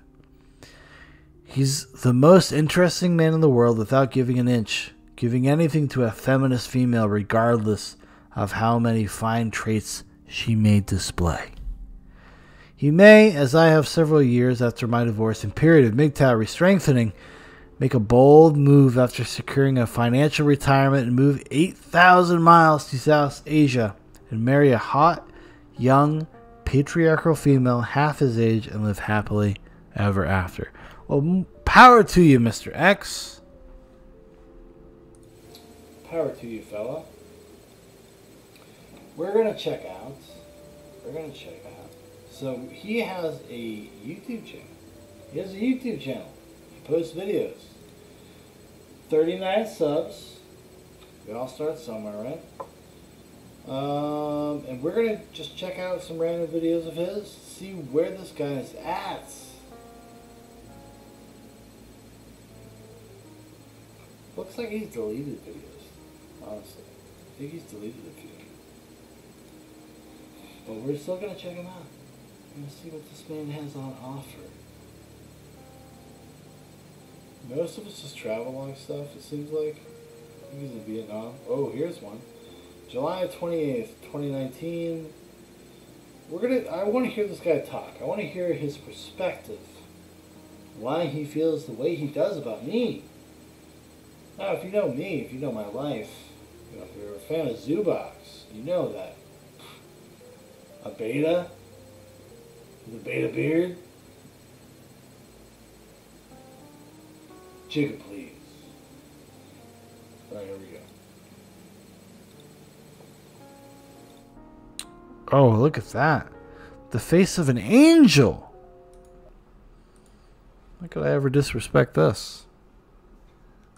He's the most interesting man in the world without giving an inch, giving anything to a feminist female regardless of how many fine traits she may display. He may, as I have several years after my divorce and period of MGTOW re-strengthening, make a bold move after securing a financial retirement and move 8,000 miles to South Asia and marry a hot, young, patriarchal female half his age and live happily ever after. Well, power to you, Mr. X. Power to you, fella. We're gonna check out. So he has a YouTube channel. He posts videos. 39 subs. We all start somewhere, right? And we're gonna just check out some random videos of his, see where this guy is at. Looks like he's deleted videos, honestly. I think he's deleted a few. But we're still gonna check him out. We're gonna see what this man has on offer. Most of it's just travel-log stuff, it seems like. I think he's in Vietnam. Oh, here's one. July 28th, 2019. I want to hear this guy talk. I want to hear his perspective. Why he feels the way he does about me. Now, if you know me, if you know my life, if you're a fan of Zubox, you know that a beta with a beta beard. Jigga, please. Alright, here we go. Oh, look at that. The face of an angel. How could I ever disrespect this?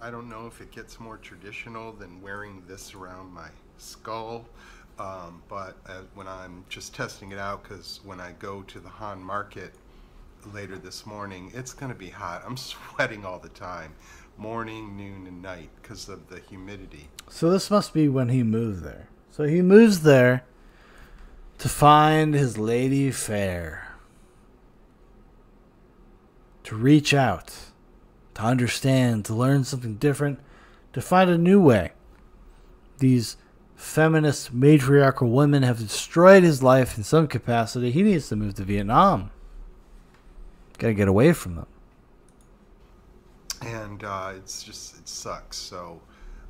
I don't know if it gets more traditional than wearing this around my skull, but when I'm just testing it out, because when I go to the Han Market later this morning, it's going to be hot. I'm sweating all the time, morning, noon, and night, because of the humidity. So this must be when he moved there. So he moves there to find his lady fair, to reach out, to understand, to learn something different, to find a new way. These feminist, matriarchal women have destroyed his life in some capacity. He needs to move to Vietnam. Gotta get away from them. And it sucks. So,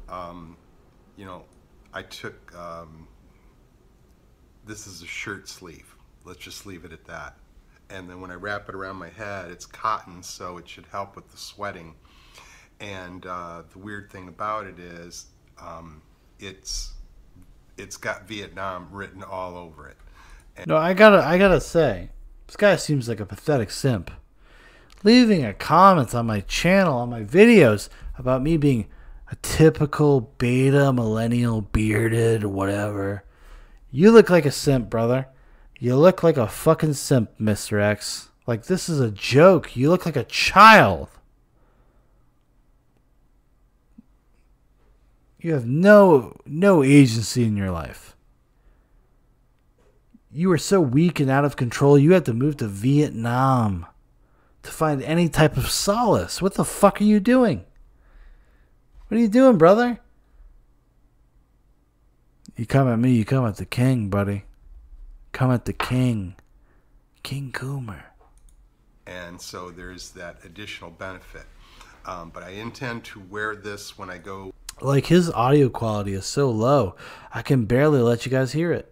I took, this is a shirt sleeve. Let's just leave it at that. And then when I wrap it around my head, it's cotton, so it should help with the sweating. And the weird thing about it is, it's got Vietnam written all over it. And no, I gotta say, this guy seems like a pathetic simp. Leaving a comment on my channel, on my videos, about me being a typical beta millennial bearded whatever. You look like a simp, brother. You look like a fucking simp, Mr. X. Like, this is a joke. You look like a child. You have no agency in your life. You were so weak and out of control, you had to move to Vietnam to find any type of solace. What the fuck are you doing? What are you doing, brother? You come at me, you come at the king, buddy. Come at the king. King Coomer. And so there's that additional benefit. But I intend to wear this when I go. Like, his audio quality is so low, I can barely let you guys hear it.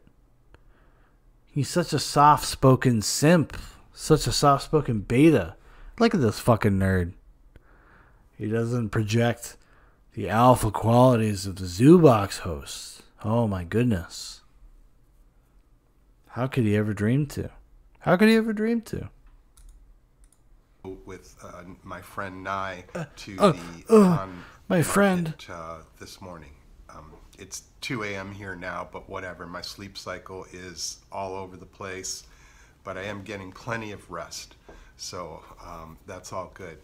He's such a soft-spoken simp. Such a soft-spoken beta. Look at this fucking nerd. He doesn't project the alpha qualities of the Zoobox hosts. Oh my goodness. How could he ever dream to? How could he ever dream to? With my friend Nye to the my friend this morning. It's 2 a.m. here now, but whatever. My sleep cycle is all over the place, but I am getting plenty of rest, so that's all good.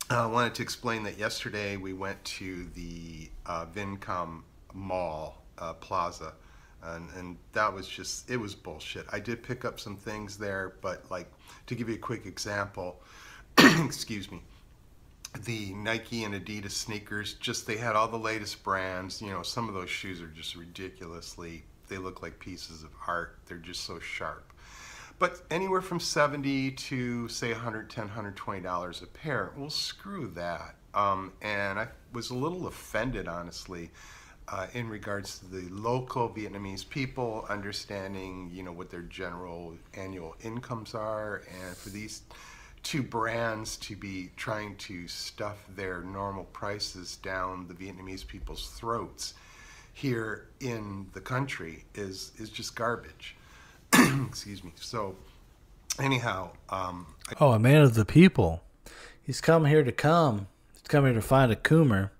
I wanted to explain that yesterday we went to the Vincom Mall Plaza, and that was just, it was bullshit. I did pick up some things there, but like, to give you a quick example, excuse me, the Nike and Adidas sneakers, just, they had all the latest brands. You know, some of those shoes are just ridiculously, they look like pieces of art. They're just so sharp. But anywhere from $70 to, say, $110, $120 a pair. Well, screw that. And I was a little offended, honestly, in regards to the local Vietnamese people understanding, you know, what their general annual incomes are, and for these two brands to be trying to stuff their normal prices down the Vietnamese people's throats here in the country is just garbage. Excuse me. So anyhow, a man of the people. He's come here to come. He's come here to find a coomer,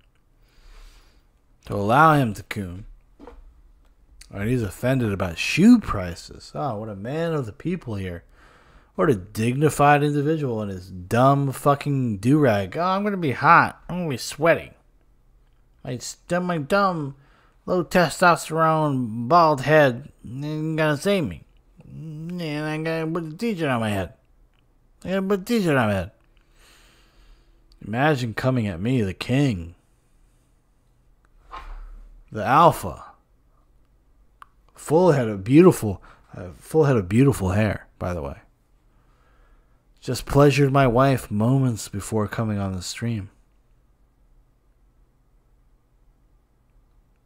to allow him to coom. And he's offended about shoe prices. Oh, what a man of the people here. What a dignified individual in his dumb fucking do-rag. Oh, I'm going to be hot. I'm going to be sweaty. My dumb, low testosterone, bald head ain't going to save me. And I got to put a t-shirt on my head. Imagine coming at me, the king. The alpha. Full head of beautiful hair, by the way. Just pleasured my wife moments before coming on the stream.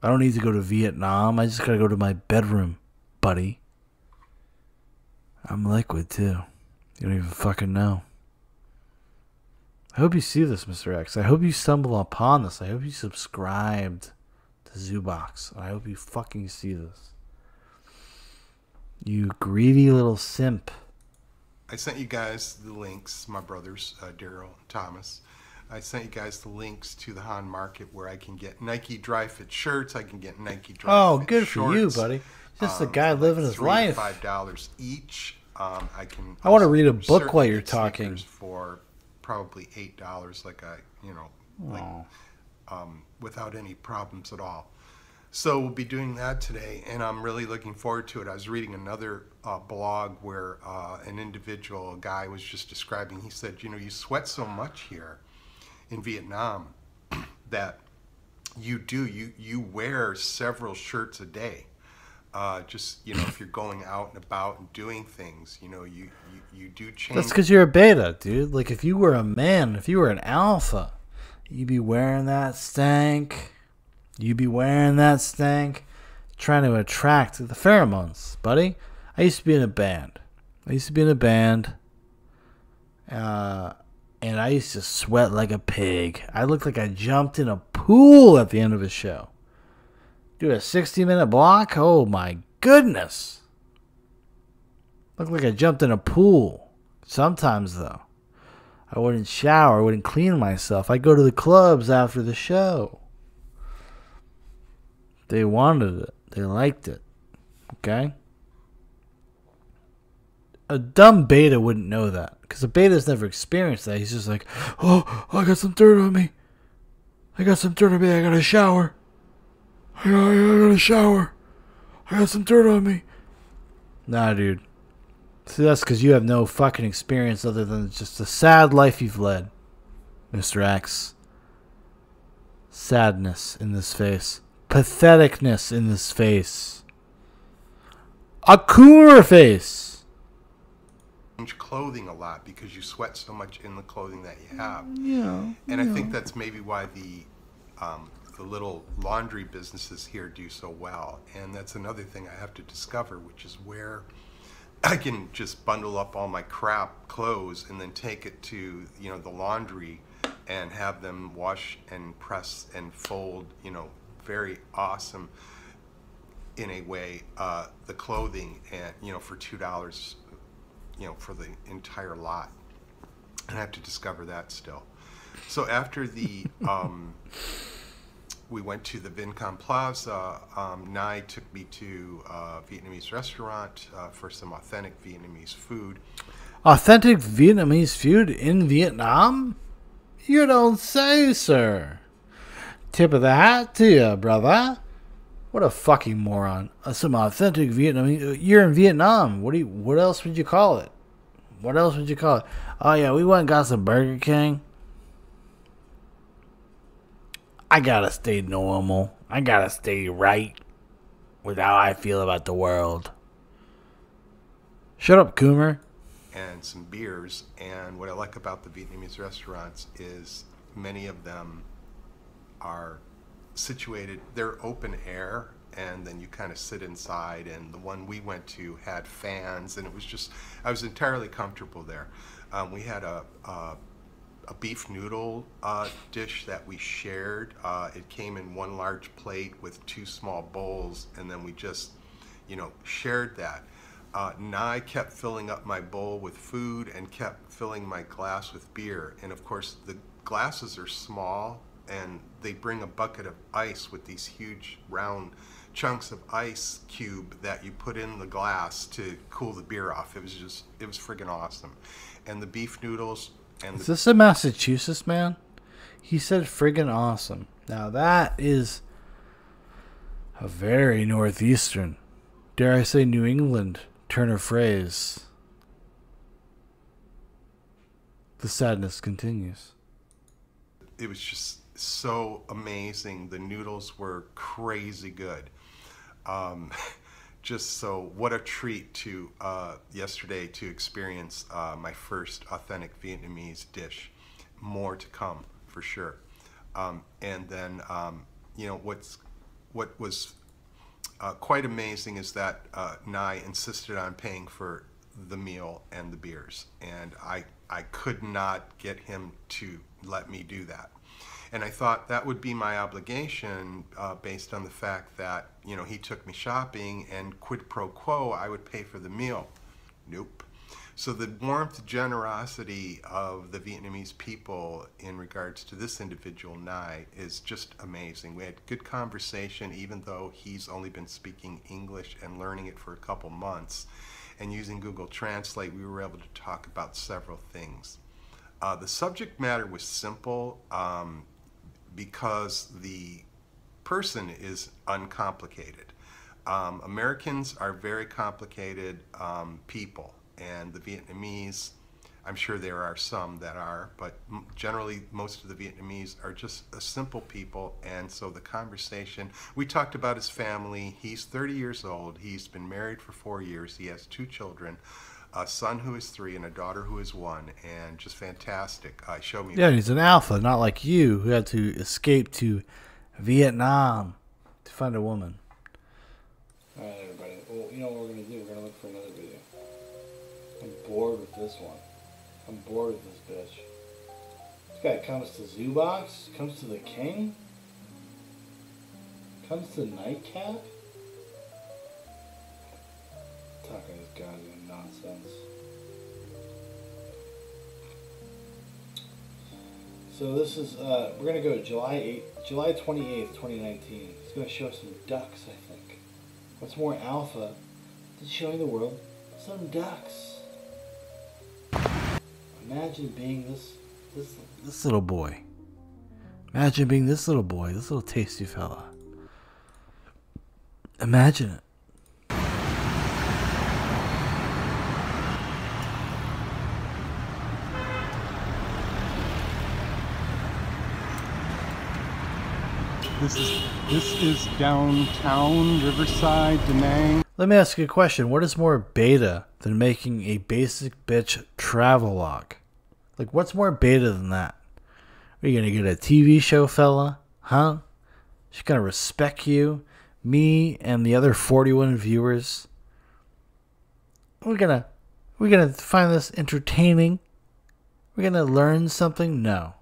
I don't need to go to Vietnam. I just gotta go to my bedroom, buddy. I'm liquid, too. You don't even fucking know. I hope you see this, Mr. X. I hope you stumble upon this. I hope you subscribed to Zoobox. I hope you fucking see this. You greedy little simp. I sent you guys the links, my brothers, Daryl and Thomas. I sent you guys the links to the Han Market where I can get Nike dry fit shirts. I can get Nike dry fit shorts. Oh, good for you, buddy. Just a guy living his life. $5 each. I want to read a book while you're talking. For probably $8, like without any problems at all. So we'll be doing that today, and I'm really looking forward to it. I was reading another blog where an individual, a guy, was just describing. He said, you know, you sweat so much here in Vietnam that you wear several shirts a day. Just, you know, if you're going out and about and doing things, you know, you do change. That's because you're a beta, dude. Like, if you were a man, if you were an alpha, you'd be wearing that stank. You'd be wearing that stank, trying to attract the pheromones, buddy. I used to be in a band. And I used to sweat like a pig. I looked like I jumped in a pool at the end of a show. Do a 60-minute block? Oh, my goodness. Looked like I jumped in a pool. Sometimes, though, I wouldn't shower. I wouldn't clean myself. I'd go to the clubs after the show. They wanted it. They liked it. Okay? A dumb beta wouldn't know that. Because a beta's never experienced that. He's just like, oh, I got some dirt on me. I got to shower. I got to shower. I got some dirt on me. Nah, dude. See, that's because you have no fucking experience other than just the sad life you've led, Mr. X. Sadness in this face. Patheticness in this face. A cooler face. Clothing a lot because you sweat so much in the clothing that you have. Yeah. And I think that's maybe why the little laundry businesses here do so well. And that's another thing I have to discover, which is where I can just bundle up all my crap clothes and then take it to, you know, the laundry and have them wash and press and fold, you know, very awesome in a way, the clothing, and, you know, for $2, you know, for the entire lot. And I have to discover that still. So after the we went to the Vincom Plaza. Nai took me to a Vietnamese restaurant for some authentic Vietnamese food. Authentic Vietnamese food in Vietnam? You don't say, sir. Tip of the hat to you, brother. What a fucking moron. Some authentic Vietnamese. You're in Vietnam. What else would you call it? What else would you call it? Oh, yeah, we went and got some Burger King. I gotta stay normal. I gotta stay right with how I feel about the world. Shut up, Coomer. And some beers. And what I like about the Vietnamese restaurants is many of them are situated, they're open air, and then you kind of sit inside. And the one we went to had fans, and it was just, I was entirely comfortable there. We had a beef noodle dish that we shared. It came in one large plate with two small bowls, and then we just, you know, shared that. Nai kept filling up my bowl with food and kept filling my glass with beer. And of course, the glasses are small, and they bring a bucket of ice with these huge round chunks of ice cube that you put in the glass to cool the beer off. It was friggin' awesome. And the beef noodles. And is this a Massachusetts man? He said friggin' awesome. Now that is a very northeastern, dare I say New England, turn of phrase. The sadness continues. It was just so amazing. The noodles were crazy good. Just so, what a treat to yesterday to experience my first authentic Vietnamese dish. More to come for sure. And then, you know, what was quite amazing is that Nai insisted on paying for the meal and the beers, and I could not get him to let me do that. And I thought that would be my obligation based on the fact that, you know, he took me shopping, and quid pro quo, I would pay for the meal. Nope. So the warmth, generosity of the Vietnamese people in regards to this individual, Nai, is just amazing. We had good conversation, even though he's only been speaking English and learning it for a couple months. And using Google Translate, we were able to talk about several things. The subject matter was simple because the person is uncomplicated. Americans are very complicated people, and the Vietnamese, I'm sure there are some that are, but generally most of the Vietnamese are just a simple people. And so the conversation, we talked about his family. He's 30 years old. He's been married for 4 years. He has 2 children. A son who is 3 and a daughter who is 1, and just fantastic. Showed me. Yeah, he's an alpha, not like you, who had to escape to Vietnam to find a woman. All right, everybody. Well, you know what we're gonna do? We're gonna look for another video. I'm bored with this one. I'm bored with this bitch. This guy comes to Zoobox, comes to the King, comes to Nightcap. Talking this goddamn nonsense. So this is we're gonna go to July 28th, 2019. He's gonna show us some ducks, I think. What's more alpha than showing the world some ducks? Imagine being this little boy. Imagine being this little boy, this little tasty fella. Imagine it. This is downtown Riverside, Da Nang. Let me ask you a question. What is more beta than making a basic bitch travel log? Like, what's more beta than that? Are you going to get a TV show, fella? Huh? She's going to respect you? Me and the other 41 viewers? We're gonna find this entertaining? We're going to learn something? No.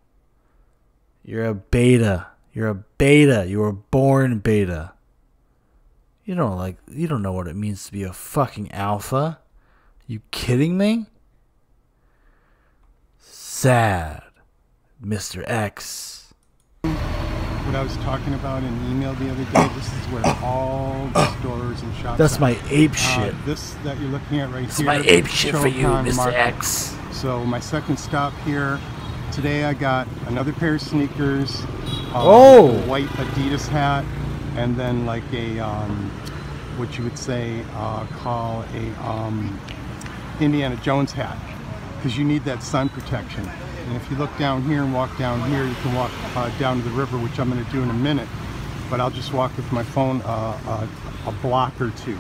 You're a beta. You're a beta. You were born beta. You don't know what it means to be a fucking alpha. You kidding me? Sad, Mr. X. What I was talking about in the email the other day, this is where all the stores and shops That's are. my ape shit. This that you're looking at right That's here. my ape shit for you, Showtime Mr. Market. X. So my second stop here. Today I got another pair of sneakers. Oh! A white Adidas hat, and then like a what you would say call a Indiana Jones hat, because you need that sun protection. And if you look down here and walk down here, you can walk down to the river, which I'm going to do in a minute. But I'll just walk with my phone a block or two.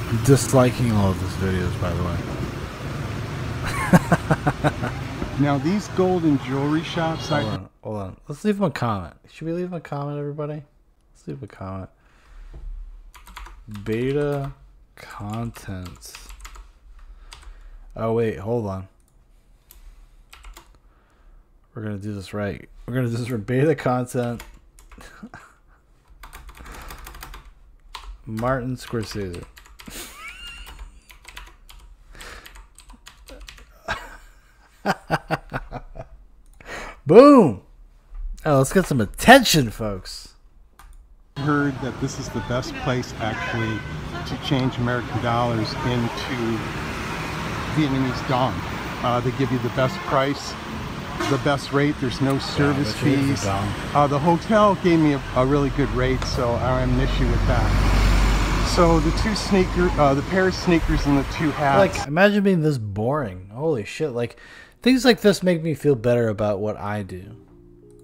I'm disliking all of these videos, by the way. Now these gold and jewelry shops. Hold on. Let's leave them a comment. Should we leave them a comment, everybody? Let's leave a comment. Beta content. Oh wait, hold on. We're gonna do this right. We're gonna do this for beta content. Martin Scorsese. Boom! Oh, let's get some attention, folks. I heard that this is the best place actually to change American dollars into Vietnamese dong. They give you the best price, the best rate. There's no service fees. The hotel gave me a really good rate, so I don't have an issue with that. So the two sneakers, the pair of sneakers and the two hats. Like, imagine being this boring. Holy shit! Like, things like this make me feel better about what I do.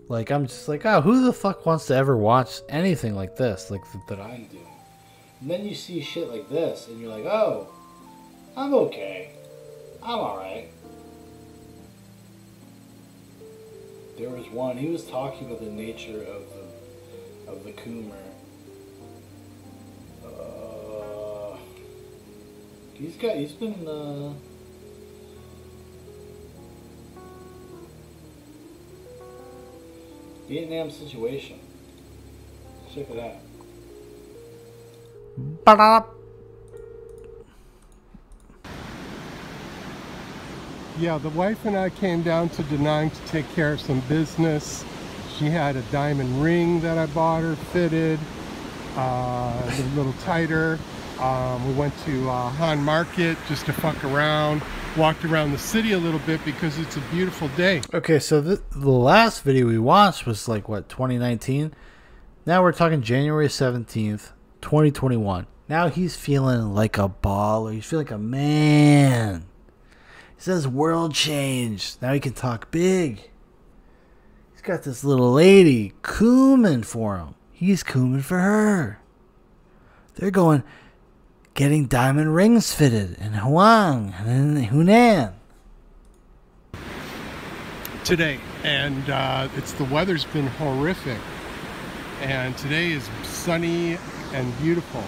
Like, I'm just like, oh, who the fuck wants to ever watch anything like this, like that I'm doing? And then you see shit like this, and you're like, oh, I'm okay. I'm alright. There was one, he was talking about the nature of the Coomer. He's been, Vietnam situation. Check it out. Yeah, the wife and I came down to Da Nang to take care of some business. She had a diamond ring that I bought her, fitted, a little tighter. We went to Han Market just to fuck around, walked around the city a little bit because it's a beautiful day. Okay, so the last video we watched was like, what, 2019? Now we're talking January 17th, 2021. Now he's feeling like a baller. He's feeling like a man. He says world changed. Now he can talk big. He's got this little lady cooming for him. He's cooming for her. They're going, getting diamond rings fitted in Huang and in Hunan today, and the weather's been horrific, and today is sunny and beautiful.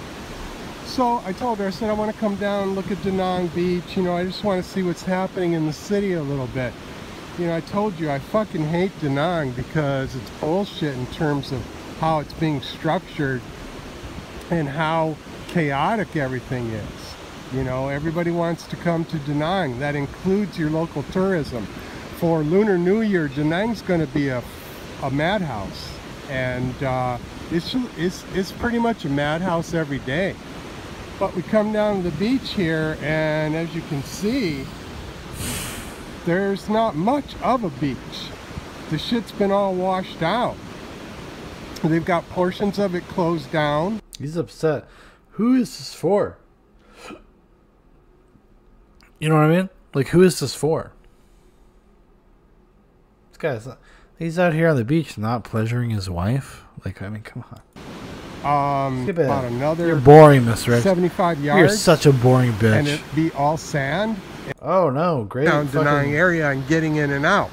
So I told her, I said, I want to come down and look at Da Nang Beach. You know, I just want to see what's happening in the city a little bit. You know, I told you I fucking hate Da Nang because it's bullshit in terms of how it's being structured and how chaotic everything is. You know, everybody wants to come to Da Nang. That includes your local tourism. For Lunar New Year, Da Nang's going to be a madhouse, and it's pretty much a madhouse every day. But we come down to the beach here, and as you can see, there's not much of a beach. The shit's been all washed out. They've got portions of it closed down. He's upset. Who is this for? You know what I mean? Like, who is this for? guy's, he's out here on the beach not pleasuring his wife. Like, I mean, come on. About another. You're boring, Miss Rick. 75 yards. You're such a boring bitch. And it'd be all sand. Oh no, great. Down denying area and getting in and out.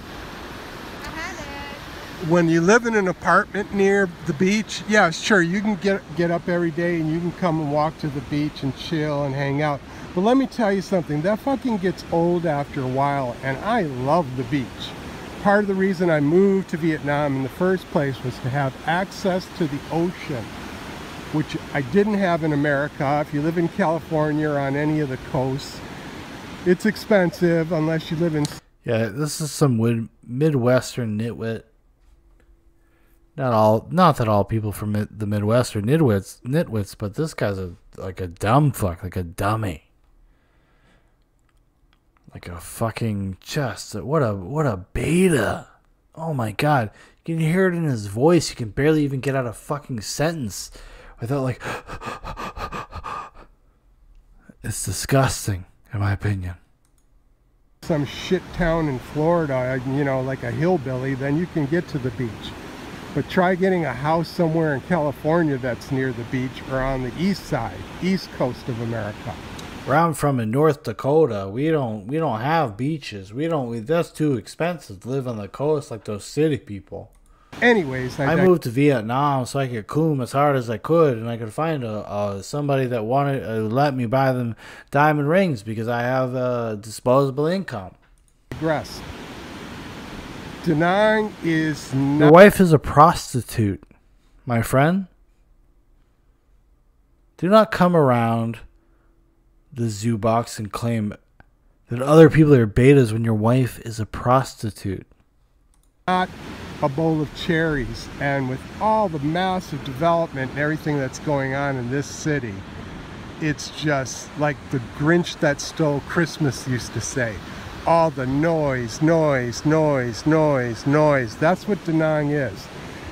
When you live in an apartment near the beach, yeah, sure, you can get up every day and you can come and walk to the beach and chill and hang out. But let me tell you something, that fucking gets old after a while, and I love the beach. Part of the reason I moved to Vietnam in the first place was to have access to the ocean, which I didn't have in America. If you live in California or on any of the coasts, it's expensive unless you live in... Yeah, this is some Midwestern nitwit. Not that all people from the Midwest are nitwits, but this guy's like a dumb fuck, like a dummy. Like a fucking what a beta. Oh my god. You can hear it in his voice. You can barely even get out a fucking sentence without like it's disgusting, in my opinion. Some shit town in Florida, you know, like a hillbilly, then you can get to the beach. But try getting a house somewhere in California that's near the beach or on the east side, east coast of America. Where I'm from in North Dakota, we don't have beaches. That's too expensive to live on the coast like those city people. Anyways, I moved to Vietnam so I could coom as hard as I could, and I could find somebody that wanted to let me buy them diamond rings because I have disposable income. Digress. Denying is not... Your wife is a prostitute, my friend. Do not come around the zoo box and claim that other people are betas when your wife is a prostitute. Not a bowl of cherries, and with all the massive development and everything that's going on in this city, it's just like the Grinch that stole Christmas used to say. All the noise, noise, noise, noise, noise. That's what denying is.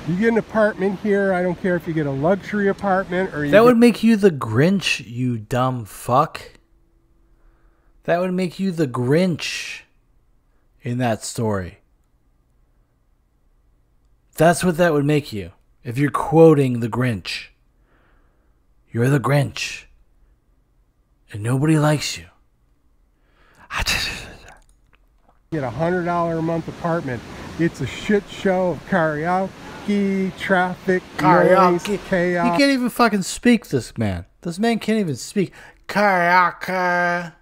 You get an apartment here, I don't care if you get a luxury apartment or you... That would make you the Grinch, you dumb fuck. That would make you the Grinch in that story. That's what that would make you. If you're quoting the Grinch. You're the Grinch. And nobody likes you. Get a $100 a month apartment. It's a shit show of karaoke, traffic, noise, chaos. He can't even fucking speak, this man. This man can't even speak. Karaoke.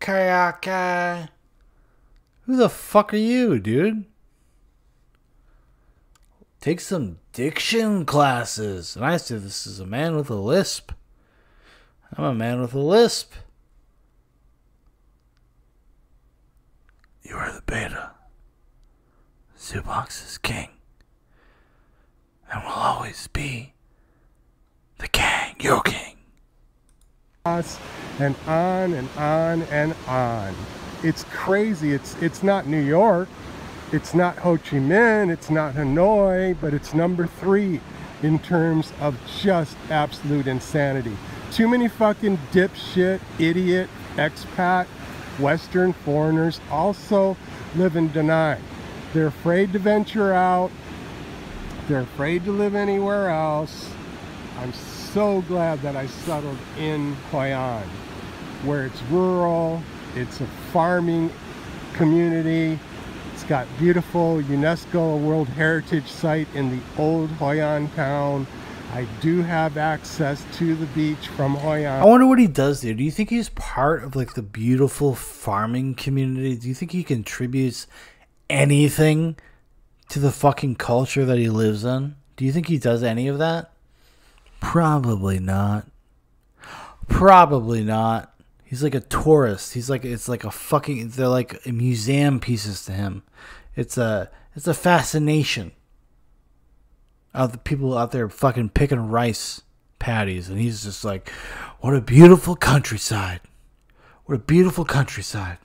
Karaoke. Who the fuck are you, dude? Take some diction classes. And I say this is a man with a lisp. I'm a man with a lisp. You are the beta. Zoobox is king. And will always be the king. Your king. And on and on and on. It's crazy. It's not New York. It's not Ho Chi Minh. It's not Hanoi. But it's number 3 in terms of just absolute insanity. Too many fucking dipshit, idiot, expat, Western foreigners also live in Danang. They're afraid to venture out. They're afraid to live anywhere else. I'm so glad that I settled in Hoi An, where it's rural, it's a farming community, it's got beautiful UNESCO World Heritage Site in the old Hoi An town. I do have access to the beach from Hoi An. I wonder what he does there. Do you think he's part of like the beautiful farming community? Do you think he contributes anything to the fucking culture that he lives in? Do you think he does any of that? Probably not. Probably not. He's like a tourist. He's like, it's like a fucking, they're like museum pieces to him. It's a fascination of the people out there fucking picking rice patties, and he's just like, what a beautiful countryside. What a beautiful countryside.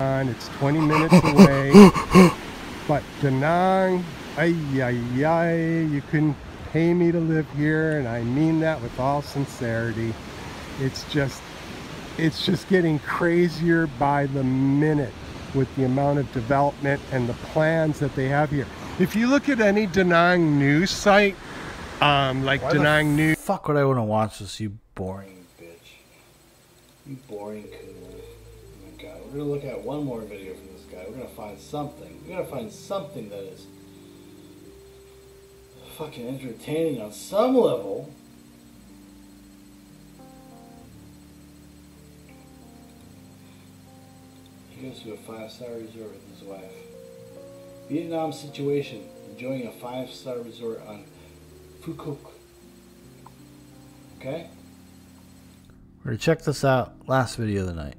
And it's 20 minutes away. But Danang, you couldn't pay me to live here, and I mean that with all sincerity. It's just getting crazier by the minute. with the amount of development and the plans that they have here. If you look at any denying news site, like Why denying news. Fuck would I want to watch this, you boring bitch. You boring coon. Oh my god. We're gonna look at one more video from this guy. We're gonna find something. We're gonna find something that is fucking entertaining on some level. He goes to a 5-star resort with his wife. Vietnam situation. Enjoying a 5-star resort on Phu Quoc. Okay? We're gonna check this out. Last video of the night.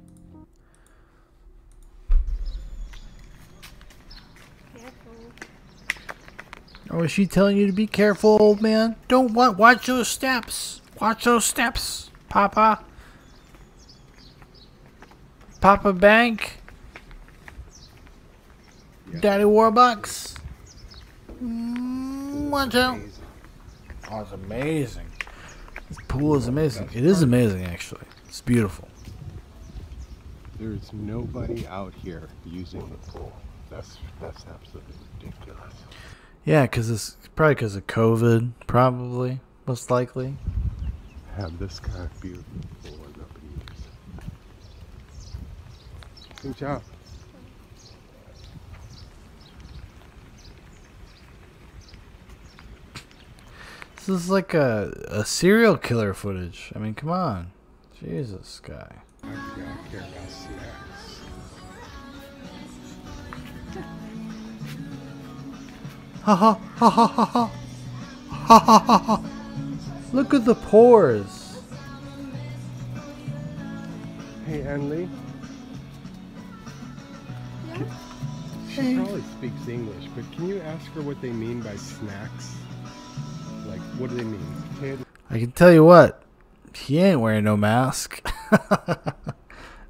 Or is she telling you to be careful, old man? Don't watch those steps. Watch those steps, Papa. Papa Bank. Yeah. Daddy Warbucks. Watch out. Oh, it's amazing. This pool is amazing. It is amazing, actually. It's beautiful. There's nobody out here using the pool. That's absolutely ridiculous. Yeah, because it's probably because of COVID, probably, most likely. Have this kind of beautiful pool and nobody uses it. Good job. This is like a serial killer footage. I mean, come on. Jesus, guy. I do not care about snacks. Ha ha ha ha ha ha. Ha ha ha ha. Look at the pores. Hey, Anli. She probably speaks English, but can you ask her what they mean by snacks? Like, what do they mean? Potato? I can tell you what. He ain't wearing no mask.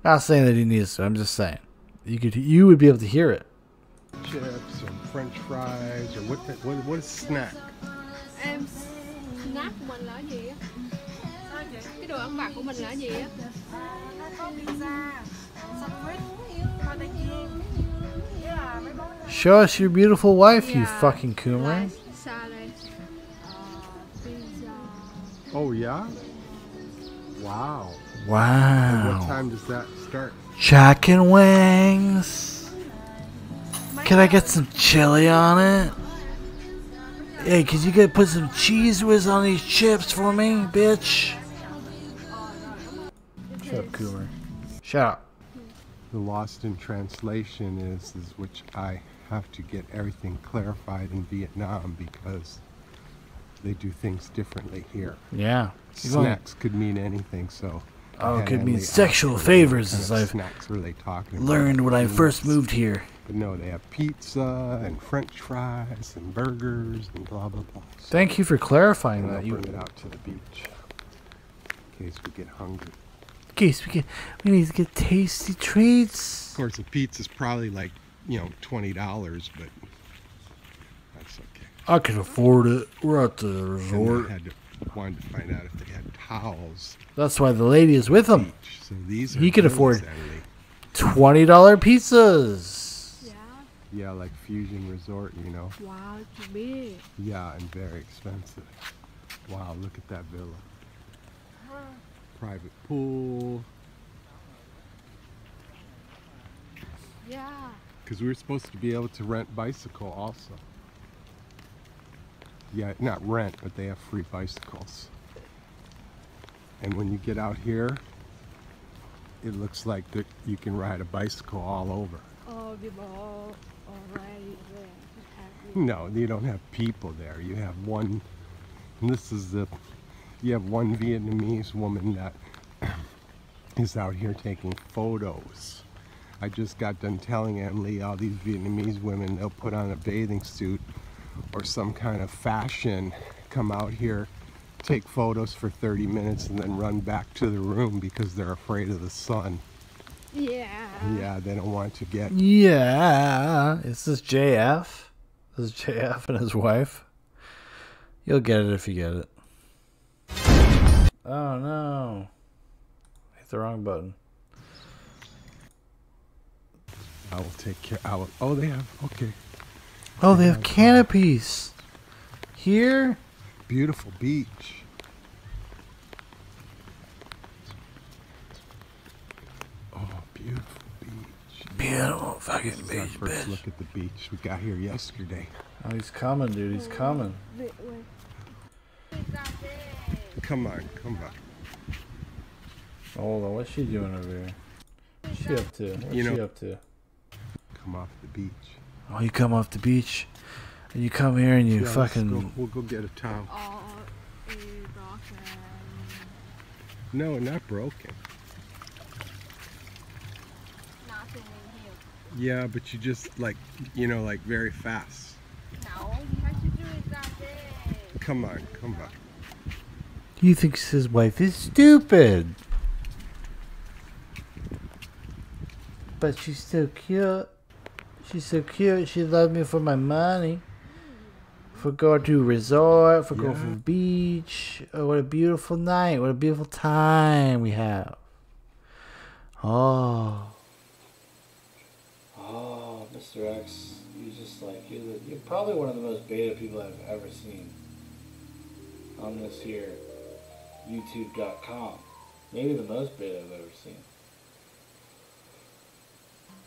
Not saying that he needs to. I'm just saying. You would be able to hear it. Chips or French fries or what is snack? Em snack của mình là cái gì á? Cái đồ ăn vặt của mình là cái gì á? Có pizza, sandwich, khoai tây chiên. Show us your beautiful wife, you fucking coomer. Salad, pizza. Oh yeah? Wow. Wow. What time does that start? Chicken wings. Can I get some chili on it? Hey, could you put some cheese whiz on these chips for me, bitch? Shut up, Coomer. Shut up. The lost in translation is which I have to get everything clarified in Vietnam because they do things differently here. Yeah. Snacks could mean anything, so. Oh, it could mean sexual favors, as I've snacks were they talking about? learned when I first moved here. But no, they have pizza and French fries and burgers and blah blah blah. So, Thank you for clarifying and that. I'll You, bring it out to the beach in case we get hungry. in case we need to get tasty treats. Of course, the pizza's probably like, $20, but that's okay. I can afford it. We're at the And resort. I wanted to find out if they had towels. That's why the lady is with him. So these are He could good, afford Sandy. $20 pizzas. Yeah. Yeah, like Fusion Resort, Wow, it's big. Yeah, and very expensive. Wow, look at that villa. Private pool. Yeah. Because we were supposed to be able to rent bicycle also. Yeah, not rent, but they have free bicycles. And when you get out here, it looks like that you can ride a bicycle all over. Oh, the ball already there. No, you don't have people there. You have one, and this is you have one Vietnamese woman that is out here taking photos. I just got done telling Aunt Lee all these Vietnamese women, they'll put on a bathing suit or some kind of fashion, come out here, take photos for 30 minutes and then run back to the room because they're afraid of the sun. Yeah. Yeah, they don't want to get... Yeah. Is this JF? This is JF and his wife. You'll get it if you get it. Oh no. Hit the wrong button. I will take care. I will. Oh, they have. Okay. Oh, they have canopies here. Beautiful beach. Oh, beautiful beach. Beautiful fucking This is beach, our first bitch. look at the beach. We got here yesterday. Oh, he's coming, dude. He's coming. Come on, come on. Hold on, what's she doing over here? What's she up to? What's You know- she up to? Come off the beach. Oh, you come off the beach, and you come here and you Yeah, let's fucking. go. We'll go get a towel. No, not broken. Yeah, but you just like, like very fast. No, you have to do it that way. Come on, come on. He thinks his wife is stupid. But she's so cute. She's so cute. She loves me for my money. For going to a resort. For going to the beach. Oh, what a beautiful night. What a beautiful time we have. Oh. Oh, Mr. X, you just like, you're probably one of the most beta people I've ever seen on this here YouTube.com. Maybe the most beta I've ever seen.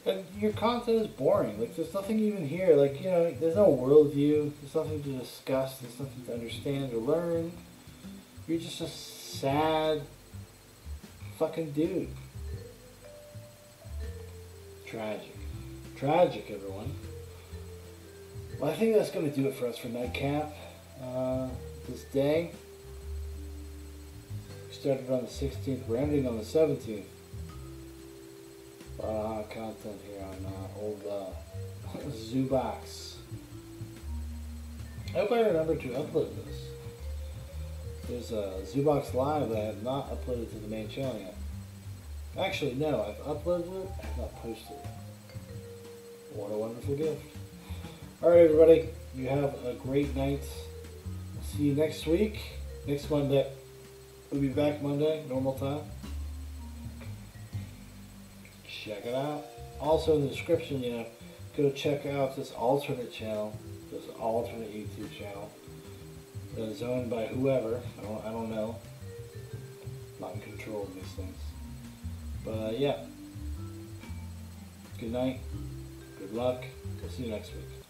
And your content is boring. Like, there's nothing even here. Like, there's no worldview. There's nothing to discuss. There's nothing to understand or learn. You're just a sad fucking dude. Tragic. Tragic, everyone. Well, I think that's going to do it for us for Nightcap this day. We started on the 16th. We're ending on the 17th. Content here on old Zoobox. I hope I remember to upload this. There's a Zoobox Live that I have not uploaded to the main channel yet. Actually, no, I've uploaded it, I have not posted it. What a wonderful gift. Alright, everybody, you have a great night. See you next week, next Monday. We'll be back Monday, normal time. Check it out. Also in the description, go check out this alternate channel, this alternate YouTube channel that is owned by whoever. I don't know. I'm not in control of these things. But yeah. Good night. Good luck. We'll see you next week.